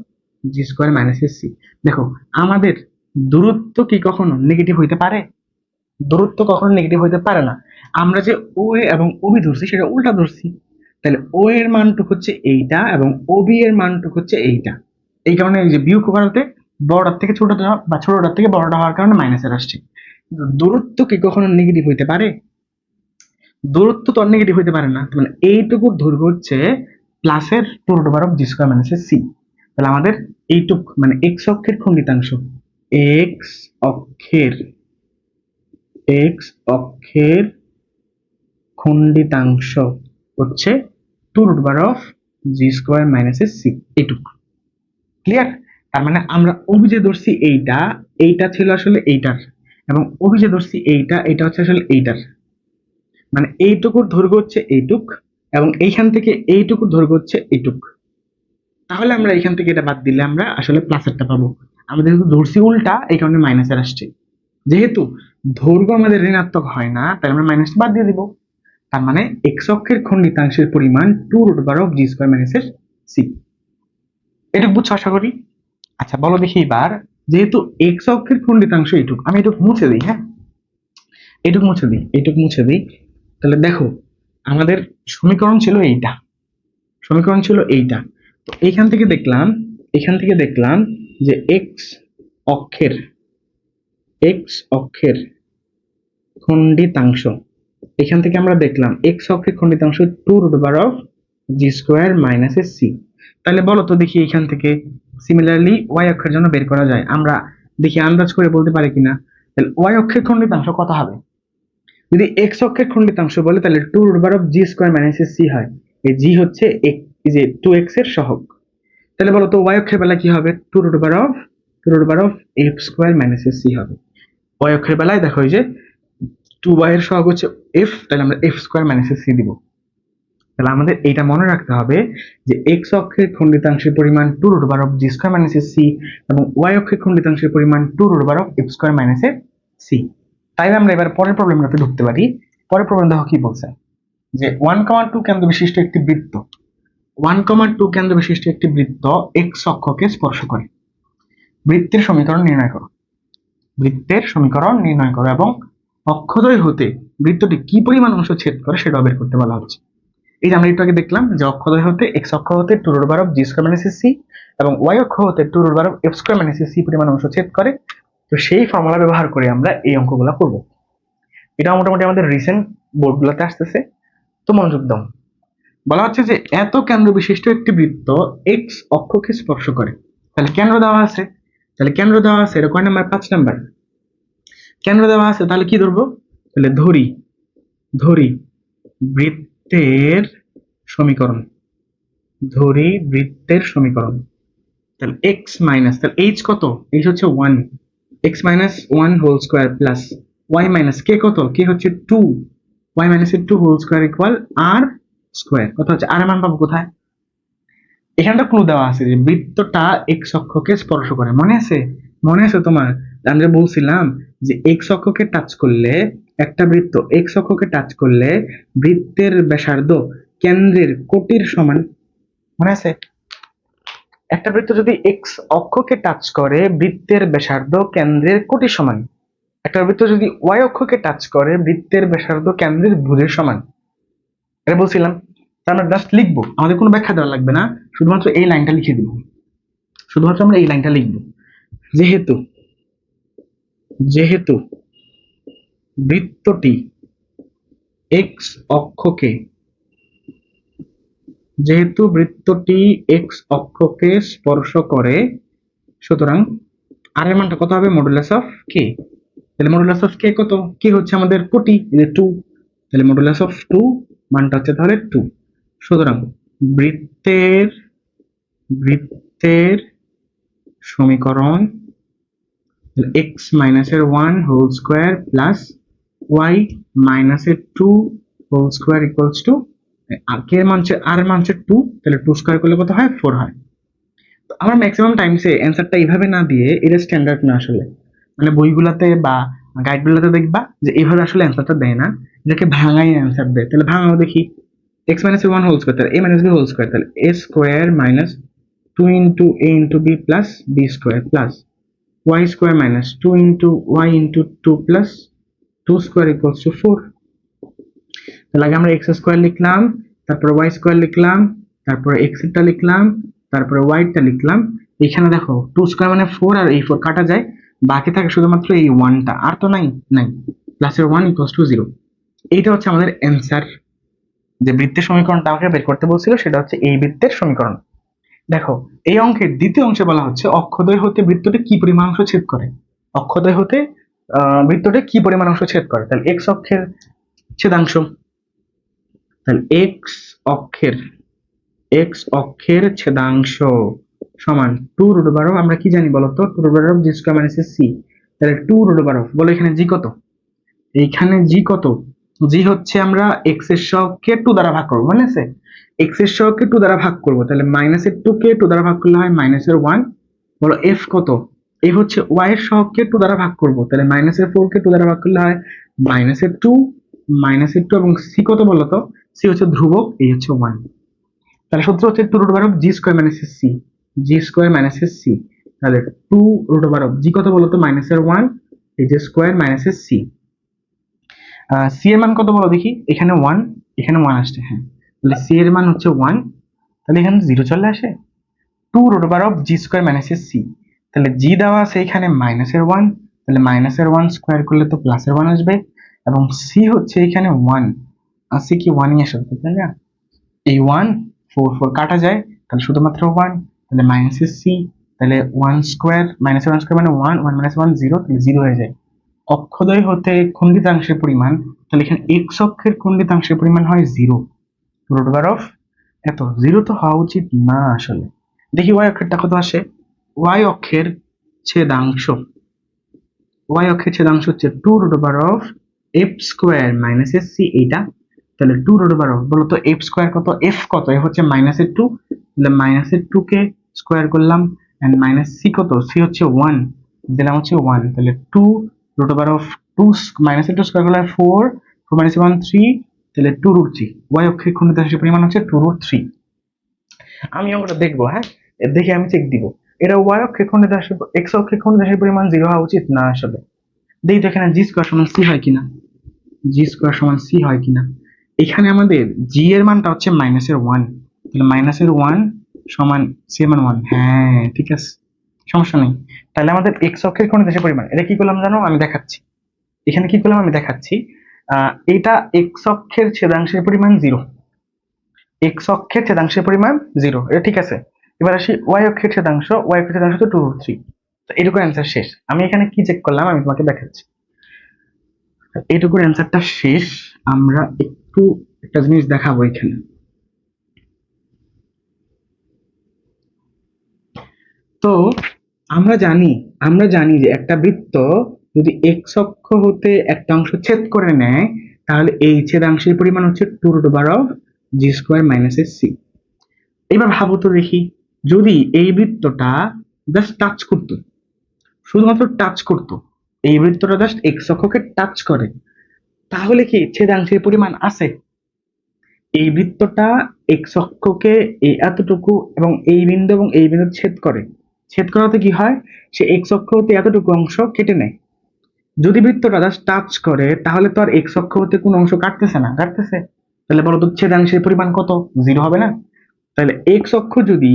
G square মাইনাসের সি। দেখো আমাদের দূরত্ব কি কখনো নেগেটিভ হইতে পারে? দূরত্ব কখনো নেগেটিভ হইতে পারে না। আমরা যে ও এ এবং ওবি ধরছি সেটা উল্টা ধরছি। তাহলে ও এর মানটুক হচ্ছে এইটা এবং ওবি এর মানটুক হচ্ছে এইটা। এই কারণে এই যে বিয়োগ করাতে বড়টার থেকে ছোটটা বা ছোটটার থেকে বড়টা হওয়ার কারণে মাইনাসের আসছে। দূরত্ব কি কখনো নেগেটিভ হইতে পারে? দূরত্ব তো নেগেটিভ হইতে পারে না। মানে এইটুকুর দৈর্ঘ্য হচ্ছে প্লাসের two root over of G square মাইনাসের সি। তাহলে আমাদের এইটুক মানে এক্স অক্ষের খণ্ডিতাংশ, এক্স অক্ষের এক্স অক্ষের খণ্ডিতাংশ হচ্ছে two root over of G square মাইনাসের সি, এইটুক। ক্লিয়ার? তার মানে আমরা অভিজে ধরছি এইটা, এইটা ছিল আসলে এইটার, এবং অভিজে ধরছি এইটা, এটা হচ্ছে আসলে এইটার। মানে এইটুকুর দৈর্ঘ্য হচ্ছে এইটুক এবং এইখান থেকে এইটুকুর দৈর্ঘ্য হচ্ছে এইটুক। তাহলে আমরা এখান থেকে এটা বাদ দিলে আমরা আসলে প্লাসেরটা পাবো। আমাদের যেহেতু ধরছি উল্টা, এই কারণে মাইনাসের আসছে। যেহেতু দৈর্ঘ্য আমাদের ঋণাত্মক হয় না, তাই আমরা মাইনাসটা বাদ দিয়ে দিব। তার মানে এক্স অক্ষের খণ্ডিতাংশের পরিমাণ two root over of G square মাইনাসের সি। এটুকু বুঝছো আশা করি? আচ্ছা বলো দেখি এবার, যেহেতু এক্স অক্ষের খণ্ডিতাংশ এইটুক, আমি এটুক মুছে দিই, হ্যাঁ এইটুক মুছে দিই। তাহলে দেখো আমাদের সমীকরণ ছিল এইটা, তো এখান থেকে দেখলাম যে এক্স অক্ষের খণ্ডিতাংশ, এখান থেকে আমরা দেখলাম এক্স অক্ষের খণ্ডিতাংশ two root over of G square minus c. তাহলে বলো তো দেখি এখান থেকে সিমিলারলি ওয়াই অক্ষের জন্য বের করা যায়, আমরা দেখি আন্দাজ করে বলতে পারি কিনা। তাহলে ওয়াই অক্ষের খণ্ডিতাংশ কত হবে? যদি এক্স অক্ষের খণ্ডিতাংশ বলে তাহলে two root over of G square minus c হয়। এই জি হচ্ছে এই যে টু এক্স এর সহগ। তাহলে বলো তো ওয়াই অক্ষের বেলা কি হবে? Two root over of f square minus c হবে। ওয়াই অক্ষের বেলায় দেখো এই যে টু ওয়াই এর সহগ হচ্ছে এফ, তাহলে আমরা এফ স্কোয়ার মাইনাস সি দিব। তাহলে আমাদের এইটা মনে রাখতে হবে যে এক্স অক্ষের খণ্ডিতাংশের পরিমাণ two root over of G square minus c এবং ওয়াই অক্ষের খণ্ডিতাংশের পরিমাণ two root over of f square minus c. তাই আমরা এবার পরের প্রবলেমটাতে ঢুকতে পারি। পরের প্রবলেম দেখো কি বলছে, যে 1,2 কেন্দ্র বিশিষ্ট একটি বৃত্ত 1,2 কেন্দ্র বিশিষ্ট একটি বৃত্ত এক্স অক্ষকে স্পর্শ করে। বৃত্তের সমীকরণ নির্ণয় করো এবং অক্ষদ্বয় হতে বৃত্তটি কি পরিমাণ অংশ ছেদ করে সেটাও বের করতে বলা হচ্ছে। এই যে আমরা একটু আগে দেখলাম যে অক্ষদ্বয় হতে এক্স অক্ষ হতে 2√g²-c এবং ওয়াই অক্ষ হতে 2√f²-c পরিমাণ অংশ ছেদ করে। তো সেই ফর্মুলা ব্যবহার করে আমরা এই অঙ্কগুলো করব। এটা মোটামুটি আমাদের রিসেন্ট বোর্ডগুলোতে আসতেছে, তো মনোযোগ দাও। বলা হচ্ছে যে এত কেন্দ্র বিশিষ্ট একটি বৃত্ত এক্স অক্ষকে স্পর্শ করে। তাহলে কেন্দ্র দেওয়া আছে, এটা কয় নাম্বার? 5 নাম্বার। কেন্দ্র দেওয়া আছে, তাহলে কি ধরবো? তাহলে ধরি বৃত্তের সমীকরণ, তাহলে এক্স মাইনাস, তাহলে এইচ কত? এইচ হচ্ছে 1, x minus 1 whole square plus Y minus k কত? কে হচ্ছে 2, y minus 2 whole square equal আর স্কোয়ার। কথা হচ্ছে আর এর মান পাবো কোথায়? এখানটা ক্লু দেওয়া আছে যে বৃত্তটা এক্স অক্ষকে স্পর্শ করে। মনে আছে তোমার? আমরা বলছিলাম যে এক্স অক্ষকে টাচ করলে, একটা বৃত্ত এক্স অক্ষকে টাচ করলে বৃত্তের ব্যাসার্ধ কেন্দ্রের কোটির সমান। মনে আছে? একটা বৃত্ত যদি এক্স অক্ষকে টাচ করে বৃত্তের ব্যাসার্ধ কেন্দ্রের কোটির সমান। একটা বৃত্ত যদি ওয়াই অক্ষকে টাচ করে বৃত্তের ব্যাসার্ধ কেন্দ্রের ভুজের সমান। এটা বলছিলাম। আমরা জাস্ট লিখবো, আমাদের কোনো ব্যাখ্যা দেওয়া লাগবে না, শুধুমাত্র এই লাইনটা লিখে দিব। শুধুমাত্র আমরা এই লাইনটা লিখবো, যেহেতু বৃত্তটি এক্স অক্ষকে স্পর্শ করে, সুতরাং আর এর মানটা কত হবে? মডুলাস অফ কে। তাহলে মডুলাস অফ কে কত? কে হচ্ছে আমাদের কোটি, যে 2, তাহলে মডুলাস অফ 2 মানটা হচ্ছে তাহলে 2। সুতরাং বৃত্তের সমীকরণ এক্স মাইনাসের 1 হোল স্কোয়ার প্লাস ওয়াই মাইনাসের 2 হোল স্কোয়ার ইকুয়ালস টু আর কে এর মান হচ্ছে আর এর মান হচ্ছে 2, তাহলে 2 স্কোয়ার করলে কত হয়? 4 হয়। তো আমরা ম্যাক্সিমাম টাইমসে অ্যান্সারটা এইভাবে না দিয়ে, এটা স্ট্যান্ডার্ড না আসলে, মানে বইগুলাতে বা গাইডগুলোতে দেখবা যে এইভাবে আসলে অ্যান্সারটা দেয় না, এটাকে ভাঙাই অ্যান্সার দেয়। তাহলে ভাঙাও দেখি। এক্স মাইনাস 1 হোল স্কোয়ার, তাহলে a minus B whole square, তাহলে a square minus 2 into a into b plus B square plus Y square minus 2 into y into 2 plus 2 square equals to 4। তাহলে আগে আমরা x square লিখলাম, তারপরে Y square লিখলাম, তারপরে x এরটা লিখলাম, তারপরে ওয়াইটা লিখলাম। এখানে দেখো 2 স্কোয়ার মানে 4, আর এই 4 কাটা যায়, বাকি থাকে শুধুমাত্র এই 1টা, আর তো নাই। প্লাসের 1 ইকুয়ালস টু 0। এইটা হচ্ছে আমাদের অ্যান্সার। যে বৃত্তের সমীকরণটা আমাকে বের করতে বলছিল সেটা হচ্ছে এই বৃত্তের সমীকরণ। দেখো এই অঙ্কের দ্বিতীয় অংশে বলা হচ্ছে অক্ষদ্বয় হতে বৃত্তটি কি পরিমাণ অংশ ছেদ করে। অক্ষদ্বয় হতে বৃত্তটি কি পরিমাণ অংশ ছেদ করে? তাহলে এক্স অক্ষের ছেদাংশ, তাহলে এক্স অক্ষের ছেদাংশ সমান 2√, আমরা কি জানি বলতো? 2√g²-c। তাহলে 2√, বলো এখানে জি কত? এইখানে জি কত? জি হচ্ছে আমরা এক্স এর সহগকে 2 দ্বারা ভাগ করবো। মনে আছে? এক্স এর সহগকে 2 দ্বারা ভাগ করবো, তাহলে মাইনাসের 2 কে 2 দ্বারা ভাগ করলে হয় মাইনাসের 1। বলো এফ কত? এফ হচ্ছে ওয়াই এর সহগকে 2 দ্বারা ভাগ করবো, তাহলে মাইনাসের 4 কে 2 দ্বারা ভাগ করলে হয় মাইনাসের 2, এবং সি কত বলতো? সি হচ্ছে ধ্রুবক, এই হচ্ছে 1। তাহলে সূত্র হচ্ছে 2√g²-c, তাহলে 2√g কত বলতো? মাইনাসের 1, এই যে স্কোয়ার মাইনাসের সি। সি এর মান কত বলো দেখি? এখানে 1, এখানে 1 আসছে, হ্যাঁ, তাহলে সি এর মান হচ্ছে 1, তাহলে এখানে 0 চলে আসে। 2√g²-c, তাহলে জি দেওয়া আছে এখানে মাইনাসের 1, তাহলে মাইনাসের 1 স্কোয়ার করলে তো প্লাসের 1 আসবে, এবং সি হচ্ছে এখানে 1 আছে, কি 1ই আসে, তাই না? এই 1 4 কাটা যায়, তাহলে শুধুমাত্র 1, তাহলে মাইনাসের সি, তাহলে 1 স্কোয়ার মাইনাসের 1 স্কোয়ার মানে 1, 1 মাইনাস 1 0, তাহলে 0 হয়ে যায়। অক্ষদ্বয় হতে খণ্ডিতাংশের পরিমাণ, তাহলে এখানে এক্স অক্ষের খণ্ডিতাংশের পরিমাণ হয় 0, √, এত 0 তো হওয়া উচিত না আসলে। দেখি ওয়াই অক্ষেরটা কত আসে। ওয়াই অক্ষের ছেদাংশ হচ্ছে 2√f²-c, এইটা। তাহলে 2√, বলতো এফ স্কোয়ার কত? এফ কত? এফ হচ্ছে মাইনাসের 2, তাহলে মাইনাসের 2 কে স্কোয়ার করলাম, এন্ড মাইনাস সি কত? সি হচ্ছে 1, দিলাম হচ্ছে 1, তাহলে 2√2 মাইনাসের 2 স্কোয়ার করলে 4, 4 মাইনাস 1 3, তাহলে 2√3। ওয়াই অক্ষের খণ্ডিতাংশের পরিমাণ হচ্ছে 2√3। আমি ওটা দেখবো, হ্যাঁ, দেখে আমি চেক দিব। এটা ওয়াই অক্ষের খণ্ডিতাংশের, এক্স অক্ষের খণ্ডিতাংশের পরিমাণ 0 হওয়া উচিত না আসলে। দেখি তো এখানে জি স্কোয়ার সমান সি হয় কিনা। জি স্কোয়ার সমান সি হয় কিনা। এখানে আমাদের জি এর মানটা হচ্ছে -1, তাহলে -1 সমান সি এর মান 1। হ্যাঁ ঠিক আছে, সমস্যা নেই। তাহলে আমাদের এক্স অক্ষের কোণ দেশের পরিমাণ, এটা কি করলাম জানো, আমি দেখাচ্ছি। এখানে কি করলাম আমি দেখাচ্ছি। এটা এক্স অক্ষের ছেদাংশের পরিমাণ 0, এক্স অক্ষের ছেদাংশের পরিমাণ 0, এটা ঠিক আছে। এবার আসি ওয়াই অক্ষের ছেদাংশ, ওয়াই অক্ষের ছেদাংশ তো 2√3। তো এটুকু অ্যান্সার শেষ। আমি এখানে কি চেক করলাম আমি তোমাকে দেখাচ্ছি। এটুকুর অ্যান্সারটা শেষ। আমরা একটু একটা জিনিস দেখাবো এখানে। তো আমরা জানি যে একটা বৃত্ত যদি এক্স অক্ষ হতে একটা অংশ ছেদ করে নেয়, তাহলে এই ছেদাংশের পরিমাণ হচ্ছে 2√g²-c। এবার ভাবো তো দেখি, যদি এই বৃত্তটা জাস্ট টাচ করতো, শুধুমাত্র টাচ করতো, এই বৃত্তটা জাস্ট এক্স অক্ষকে টাচ করে, তাহলে কি ছেদাংশের পরিমাণ আছে? এই বৃত্তটা এক্স অক্ষকে এই এতটুকু এবং এই বিন্দু এবং এই বিন্দু ছেদ করে, ছেদ করাতে কি হয়, সে এক্স অক্ষ হতে এতটুকু অংশ কেটে নেয়। যদি বৃত্তটা জাস্ট টাচ করে, তাহলে তো আর এক্স অক্ষ হতে কোনো অংশ কাটতেছে না, কাটতেছে? তাহলে বলো তো ছেদাংশের পরিমাণ কত? 0 হবে না? তাহলে এক্স অক্ষ যদি,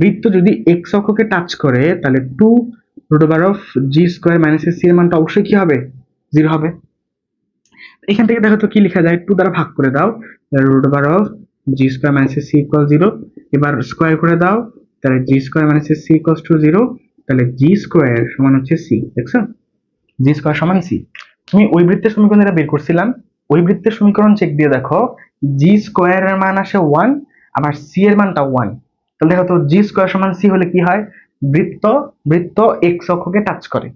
বৃত্ত যদি এক্স অক্ষকে টাচ করে, তাহলে 2√g²-c এর মানটা অবশ্যই কি হবে? 0 হবে। এখান থেকে দেখো তো কি লেখা যায়, 2 দ্বারা ভাগ করে দাও, √g²-c = 0। এবার স্কোয়ার করে দাও, তাহলে g²-c = 0। তাহলে g² সমান হচ্ছে c, দেখছো? g² সমান c। তুমি ওই বৃত্তের সমীকরণ যেটা বের করছিলাম, ওই বৃত্তের সমীকরণ চেক দিয়ে দেখো, g² এর মান আসে 1, আবার c এর মানটা 1। তাহলে দেখো তো g² সমান c হলে কি হয়, বৃত্ত বৃত্ত x অক্ষকে টাচ করে,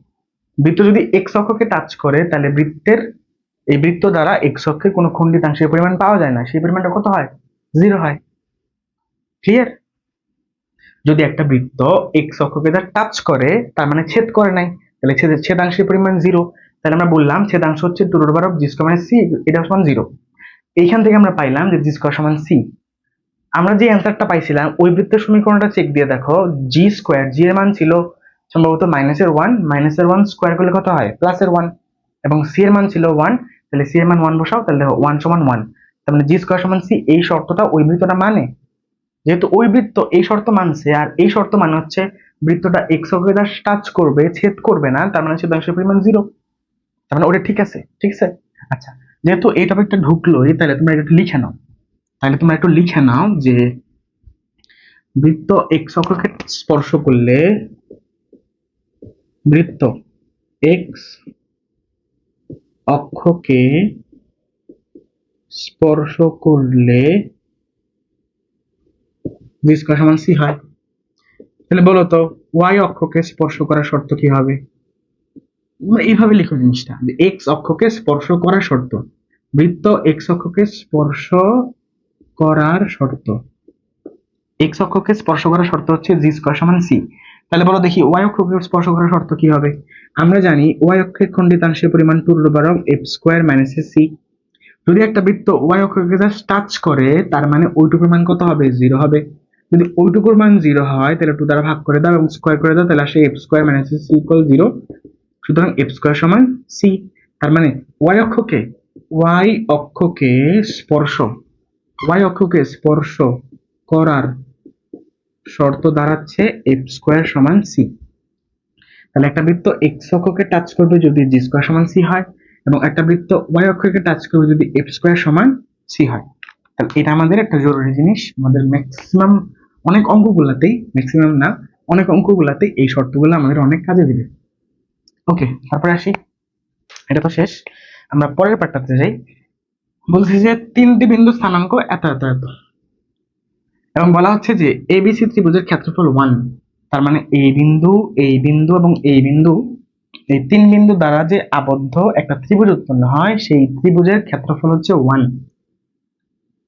বৃত্ত যদি x অক্ষকে টাচ করে, তাহলে এই বৃত্ত দ্বারা x অক্ষের কোনো খণ্ডিতাংশের পরিমাণ পাওয়া যায় না, সেই পরিমাণটা কত হয়? 0 হয়। ক্লিয়ার? যদি একটা বৃত্ত x অক্ষকে টাচ করে, তার মানে ছেদ করে নাই, তাহলে ছেদাংশের পরিমাণ 0। তাহলে আমরা বললাম ছেদাংশ হচ্ছে 2√g²-c, এটা সমান 0। এইখান থেকে আমরা পাইলাম যে g² সমান c। আমরা যে অ্যান্সারটা পাইছিলাম ওই বৃত্তের সমীকরণটা চেক দিয়ে দেখো, g² g এর মান ছিল সম্ভবত -1, -1 স্কোয়ার করলে কত হয়? +1। এবং c এর মান ছিল 1, তাহলে c এর মান 1 বসাও, তাহলে দেখো 1 সমান 1। তার মানে g² সমান c, এই শর্তটা ওই বৃত্তটা মানে। যেহেতু ওই বৃত্ত এই শর্ত মানছে, আর এই শর্ত মানে হচ্ছে বৃত্তটা এক্স অক্ষকে টাচ করবে, ছেদ করবে না, তার মানে ছেদাংশের পরিমাণ 0। তার মানে ওটা ঠিক আছে, ঠিক আছে। আচ্ছা, যেহেতু এই টপিকটা ঢুকলোই, তাহলে তোমরা একটু লিখে নাও, যে বৃত্ত এক্স অক্ষকে স্পর্শ করলে, বৃত্ত এক্স অক্ষকে স্পর্শ করলে g² সমান c হয়। তাহলে বলো তো ওয়াই অক্ষকে স্পর্শ করার শর্ত কি হবে? এইভাবে লিখো জিনিসটা, যে এক্স অক্ষকে স্পর্শ করার শর্ত, বৃত্ত এক্স অক্ষকে স্পর্শ করার শর্ত, এক্স অক্ষকে স্পর্শ করার শর্ত হচ্ছে g² সমান c। তাহলে বলো দেখি ওয়াই অক্ষকে স্পর্শ করার শর্ত কি হবে? আমরা জানি ওয়াই অক্ষের খণ্ডিতাংশের পরিমাণ 2√f²-c। যদি একটা বৃত্ত ওয়াই অক্ষকে জাস্ট টাচ করে, তার মানে ওইটুকুর মান কত হবে? 0 হবে। যদি ওইটুকুর মান 0 হয়, তাহলে 2 দ্বারা ভাগ করে দাও এবং স্কোয়ার করে দাও, তাহলে আসে f²-c = 0। সুতরাং f² সমান c। তার মানে ওয়াই অক্ষকে স্পর্শ করার শর্ত দাঁড়াচ্ছে f² সমান c। তাহলে একটা বৃত্ত এক্স অক্ষকে টাচ করবে যদি g² সমান c হয়, এবং একটা বৃত্ত ওয়াই অক্ষকে টাচ করবে যদি f² সমান c হয়। তাহলে এটা আমাদের একটা জরুরি জিনিস, আমাদের অনেক অঙ্কগুলাতেই এই শর্তগুলো আমাদের অনেক কাজে দিবে। ওকে, তারপরে আসি, এটা তো শেষ, আমরা পরের পার্টটাতে যাই। বলছি যে 3টি বিন্দু স্থানাঙ্ক এত এত এত, এবং বলা হচ্ছে যে এবিসি ত্রিভুজের ক্ষেত্রফল 1। তার মানে এই বিন্দু, এই বিন্দু এবং এই বিন্দু, এই 3 বিন্দু দ্বারা যে আবদ্ধ একটা ত্রিভুজ উৎপন্ন হয়, সেই ত্রিভুজের ক্ষেত্রফল হচ্ছে 1।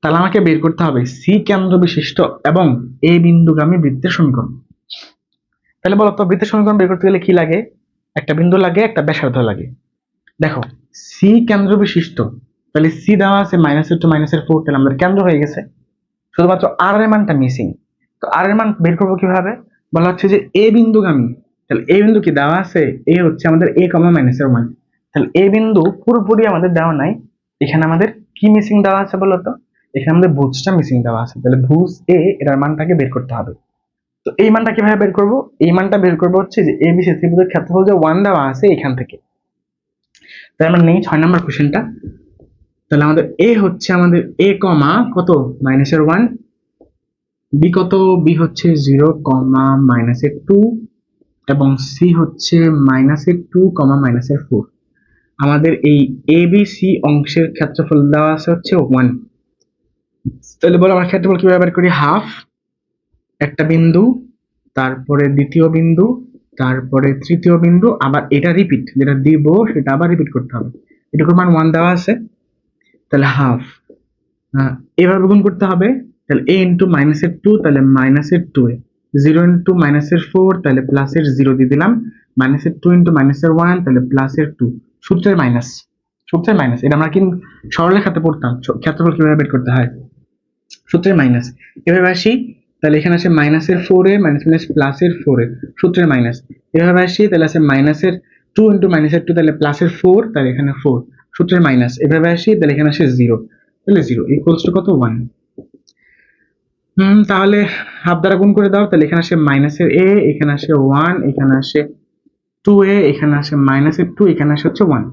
তাহলে আমাকে বের করতে হবে সি কেন্দ্র বিশিষ্ট এবং এ বিন্দুগামী বৃত্তের সমীকরণ। তাহলে বলো তো বৃত্তের সমীকরণ বের করতে গেলে কি লাগে? একটা বিন্দু লাগে, একটা ব্যাসার্ধ লাগে। দেখো সি কেন্দ্র বিশিষ্ট, তাহলে সি দেওয়া আছে -2 -4, তাহলে আমাদের কেন্দ্র হয়ে গেছে, শুধুমাত্র আর এর মানটা মিসিং। তো আর এর মান বের করবো কিভাবে? বলা হচ্ছে যে এ বিন্দুগামী, তাহলে এ বিন্দু কি দেওয়া আছে? এ হচ্ছে আমাদের a, -1। তাহলে এ বিন্দু পুরোপুরি আমাদের দেওয়া নাই, এখানে আমাদের কি মিসিং দেওয়া আছে বলতো? এখানে আমাদের ভুজটা মিসিং দেওয়া আছে, তাহলে ভুজ এ এটার মানটাকে বের করতে হবে। তো এই মানটা কিভাবে বের করব? এই মানটা বের করবো হচ্ছে যে এবিসি ত্রিভুজের ক্ষেত্রফল যে 1 দেওয়া আছে এখান থেকে। তাহলে আমরা নেই 6 নম্বর কোশ্চেনটা। তাহলে আমাদের এ হচ্ছে আমাদের এ কমা কত -1, বি কত, বি হচ্ছে 0 কমা -2, এবং সি হচ্ছে -2 কমা -4। আমাদের এই এ বি সি অংশের ক্ষেত্রফল দেওয়া আছে হচ্ছে 1। তাহলে বলো আমরা ক্ষেত্রফল কিভাবে বের করি? হাফ একটা বিন্দু, তারপরে দ্বিতীয় বিন্দু, তারপরে তৃতীয় বিন্দু, আবার এটা রিপিট, যেটা দিব সেটা আবার রিপিট করতে হবে। এটুকুর মান 1 দেওয়া আছে, তাহলে হাফ এভাবে গুণ করতে হবে। তাহলে a ইন্টু -2, তাহলে -2 এ 0 ইন্টু -4, তাহলে +0 দিয়ে দিলাম, -2 ইন্টু -1, তাহলে +2। সূত্রের মাইনাস, সূত্রের মাইনাস, এটা আমরা কিন্তু সরলরেখাতে পড়তাম ক্ষেত্রফল কিভাবে বের করতে হয়, সূত্রের মাইনাস। এভাবে আসি, তাহলে এখানে আছে -4 এ +4 এ, সূত্রের মাইনাস। এভাবে আসি, তাহলে আছে -2 ইন্টু -2, তাহলে +4, তাহলে এখানে 4, সূত্রের মাইনাস। এভাবে আসি, তাহলে এখানে আসে 0, তাহলে 0 ইকুয়ালস টু কত 1। তাহলে হাফ দ্বারা গুণ করে দাও, তাহলে এখানে আসে মাইনাসের a, এখানে আসে 1, এখানে আসে 2a, এখানে আসে -2, এখানে আসে হচ্ছে 1।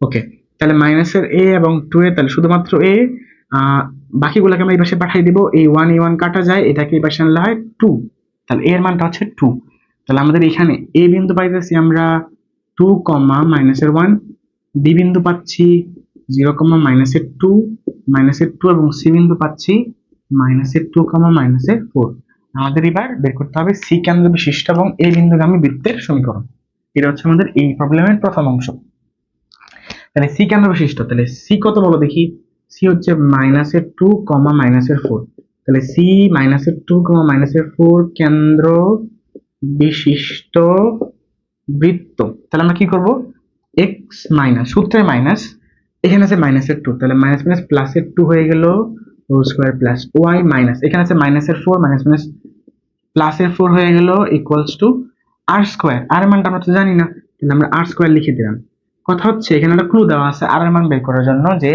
ওকে, তাহলে মাইনাসের a এবং 2a, তাহলে শুধুমাত্র a, বাকিগুলোকে আমরা এই পাশে পাঠিয়ে দিব। এই 1 এই 1 কাটা যায়, এটাকে এই পাশে আনলে হয় 2, তাহলে a এর মানটা হচ্ছে 2। তাহলে আমাদের এখানে a বিন্দু পাইতেছি আমরা 2, -1, b বিন্দু পাচ্ছি 0, -2, -2, এবং c বিন্দু পাচ্ছি -2, -4। আমাদের এবার বের করতে হবে সি কেন্দ্র বিশিষ্ট এবং এ বিন্দুগামী বৃত্তের সমীকরণ। এটা হচ্ছে আমাদের এই প্রবলেমের প্রথম অংশ। তাহলে সি কেন্দ্র বিশিষ্ট, তাহলে সি কত বলো দেখি? সি হচ্ছে -2, -4। তাহলে সি -2, -4 কেন্দ্র বিশিষ্ট বৃত্ত। তাহলে আমরা কি করব? এক্স মাইনাস, সূত্রের মাইনাস, এখানে আছে -2, তাহলে মাইনাস মাইনাস প্লাসের 2 হয়ে গেল whole square plus Y minus, এখানে আছে -4, মাইনাস মাইনাস প্লাসের 4 হয়ে গেল ইকুয়ালস টু আর স্কয়ার। আর এর মানটা আমরা তো জানি না, তাহলে আমরা আর স্কয়ার লিখে দিলাম। কথা হচ্ছে এখানে একটা ক্লু দেওয়া আছে আর এর মান বের করার জন্য, যে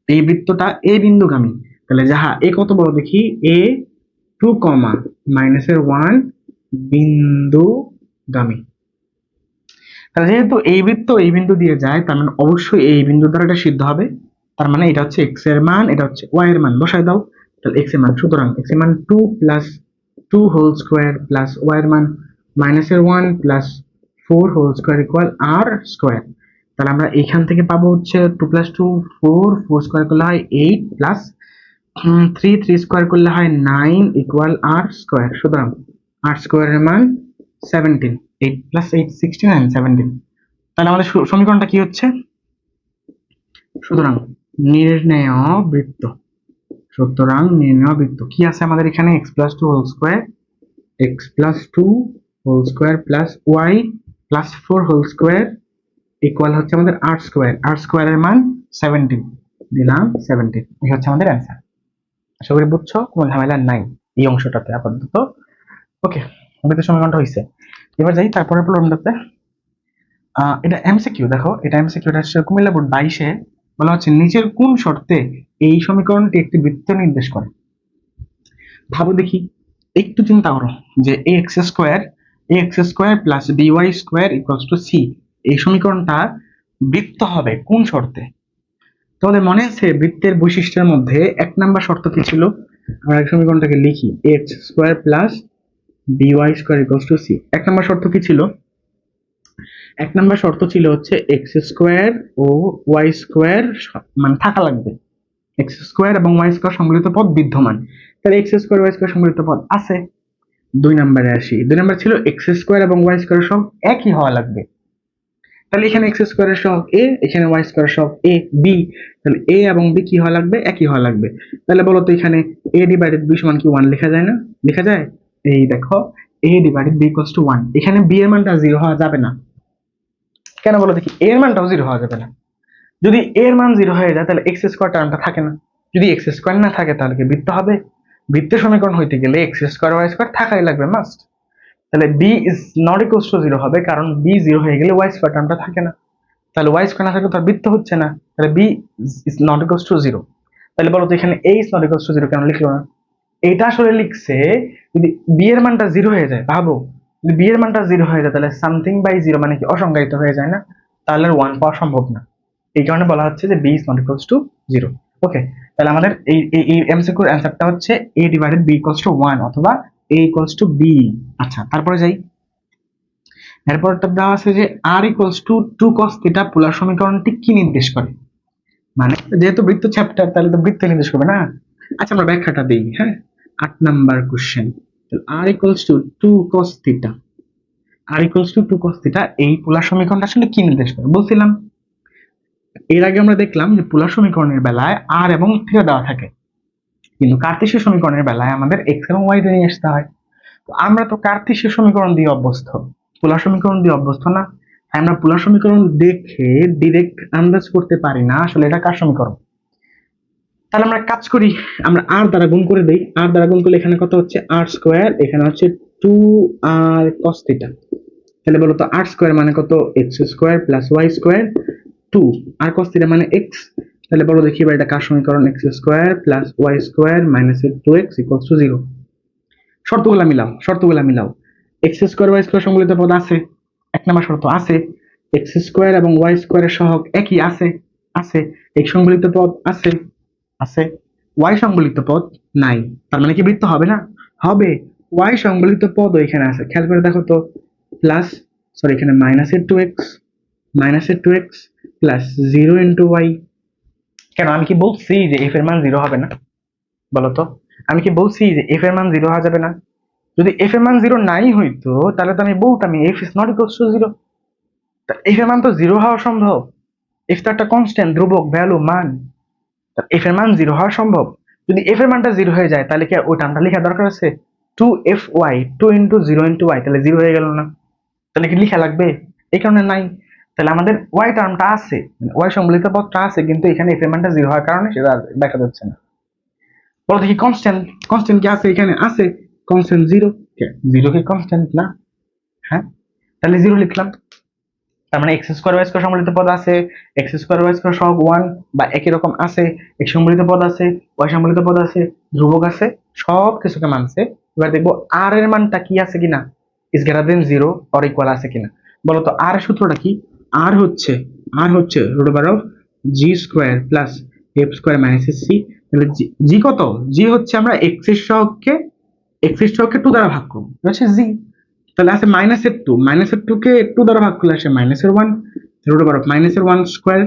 এই বৃত্তটা এ বিন্দুগামী। তাহলে যাহা এ কত বড় দেখি? এ 2, -1 বিন্দুগামী। তাহলে যেহেতু এই বৃত্ত এই বিন্দু দিয়ে যায়, তার মানে অবশ্যই এই বিন্দু দ্বারা এটা সিদ্ধ হবে। তার মানে এটা হচ্ছে এক্স এর মান, এটা হচ্ছে ওয়াই এর মান, বসাই দাও। তাহলে এক্স এর মান, সুতরাং এক্স এর মান 2 + 2 হোল স্কয়ার প্লাস ওয়াই এর মান -1 + 4 হোল স্কয়ার ইকুয়াল আর স্কয়ার। তাহলে আমরা এখান থেকে পাবো হচ্ছে 2 + 2 4, 4 স্কয়ার করলে হয় 8, প্লাস 3, 3 স্কয়ার করলে হয় 9 ইকুয়াল আর স্কয়ার। সুতরাং আর স্কয়ারের মান 17, 8 + 8 16 and 17। তাহলে আমাদের সমীকরণটা কি হচ্ছে? সুতরাং নির্ণেয় বৃত্ত, সুতরাং নির্ণেয় বৃত্ত কি আছে আমাদের এখানে? x + 2 whole square, x + 2 whole square plus y + 4 whole square equal হচ্ছে আমাদের আর স্কয়ার। আর স্কয়ারের মান 17, দিলাম 17। এই হচ্ছে আমাদের অ্যান্সার। আশা করি বুঝছো, কোনো ঝামেলা নাই এই অংশটাতে আপাতত। ওকে, আমাদের সমীকরণটা হয়েছে। এবার যাই তারপরে প্রবলেমটাতে। এটা এমসিকিউ, দেখো এটা এমসিকিউ, এটা হচ্ছে কুমিল্লা বোর্ড 22-এ বলা হচ্ছে নিচের কোন শর্তে এই সমীকরণটি একটি বৃত্ত নির্দেশ করে? ভাবো দেখি, একটু চিন্তা করো যে ax² plus by² equals to c, এই সমীকরণটা বৃত্ত হবে কোন শর্তে? তোমাদের মনে আছে বৃত্তের বৈশিষ্ট্যের মধ্যে 1 নাম্বার শর্ত কি ছিল? আমরা এই সমীকরণটাকে লিখি ax² plus by² equals to c। 1 number শর্ত কি ছিল? 1 নাম্বার শর্ত ছিল হচ্ছে x² ও y² মানে থাকা লাগবে, x² এবং y² সম্মিলিত পদ বিদ্যমান। তাহলে x² y² সম্মিলিত পদ আছে। 2 নম্বরে আসি, 2 নম্বর ছিল x² এবং y² সব একই হওয়া লাগবে। তাহলে এখানে x² এর সহগ a, এখানে y² এর সহগ a b, তাহলে a এবং b কি হওয়া লাগবে? একই হওয়া লাগবে। তাহলে বলো তো এখানে a ডিভাইডেড b সমান কি 1 লেখা যায় না? লেখা যায়। এই দেখো a divided b equals to 1, এখানে b এর মানটা 0 হওয়া যাবে না। কেন বলো দেখি? a এর মানটাও 0 হওয়া যাবে না। যদি a এর মান 0 হয়ে যায় তাহলে x² টার্মটা থাকে না। যদি x² না থাকে তাহলে কি বৃত্ত হবে? বৃত্তের সমীকরণ হইতে গেলে x² y² থাকাই লাগবে, মাস্ট। তাহলে b is not equals to 0 হবে, কারণ b 0 হয়ে গেলে y² টার্মটা থাকে না। তাহলে ওয়াই স্কোয়ার না থাকলে তো আর বৃত্ত হচ্ছে না, তাহলে b is not equals to zero. তাহলে বলো তো এখানে a is not equals to zero কেন লিখলো না? এটা আসলে লিখছে যদি বি এর মানটা জিরো হয়ে যায়, ভাবো যদি বি এর মানটা জিরো হয়ে যায় তাহলে সামথিং বাই জিরো মানে কি অসংজ্ঞায়িত হয়ে যায় না, তাহলে আর ওয়ান পাওয়া সম্ভব না। এই কারণে বলা হচ্ছে যে b is not equals to zero. Okay, তাহলে আমাদের এই এমসিকিউর অ্যান্সারটা হচ্ছে a divided b equals to 1 অথবা a ইকুয়ালস টু b। আচ্ছা, তারপরে যাই। এরপরটা দেওয়া আছে যে r equals to 2 cos theta polar সমীকরণটি কি নির্দেশ করে? মানে যেহেতু বৃত্ত চ্যাপ্টার তাহলে তো বৃত্ত নির্দেশ করবে না। আচ্ছা, আমরা ব্যাখ্যাটা দিই। হ্যাঁ, 8 number question. r equals to 2 cos theta, r equals to 2 cos theta এই পোলার সমীকরণটা আসলে কি নির্দেশ করে বলছিলাম। এর আগে আমরা দেখলাম যে পোলার সমীকরণের বেলায় r এবং থিটা দেওয়া থাকে, কিন্তু কার্তেশীয় সমীকরণের বেলায় আমাদের x এবং y দিয়ে নিয়ে আসতে হয়। তো আমরা তো কার্তেশীয় সমীকরণ দিয়ে অভ্যস্ত, পোলার সমীকরণ দিয়ে অভ্যস্ত না। আমরা পোলার সমীকরণ দেখে ডিরেক্ট আন্দাজ করতে পারি না আসলে এটা কার সমীকরণ। তাহলে আমরা কাজ করি, আমরা r দ্বারা গুণ করে দেই। r দ্বারা গুণ করলে এখানে কত হচ্ছে r স্কয়ার, এখানে হচ্ছে 2r cos থিটা। তাহলে বলো তো r স্কয়ার মানে কত? x square plus y square 2 r cos theta মানে x। তাহলে বলো দেখি এবার এটা কার সমীকরণ? x square plus y square minus 2x equals to 0। শর্তগুলা মিলাও, শর্তগুলা মিলাও। x স্কয়ার y স্কয়ার সম্বলিত পদ আছে, এক নম্বর শর্ত আছে। x স্কয়ার এবং y স্কয়ারের সহগ একই আছে, আছে। x সংবলিত পদ আছে, আছে। y সংবলিত পদ নাই, তার মানে কি বৃত্ত হবে না? হবে। y সংবলিত পদ এখানে আছে, খেয়াল করে দেখো তো। প্লাস, সরি এখানে মাইনাসের two x plus 0 into y. কেন, আমি কি বলছি যে f এর মান 0 হবে না? বলো তো, আমি কি বলছি যে f এর মান 0 হওয়া যাবে না? যদি f এর মান 0 নাই হইতো তাহলে তো আমি বলতাম f is not equals to 0। f এর মান তো 0 হওয়া সম্ভব। f তো একটা কনস্ট্যান্ট, ধ্রুবক, ভ্যালু, মান। f এর মান 0 হওয়া সম্ভব। যদি f এর মানটা 0 হয়ে যায় তাহলে কি ওই টার্মটা লেখা দরকার আছে? 2fy 2 ইন্টু 0 ইন্টু y, তাহলে 0 হয়ে গেল না? তাহলে কি লেখা লাগবে? এই কারণে নাই। তাহলে আমাদের y টার্মটা আছে, y সম্বলিত পদটা আছে, কিন্তু এখানে f এর মানটা 0 হওয়ার কারণে সেটা আর দেখা যাচ্ছে না। বলো দেখি কনস্ট্যান্ট, কনস্ট্যান্ট কি আছে? এখানে আছে কনস্ট্যান্ট 0। 0 কি কনস্ট্যান্ট না? হ্যাঁ, তাহলে 0 লিখলাম। তার মানে এক্স স্কোয়ার ওয়াই স্কোয়ার সম্বলিত পদ আছে, এক্স স্কোয়ার ওয়াই স্কোয়ার সহগ 1 বা একই রকম আছে, এক্স সম্বলিত পদ আছে, ওয়াই সম্বলিত পদ আছে, ধ্রুবক আছে, সব কিছুকে মানছে। এবার দেখবো আর এর মানটা কি আছে কিনা, is greater than 0 or equal আছে কিনা। বলতো আর এর সূত্রটা কি? আর হচ্ছে root over of G square plus F square minus c. তাহলে জি কত? জি হচ্ছে আমরা এক্স এর সহগকে 2 দ্বারা ভাগ করবো, হচ্ছে জি। তাহলে আছে মাইনাসের টু কে 2 দ্বারা ভাগ করলে আসে -1 root over of -1 square.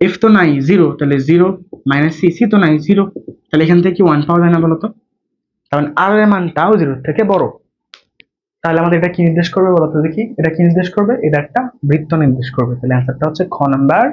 F তো নাই 0, তাহলে 0 মাইনাস সি তো নাই 0, তাহলে এখান থেকে কি 1 পাওয়া যায় না বলতো? তার মানে আর এর মানটাও 0 থেকে বড়। তাহলে আমাদের এটা কি নির্দেশ করবে বলতো দেখি? এটা কি নির্দেশ করবে? এটা একটা বৃত্ত নির্দেশ করবে। তাহলে অ্যান্সারটা হচ্ছে খ নাম্বার।